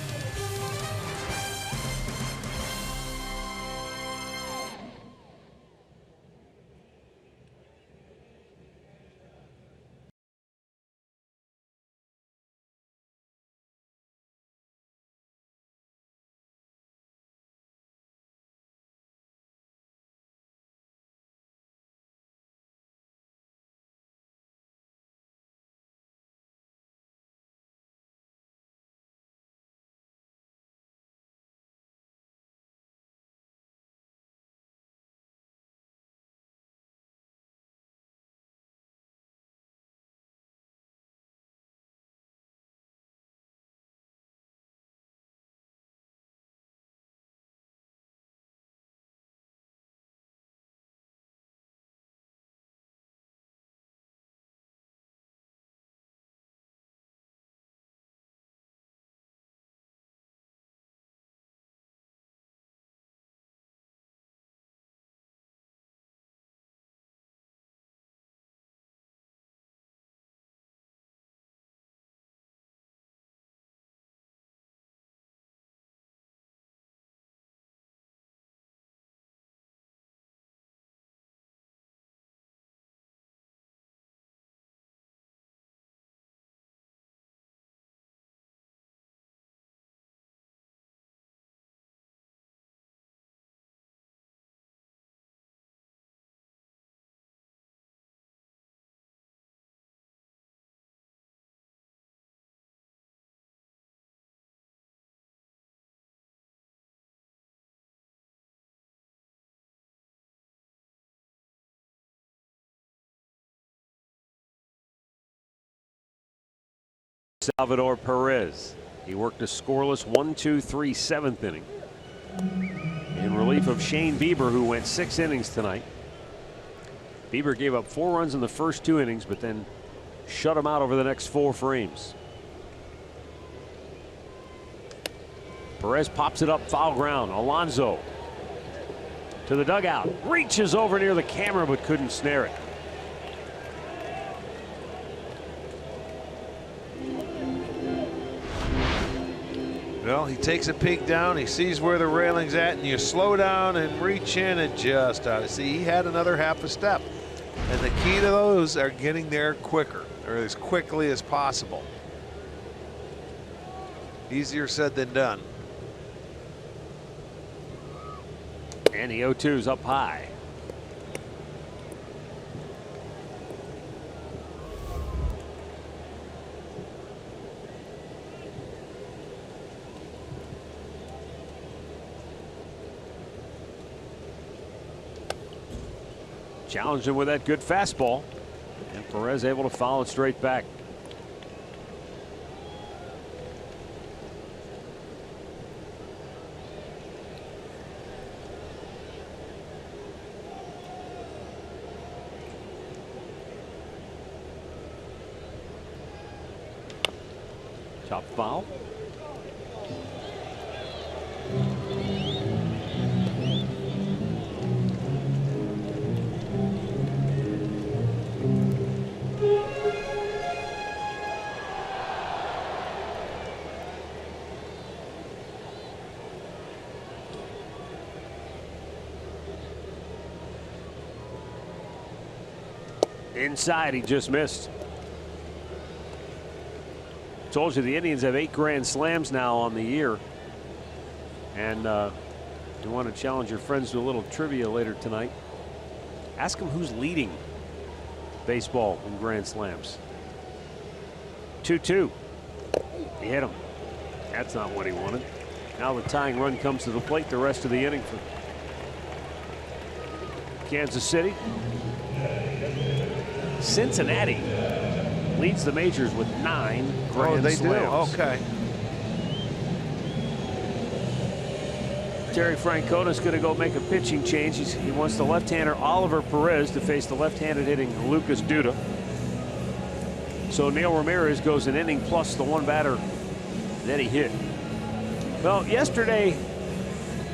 Salvador Perez. He worked a scoreless 1-2-3 seventh inning in relief of Shane Bieber, who went 6 innings tonight. Bieber gave up 4 runs in the first 2 innings, but then shut him out over the next 4 frames. Perez pops it up, foul ground. Alonso to the dugout, reaches over near the camera but couldn't snare it.
Well, he takes a peek down, he sees where the railing's at, and you slow down and reach in and just out. See, he had another half a step. And the key to those are getting there quicker, or as quickly as possible. Easier said than done.
And the 0-2's up high. Challenged him with that good fastball, and Perez able to foul it straight back. Chop foul. Inside, he just missed. Told you the Indians have 8 grand slams now on the year. And you want to challenge your friends to a little trivia later tonight. Ask them who's leading baseball in grand slams. 2-2. He hit him. That's not what he wanted. Now the tying run comes to the plate the rest of the inning for Kansas City. Cincinnati leads the majors with 9 grand slams.
Do? Okay.
Terry Francona's going to go make a pitching change. He wants the left-hander Oliver Perez to face the left-handed hitting Lucas Duda. So Neil Ramirez goes an inning plus the 1 batter that he hit. Well, yesterday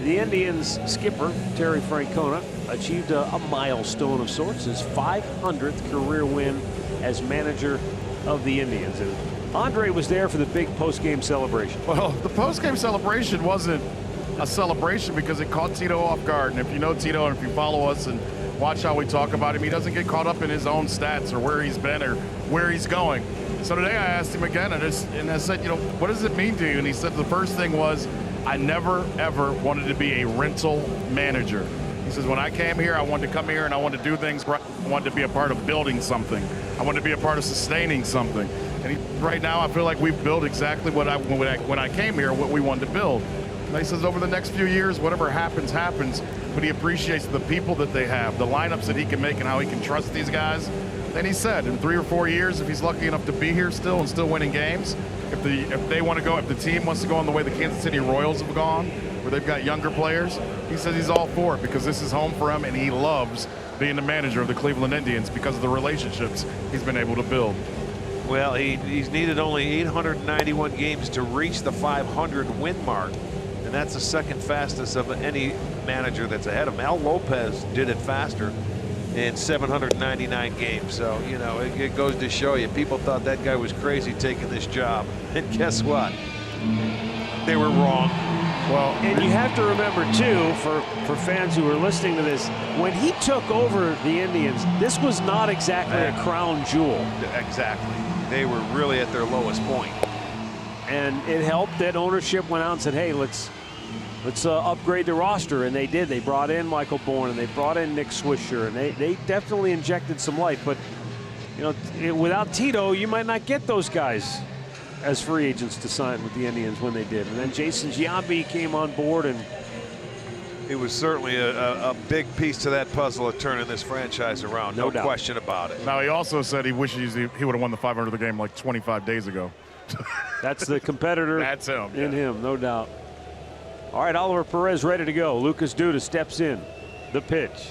the Indians skipper Terry Francona achieved a milestone of sorts, his 500th career win as manager of the Indians. And Andre was there for the big post-game celebration.
Well, the post-game celebration wasn't a celebration because it caught Tito off guard. And if you know Tito and if you follow us and watch how we talk about him, he doesn't get caught up in his own stats or where he's been or where he's going. So today I asked him again and I said, you know, what does it mean to you? And he said the first thing was, I never, ever wanted to be a rental manager. He says, when I came here, I wanted to come here and I wanted to do things right. I wanted to be a part of building something. I wanted to be a part of sustaining something. And right now, I feel like we've built exactly what when I came here, what we wanted to build. And he says, over the next few years, whatever happens, happens. But he appreciates the people that they have, the lineups that he can make, and how he can trust these guys. And he said, in 3 or 4 years, if he's lucky enough to be here still and still winning games, if the team wants to go on the way the Kansas City Royals have gone, where they've got younger players, he says he's all for it because this is home for him, and he loves being the manager of the Cleveland Indians because of the relationships he's been able to build.
Well, he's needed only 891 games to reach the 500 win mark, and that's the second fastest of any manager that's ahead of him. Al Lopez did it faster in 799 games. So, you know, it goes to show you, people thought that guy was crazy taking this job. And guess what? They were wrong.
Well, and you have to remember, too, for fans who are listening to this, when he took over the Indians, this was not exactly a crown jewel.
Exactly. They were really at their lowest point.
And it helped that ownership went out and said, hey, let's upgrade the roster, and they did. They brought in Michael Bourne, and they brought in Nick Swisher, and they definitely injected some life. But, you know, without Tito, you might not get those guys as free agents to sign with the Indians when they did. And then Jason Giambi came on board, and
it was certainly a big piece to that puzzle of turning this franchise around. No question about it.
Now, he also said he wishes he would have won the 500th game like 25 days ago.
That's the competitor.
That's him.
In
yeah.
him, no doubt. All right, Oliver Perez ready to go. Lucas Duda steps in. The pitch.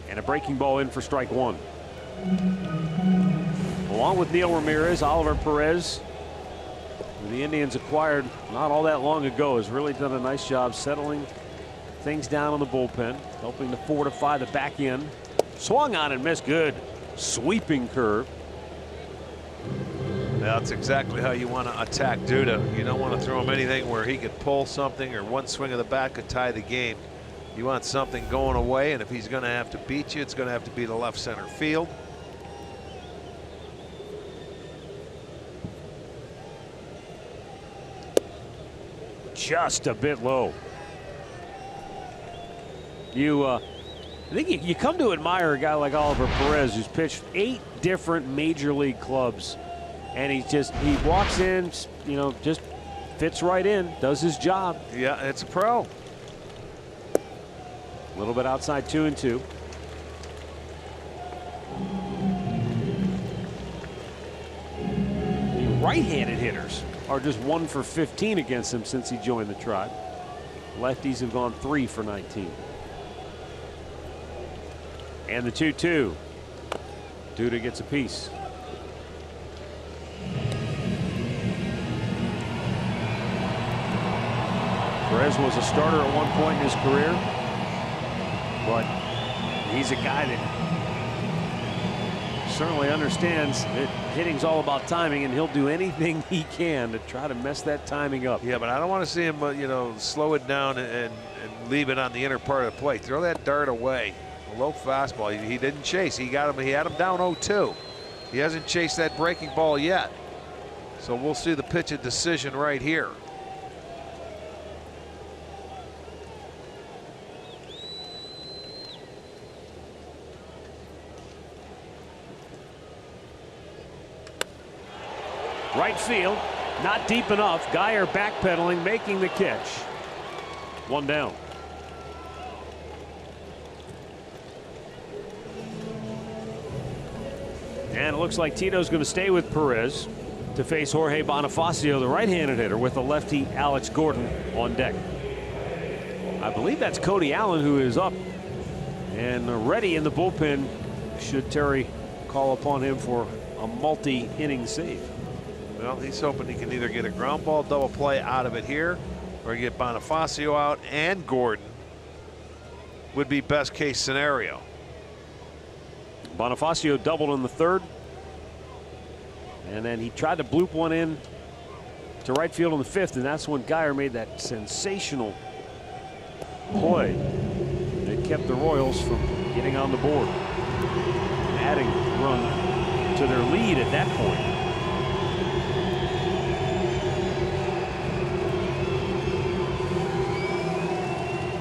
And a breaking ball in for strike one. Along with Neil Ramirez, Oliver Perez, who the Indians acquired not all that long ago, has really done a nice job settling things down on the bullpen, helping to fortify the back end. Swung on and missed. Good sweeping curve.
That's exactly how you want to attack Duda. You don't want to throw him anything where he could pull something or one swing of the bat could tie the game. You want something going away, and if he's going to have to beat you, it's going to have to be to left center field.
Just a bit low. I think you come to admire a guy like Oliver Perez, who's pitched 8 different major league clubs, and he walks in, just fits right in, does his job.
Yeah, it's a pro.
A little bit outside 2-2. The right-handed hitters are just 1 for 15 against him since he joined the Tribe. Lefties have gone 3 for 19. And the 2-2. Duda gets a piece. Perez was a starter at one point in his career, but he's a guy that certainly understands that hitting's all about timing, and he'll do anything he can to try to mess that timing up.
Yeah, but I don't want to see him, slow it down and leave it on the inner part of the plate. Throw that dart away. A low fastball. He didn't chase. He got him. He had him down 0-2. He hasn't chased that breaking ball yet. So we'll see the pitch of decision right here.
Right field, not deep enough. Geyer backpedaling, making the catch. 1 down. And it looks like Tito's going to stay with Perez to face Jorge Bonifacio, the right-handed hitter, with the lefty Alex Gordon on deck. I believe that's Cody Allen who is up and ready in the bullpen should Terry call upon him for a multi-inning save.
Well, he's hoping he can either get a ground ball double play out of it here or get Bonifacio out and Gordon would be best case scenario.
Bonifacio doubled in the 3rd. And then he tried to bloop one in to right field in the 5th, and that's when Geyer made that sensational play that kept the Royals from getting on the board, adding a run to their lead at that point.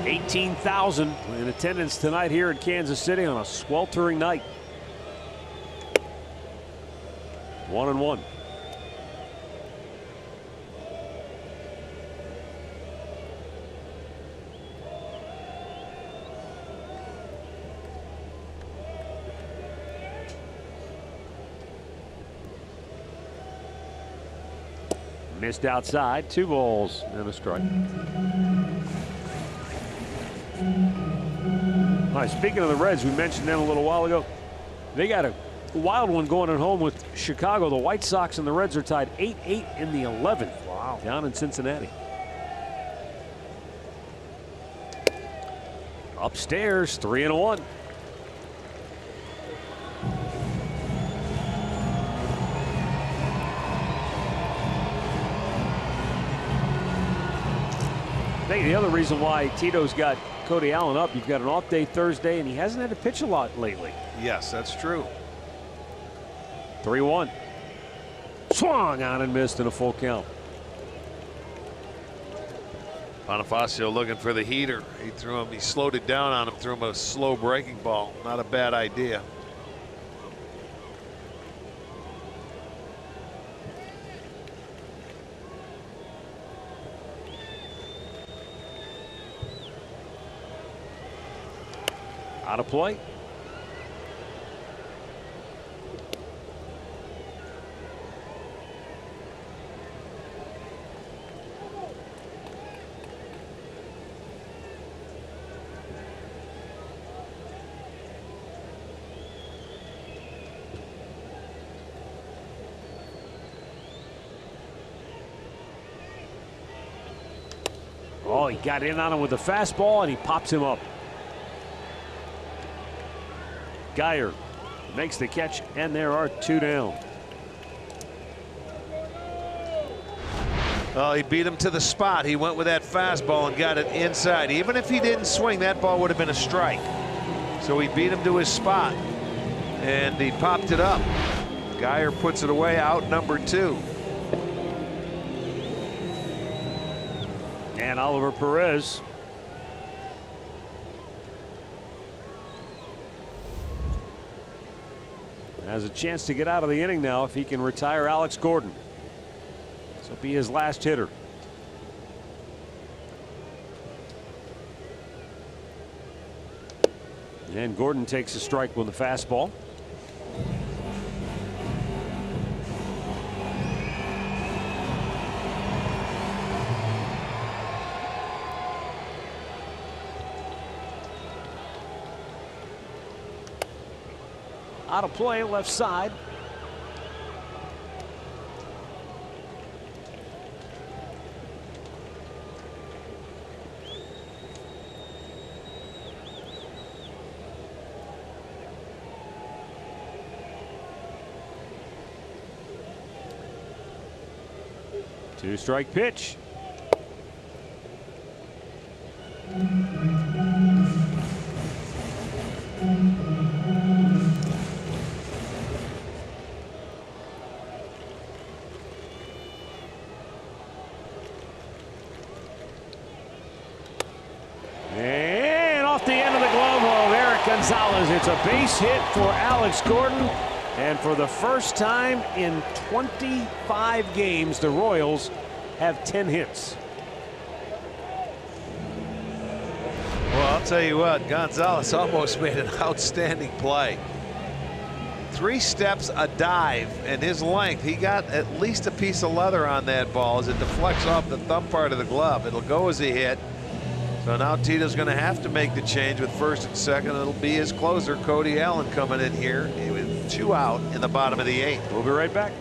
$18,000 in attendance tonight here in Kansas City on a sweltering night. 1-1. Missed outside. 2 balls and a strike. All right, speaking of the Reds, we mentioned them a little while ago. They got a wild one going at home with Chicago. The White Sox and the Reds are tied 8-8 in the 11th. Wow. Down in Cincinnati. Upstairs, 3-1. I think the other reason why Tito's got Cody Allen up, you've got an off day Thursday, and he hasn't had to pitch a lot lately.
Yes, that's true.
3-1. Swung on and missed in a full count.
Bonifacio looking for the heater. He slowed it down on him, threw him a slow breaking ball. Not a bad idea.
Out of play.
Oh, he got in on him with the fastball and he pops him up. Geyer makes the catch, and there are 2 down.
Well, he beat him to the spot. He went with that fastball and got it inside. Even if he didn't swing, that ball would have been a strike. So he beat him to his spot, and he popped it up. Geyer puts it away, out number 2.
And Oliver Perez has a chance to get out of the inning now if he can retire Alex Gordon. This will be his last hitter. And Gordon takes a strike with the fastball. Out of play, left side. Two-strike pitch. And off the end of the glove of Eric Gonzalez. It's a base hit for Alex Gordon. And for the first time in 25 games, the Royals have 10 hits.
Well, I'll tell you what, Gonzalez almost made an outstanding play. 3 steps, a dive, and his length. He got at least a piece of leather on that ball as it deflects off the thumb part of the glove. It'll go as a hit. So now Tito's going to have to make the change with first and second. It'll be his closer, Cody Allen, coming in here with 2 out in the bottom of the 8th.
We'll be right back.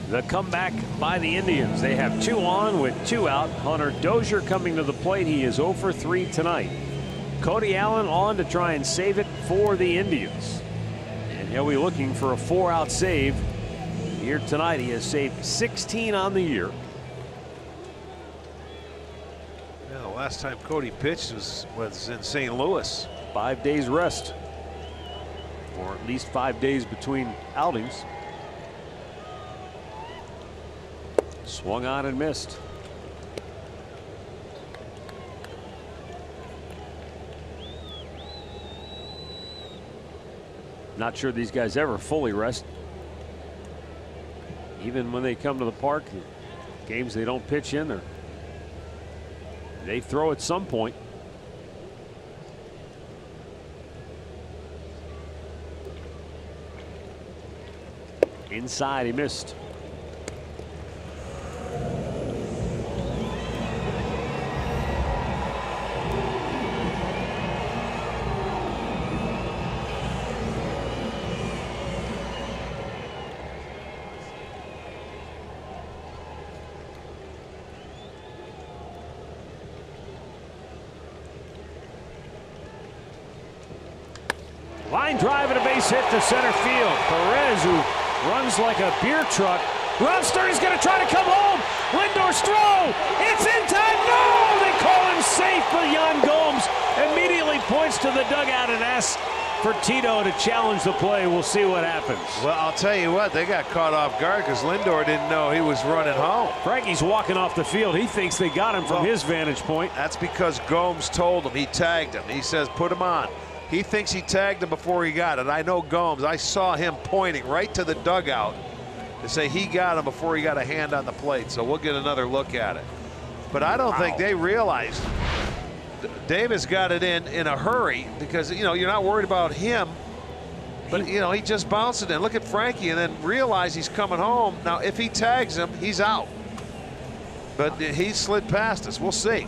The comeback by the Indians. They have 2 on with 2 out. Hunter Dozier coming to the plate. He is 0 for 3 tonight. Cody Allen on to try and save it for the Indians. And he'll be looking for a 4-out save here tonight. He has saved 16 on the year.
Yeah, the last time Cody pitched was in St. Louis.
5 days rest, or at least 5 days between outings. Swung on and missed. Not sure these guys ever fully rest. Even when they come to the park,
Games they don't pitch in there. They throw at some point. Inside, he missed. Line drive and a base hit to center field. Perez, who runs like a beer truck. Runster is going to try to come home. Lindor's throw. It's in time. No! They call him safe, but Yan Gomes immediately points to the dugout and asks for Tito to challenge the play. We'll see what happens.
Well, I'll tell you what, they got caught off guard because Lindor didn't know he was running home.
Frankie's walking off the field. He thinks they got him from his vantage point.
That's because Gomes told him. He tagged him. He says, put him on. He thinks he tagged him before he got it. I know Gomes. I saw him pointing right to the dugout to say he got him before he got a hand on the plate. So we'll get another look at it. But I don't think they realized Davis got it in a hurry because, you know, you're not worried about him. But, you know, he just bounced it in. Look at Frankie and then realize he's coming home. Now, if he tags him, he's out. But he slid past us. We'll see.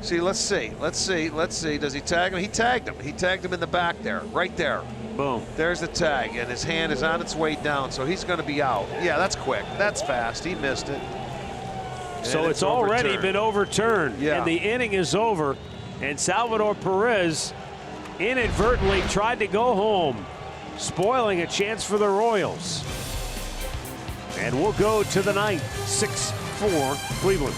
See, let's see. Does he tag him? He tagged him. He tagged him in the back there, right there.
Boom.
There's the tag, and his hand is on its way down, so he's going to be out. Yeah, that's quick. That's fast. He missed it.
So it's already been overturned, and the inning is over. And Salvador Perez inadvertently tried to go home, spoiling a chance for the Royals. And we'll go to the ninth, 6-4 Cleveland.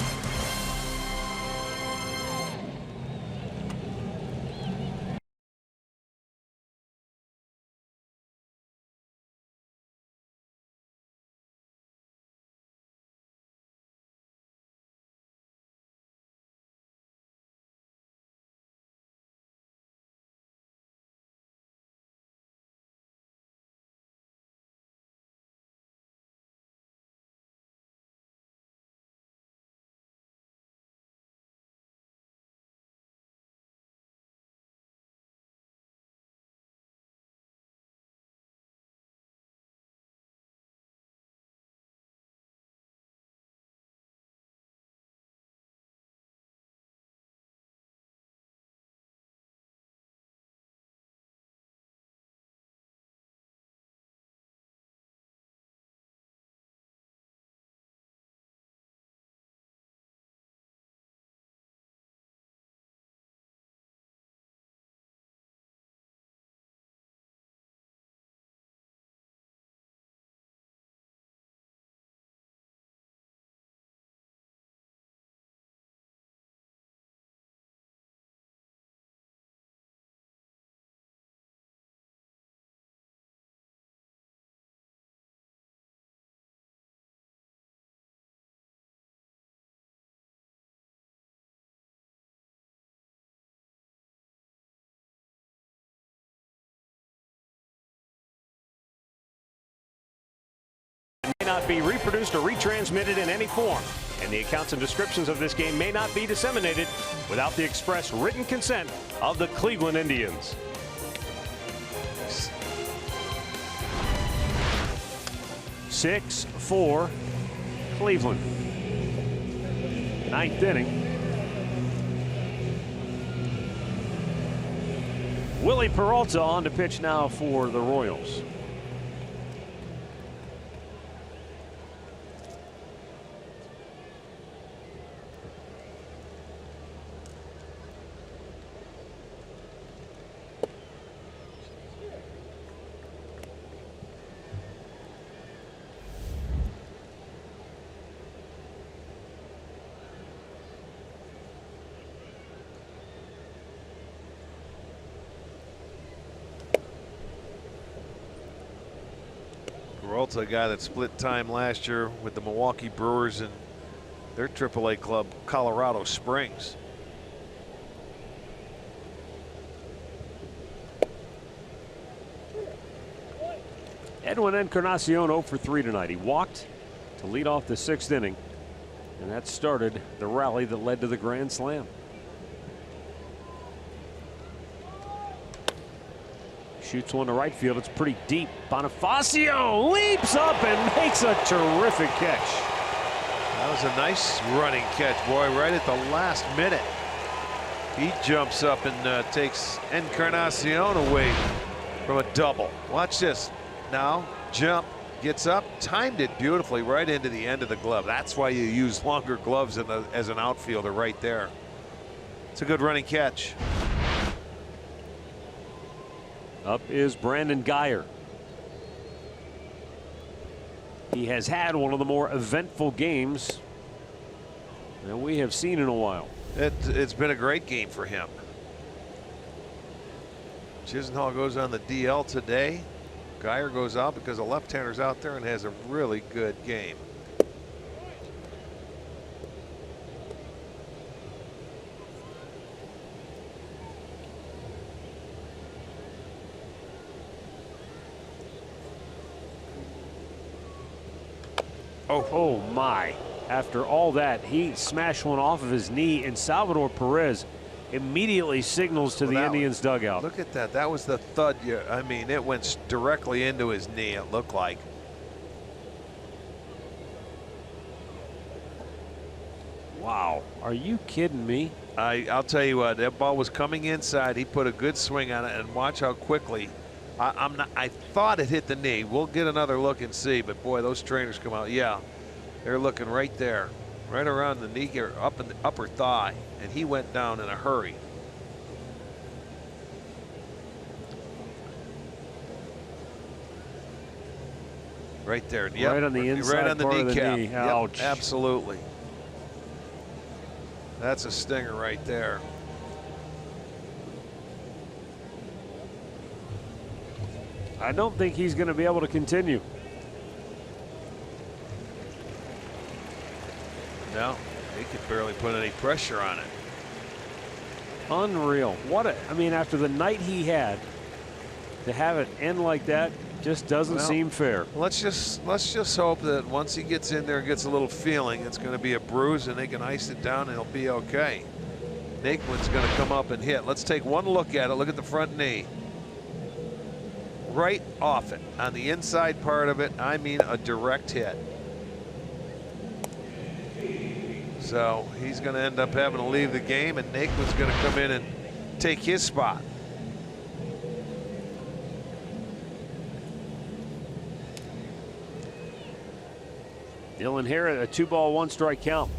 May not be reproduced or retransmitted in any form, and the accounts and descriptions of this game may not be disseminated without the express written consent of the Cleveland Indians. Six, 4, Cleveland. Ninth inning. Willie Peralta on to pitch now for the Royals.
Peralta, a guy that split time last year with the Milwaukee Brewers and their AAA club, Colorado Springs.
Edwin Encarnacion 0 for 3 tonight. He walked to lead off the 6th inning. And that started the rally that led to the grand slam. Shoots one to right field. It's pretty deep. Bonifacio leaps up and makes a terrific catch.
That was a nice running catch, boy, right at the last minute. He jumps up and takes Encarnacion away from a double. Watch this. Now, jump, gets up, timed it beautifully right into the end of the glove. That's why you use longer gloves as an outfielder right there. It's a good running catch.
Up is Brandon Geyer. He has had one of the more eventful games that we have seen in a while.
It's been a great game for him. Chisenhall goes on the DL today. Geyer goes out because a left-hander's out there and has a really good game.
Oh my. After all that, he smashed one off of his knee, and Salvador Perez immediately signals to the Indians dugout.
Look at that. That was the thud. I mean, it went directly into his knee, it looked like.
Wow. Are you kidding me?
I'll tell you what, that ball was coming inside. He put a good swing on it, and watch how quickly. I thought it hit the knee. We'll get another look and see, but boy, those trainers come out. Yeah, they're looking right there, right around the knee or up in the upper thigh, and he went down in a hurry. Right there. Yep.
Right on the inside
right on the
part of the
kneecap.
knee. Ouch.
Yep, absolutely. That's a stinger right there.
I don't think he's going to be able to continue.
No, he could barely put any pressure on it.
Unreal. I mean, after the night he had, to have it end like that just doesn't seem fair.
Let's just hope that once he gets in there and gets a little feeling, it's going to be a bruise and they can ice it down and he'll be okay. Naquin's going to come up and hit. Let's take one look at it. Look at the front knee. Right off it, on the inside part of it. I mean, a direct hit. So he's going to end up having to leave the game, and Naquin's going to come in and take his spot.
Dylan here at a 2-ball, 1-strike count.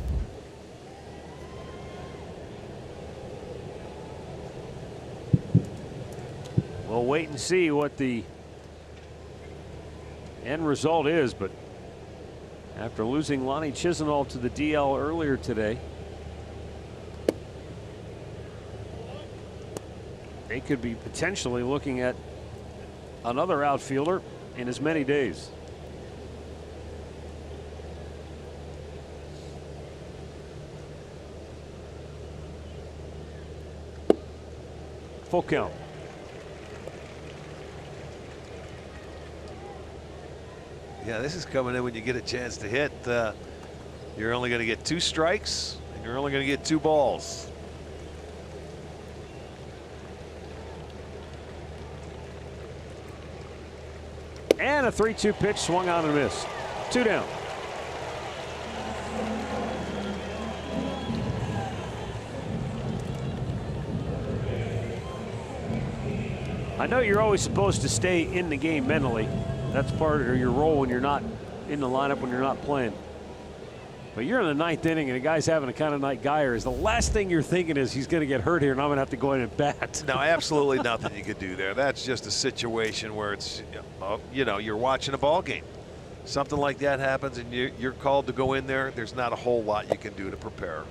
We'll wait and see what the end result is, but after losing Lonnie Chisenhall to the DL earlier today, they could be potentially looking at another outfielder in as many days. Full count.
Yeah, this is coming in when you get a chance to hit. You're only going to get 2 strikes, and you're only going to get 2 balls.
And a 3-2 pitch swung on and missed. 2 down. I know you're always supposed to stay in the game mentally. That's part of your role when you're not in the lineup, when you're not playing. But you're in the 9th inning and a guy's having a kind of night Geyer is. The last thing you're thinking is he's going to get hurt here and I'm going to have to go in and bat.
No, absolutely nothing you could do there. That's just a situation where it's, you know, you're watching a ball game. Something like that happens and you're called to go in there. There's not a whole lot you can do to prepare.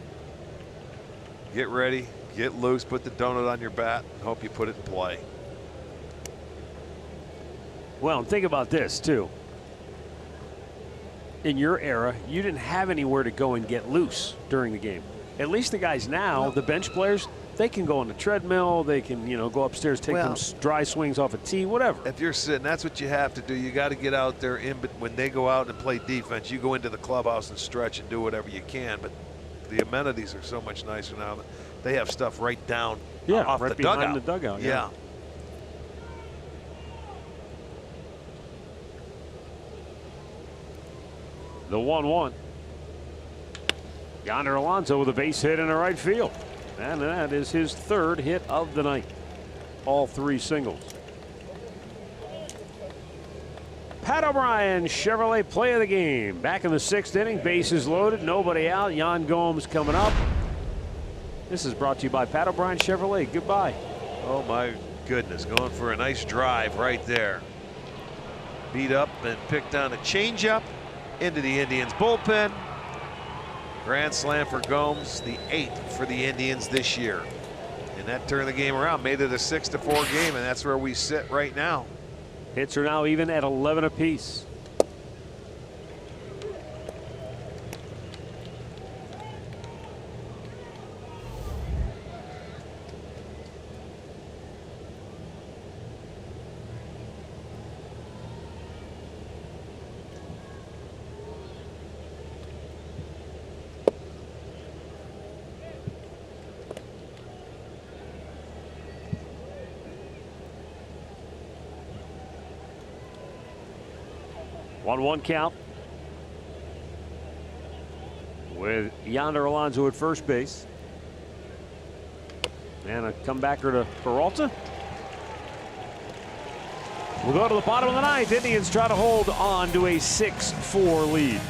Get ready, get loose, put the donut on your bat, and hope you put it in play.
Well, and think about this too. In your era, you didn't have anywhere to go and get loose during the game. At least the guys now, the bench players,
They can go on the treadmill. They can, you know, go upstairs, take them dry swings off a tee, whatever.
If you're sitting, that's what you have to do. You got to get out there when they go out and play defense. You go into the clubhouse and stretch and do whatever you can. But the amenities are so much nicer now. They have stuff right down off
right
the
behind
dugout.
the dugout.
Yeah.
The 1-1. Yonder Alonso with a base hit in the right field. And that is his third hit of the night. All 3 singles. Pat O'Brien, Chevrolet play of the game. Back in the 6th inning, bases loaded, nobody out. Jan Gomes coming up. This is brought to you by Pat O'Brien Chevrolet. Goodbye.
Oh my goodness, going for a nice drive right there. Beat up and picked on a changeup into the Indians bullpen. Grand slam for Gomes, the 8th for the Indians this year. And that turned the game around, made it a 6-4 game, and that's where we sit right now.
Hits are now even at 11 apiece. One count with Yonder Alonso at first base. And a comebacker to Peralta. We'll go to the bottom of the 9th. Indians try to hold on to a 6-4 lead.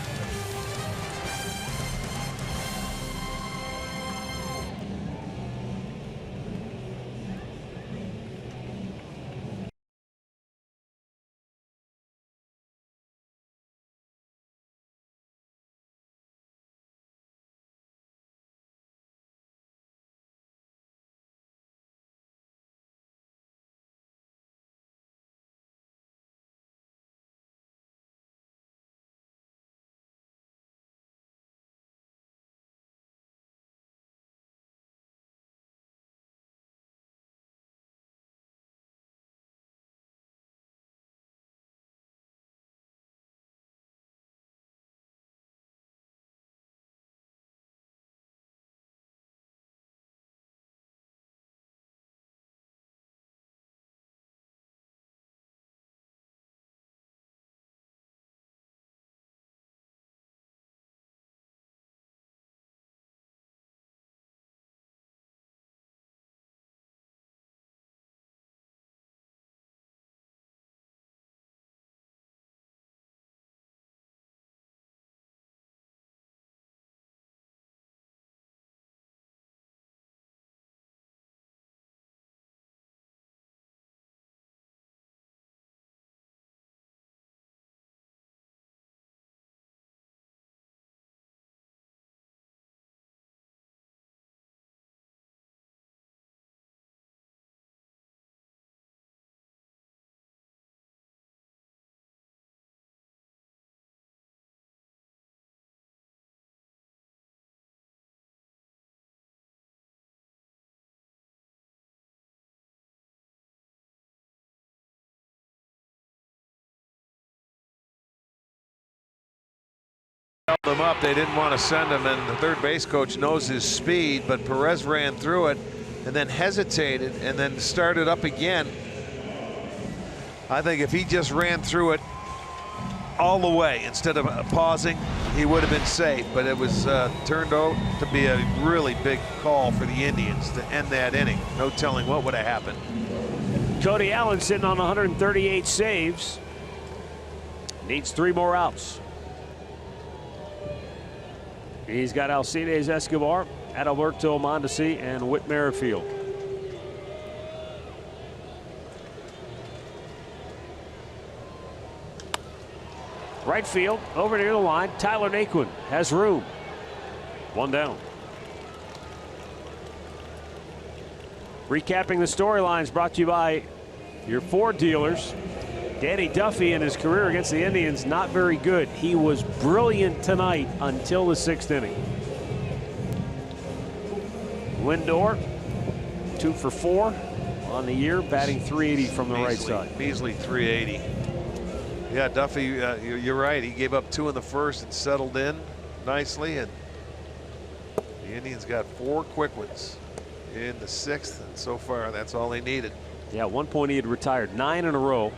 Them up. They didn't want to send him, and the third base coach knows his speed, but Perez ran through it and then hesitated and then started up again. I think if he just ran through it all the way instead of pausing, he would have been safe, but it was turned out to be a really big call for the Indians to end that inning. No telling what would have happened.
Cody Allen sitting on 138 saves. Needs 3 more outs. He's got Alcides Escobar, Adalberto Mondesi, and Whit Merrifield. Right field, over near the line, Tyler Naquin has room. 1 down. Recapping the storylines brought to you by your Ford dealers. Danny Duffy in his career against the Indians, not very good. He was brilliant tonight until the 6th inning. Lindor
2 for 4 on the year, batting .380 from the right side.
Measly .380. Yeah, Duffy, you're right. He gave up 2 in the first and settled in nicely, and the Indians got 4 quick ones in the 6th, and so far that's all they needed.
Yeah, at one point he had retired 9 in a row,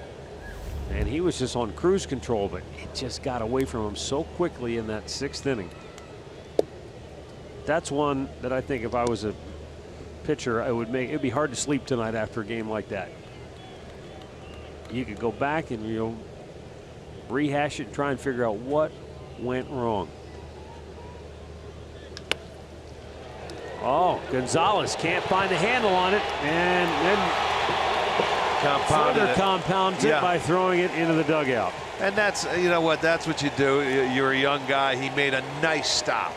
and he was just on cruise control, but it just got away from him so quickly in that 6th inning. That's one that I think if I was a pitcher, it'd be hard to sleep tonight after a game like that. You could go back and rehash it and try and figure out what went wrong. Oh, Gonzalez can't find the handle on it, and then further compounds it by throwing it into the dugout.
And that's, you know what, that's what you do. You're a young guy. He made a nice stop.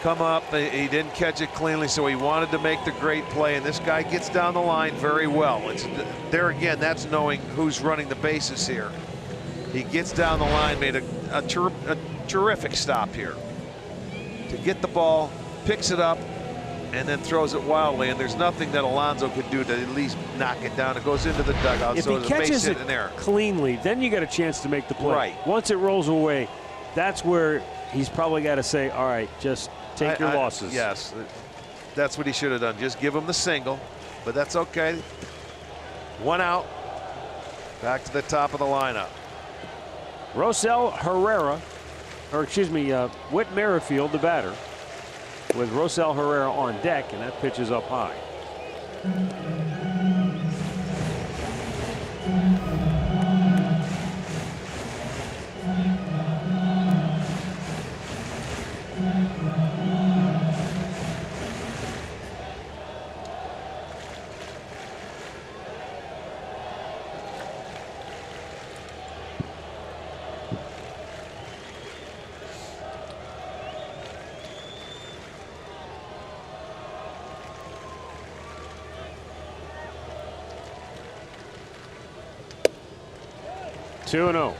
Come up, he didn't catch it cleanly, so he wanted to make the great play, and this guy gets down the line very well. It's there again, that's knowing who's running the bases here. He gets down the line, made a terrific stop here to get the ball, picks it up, and then throws it wildly, and there's nothing that Alonso could do to at least knock it down. It goes into the dugout,
If
so
he
it's a base
catches
hit
it
in there.
cleanly, then you got a chance to make the play.
Right.
Once it rolls away, that's where he's probably got to say, all right, just take your losses.
Yes, that's what he should have done. Just give him the single, but that's okay. 1 out. Back to the top of the lineup.
Rosell Herrera, or excuse me, Whit Merrifield, the batter, with Rosell Herrera on deck, and that pitch is up high. Two and 0.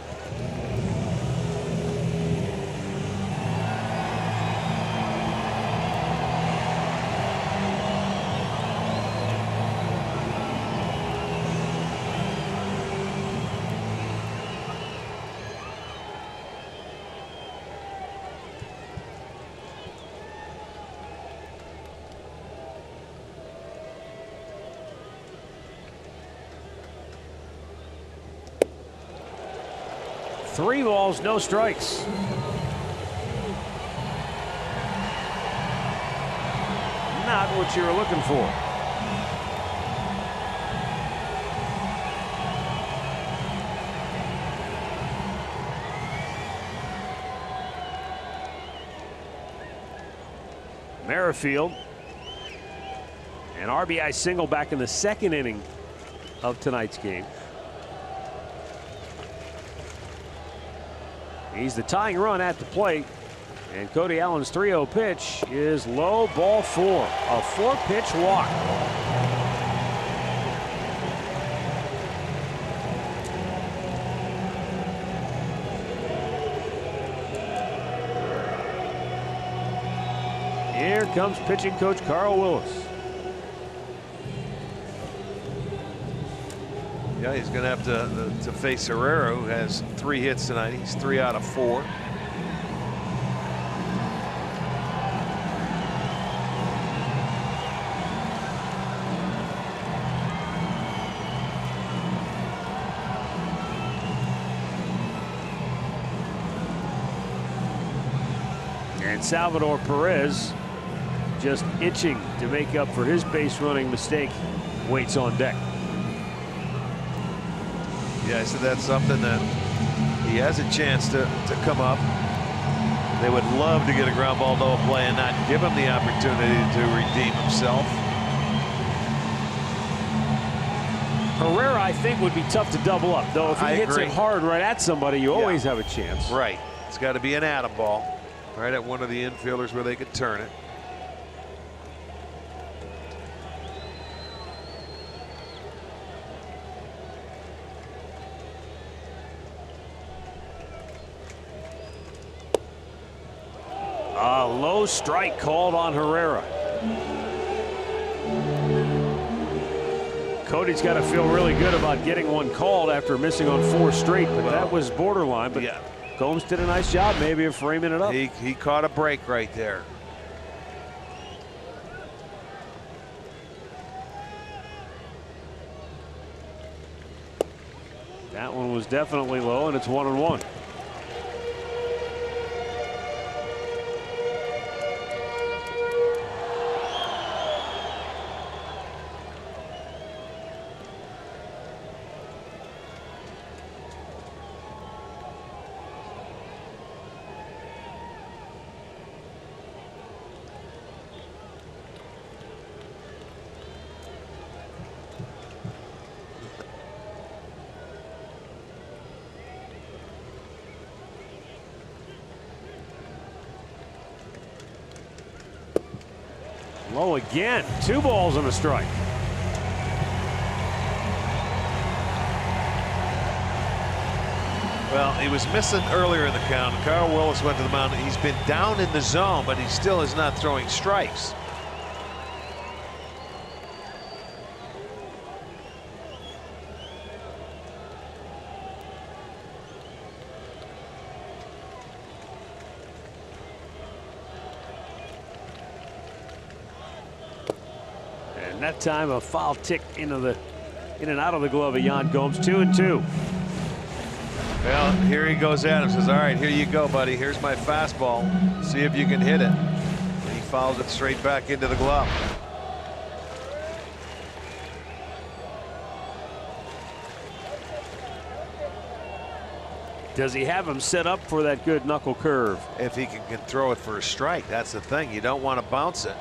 Three balls, no strikes. Not what you were looking for. Merrifield, an RBI single back in the 2nd inning of tonight's game. He's the tying run at the plate, and Cody Allen's 3-0 pitch is low, ball 4, a 4-pitch walk. Here comes pitching coach Carl Willis.
Yeah, he's going to have to face Herrera, who has 3 hits tonight. He's 3 out of 4.
And Salvador Perez, just itching to make up for his base running mistake, waits on deck.
Yeah, I said that's something that he has a chance to come up. They would love to get a ground ball double play and not give him the opportunity to redeem himself.
Herrera, I think, would be tough to double up, though. If he hits it hard right at somebody, you always have a chance.
Right. It's got to be an atom ball right at one of the infielders where they could turn it.
A low strike called on Herrera.
Cody's got to feel really good about getting one called after missing on 4 straight, but that was borderline. But
yeah,
Gomes did a nice job maybe of framing it up.
he caught a break right there.
That one was definitely low, and it's 1-1. Low again. 2 balls and a strike.
Well, he was missing earlier in the count. Carl Willis went to the mound. He's been down in the zone, but he still is not throwing strikes.
And that time a foul tick in and out of the glove of Yan Gomes. 2-2.
Well, here he goes at him, says, all right, here you go, buddy. Here's my fastball. See if you can hit it. And he fouls it straight back into the glove.
Does he have him set up for that good knuckle curve?
If he can throw it for a strike, that's the thing. You don't want to bounce it.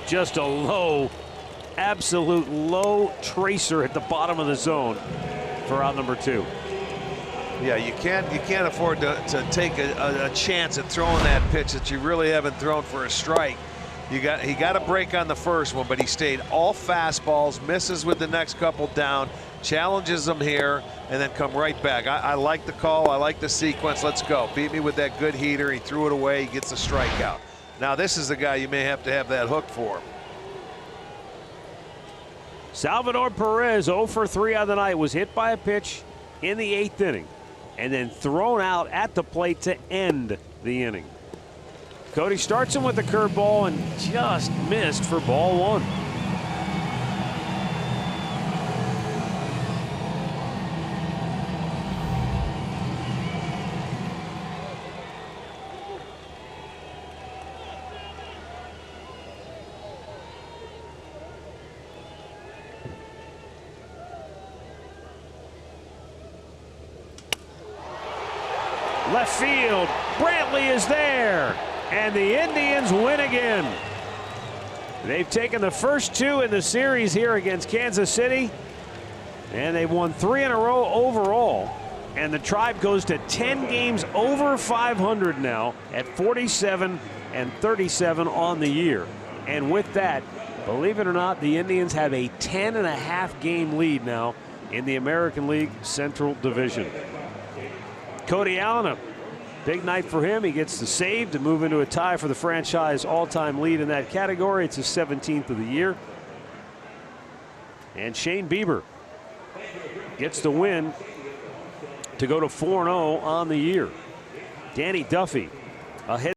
Just a low, absolute low tracer at the bottom of the zone for out number 2.
Yeah, you can't afford to take a chance at throwing that pitch that you really haven't thrown for a strike. He got a break on the first one, but he stayed all fastballs, misses with the next couple down, challenges them here, and then come right back. I like the call. I like the sequence. Let's go. Beat me with that good heater. He threw it away. He gets a strikeout. Now this is the guy you may have to have that hook for.
Salvador Perez, 0 for 3 on the night, was hit by a pitch in the 8th inning and then thrown out at the plate to end the inning. Cody starts him with a curveball and just missed for ball 1. Left field, Brantley is there, and the Indians win again. They've taken the first 2 in the series here against Kansas City, and they've won 3 in a row overall. And the Tribe goes to 10 games over 500 now at 47-37 on the year. And with that, believe it or not, the Indians have a 10.5 game lead now in the American League Central Division. Cody Allen, a big night for him. He gets the save to move into a tie for the franchise all-time lead in that category. It's his 17th of the year. And Shane Bieber gets the win to go to 4-0 on the year. Danny Duffy ahead.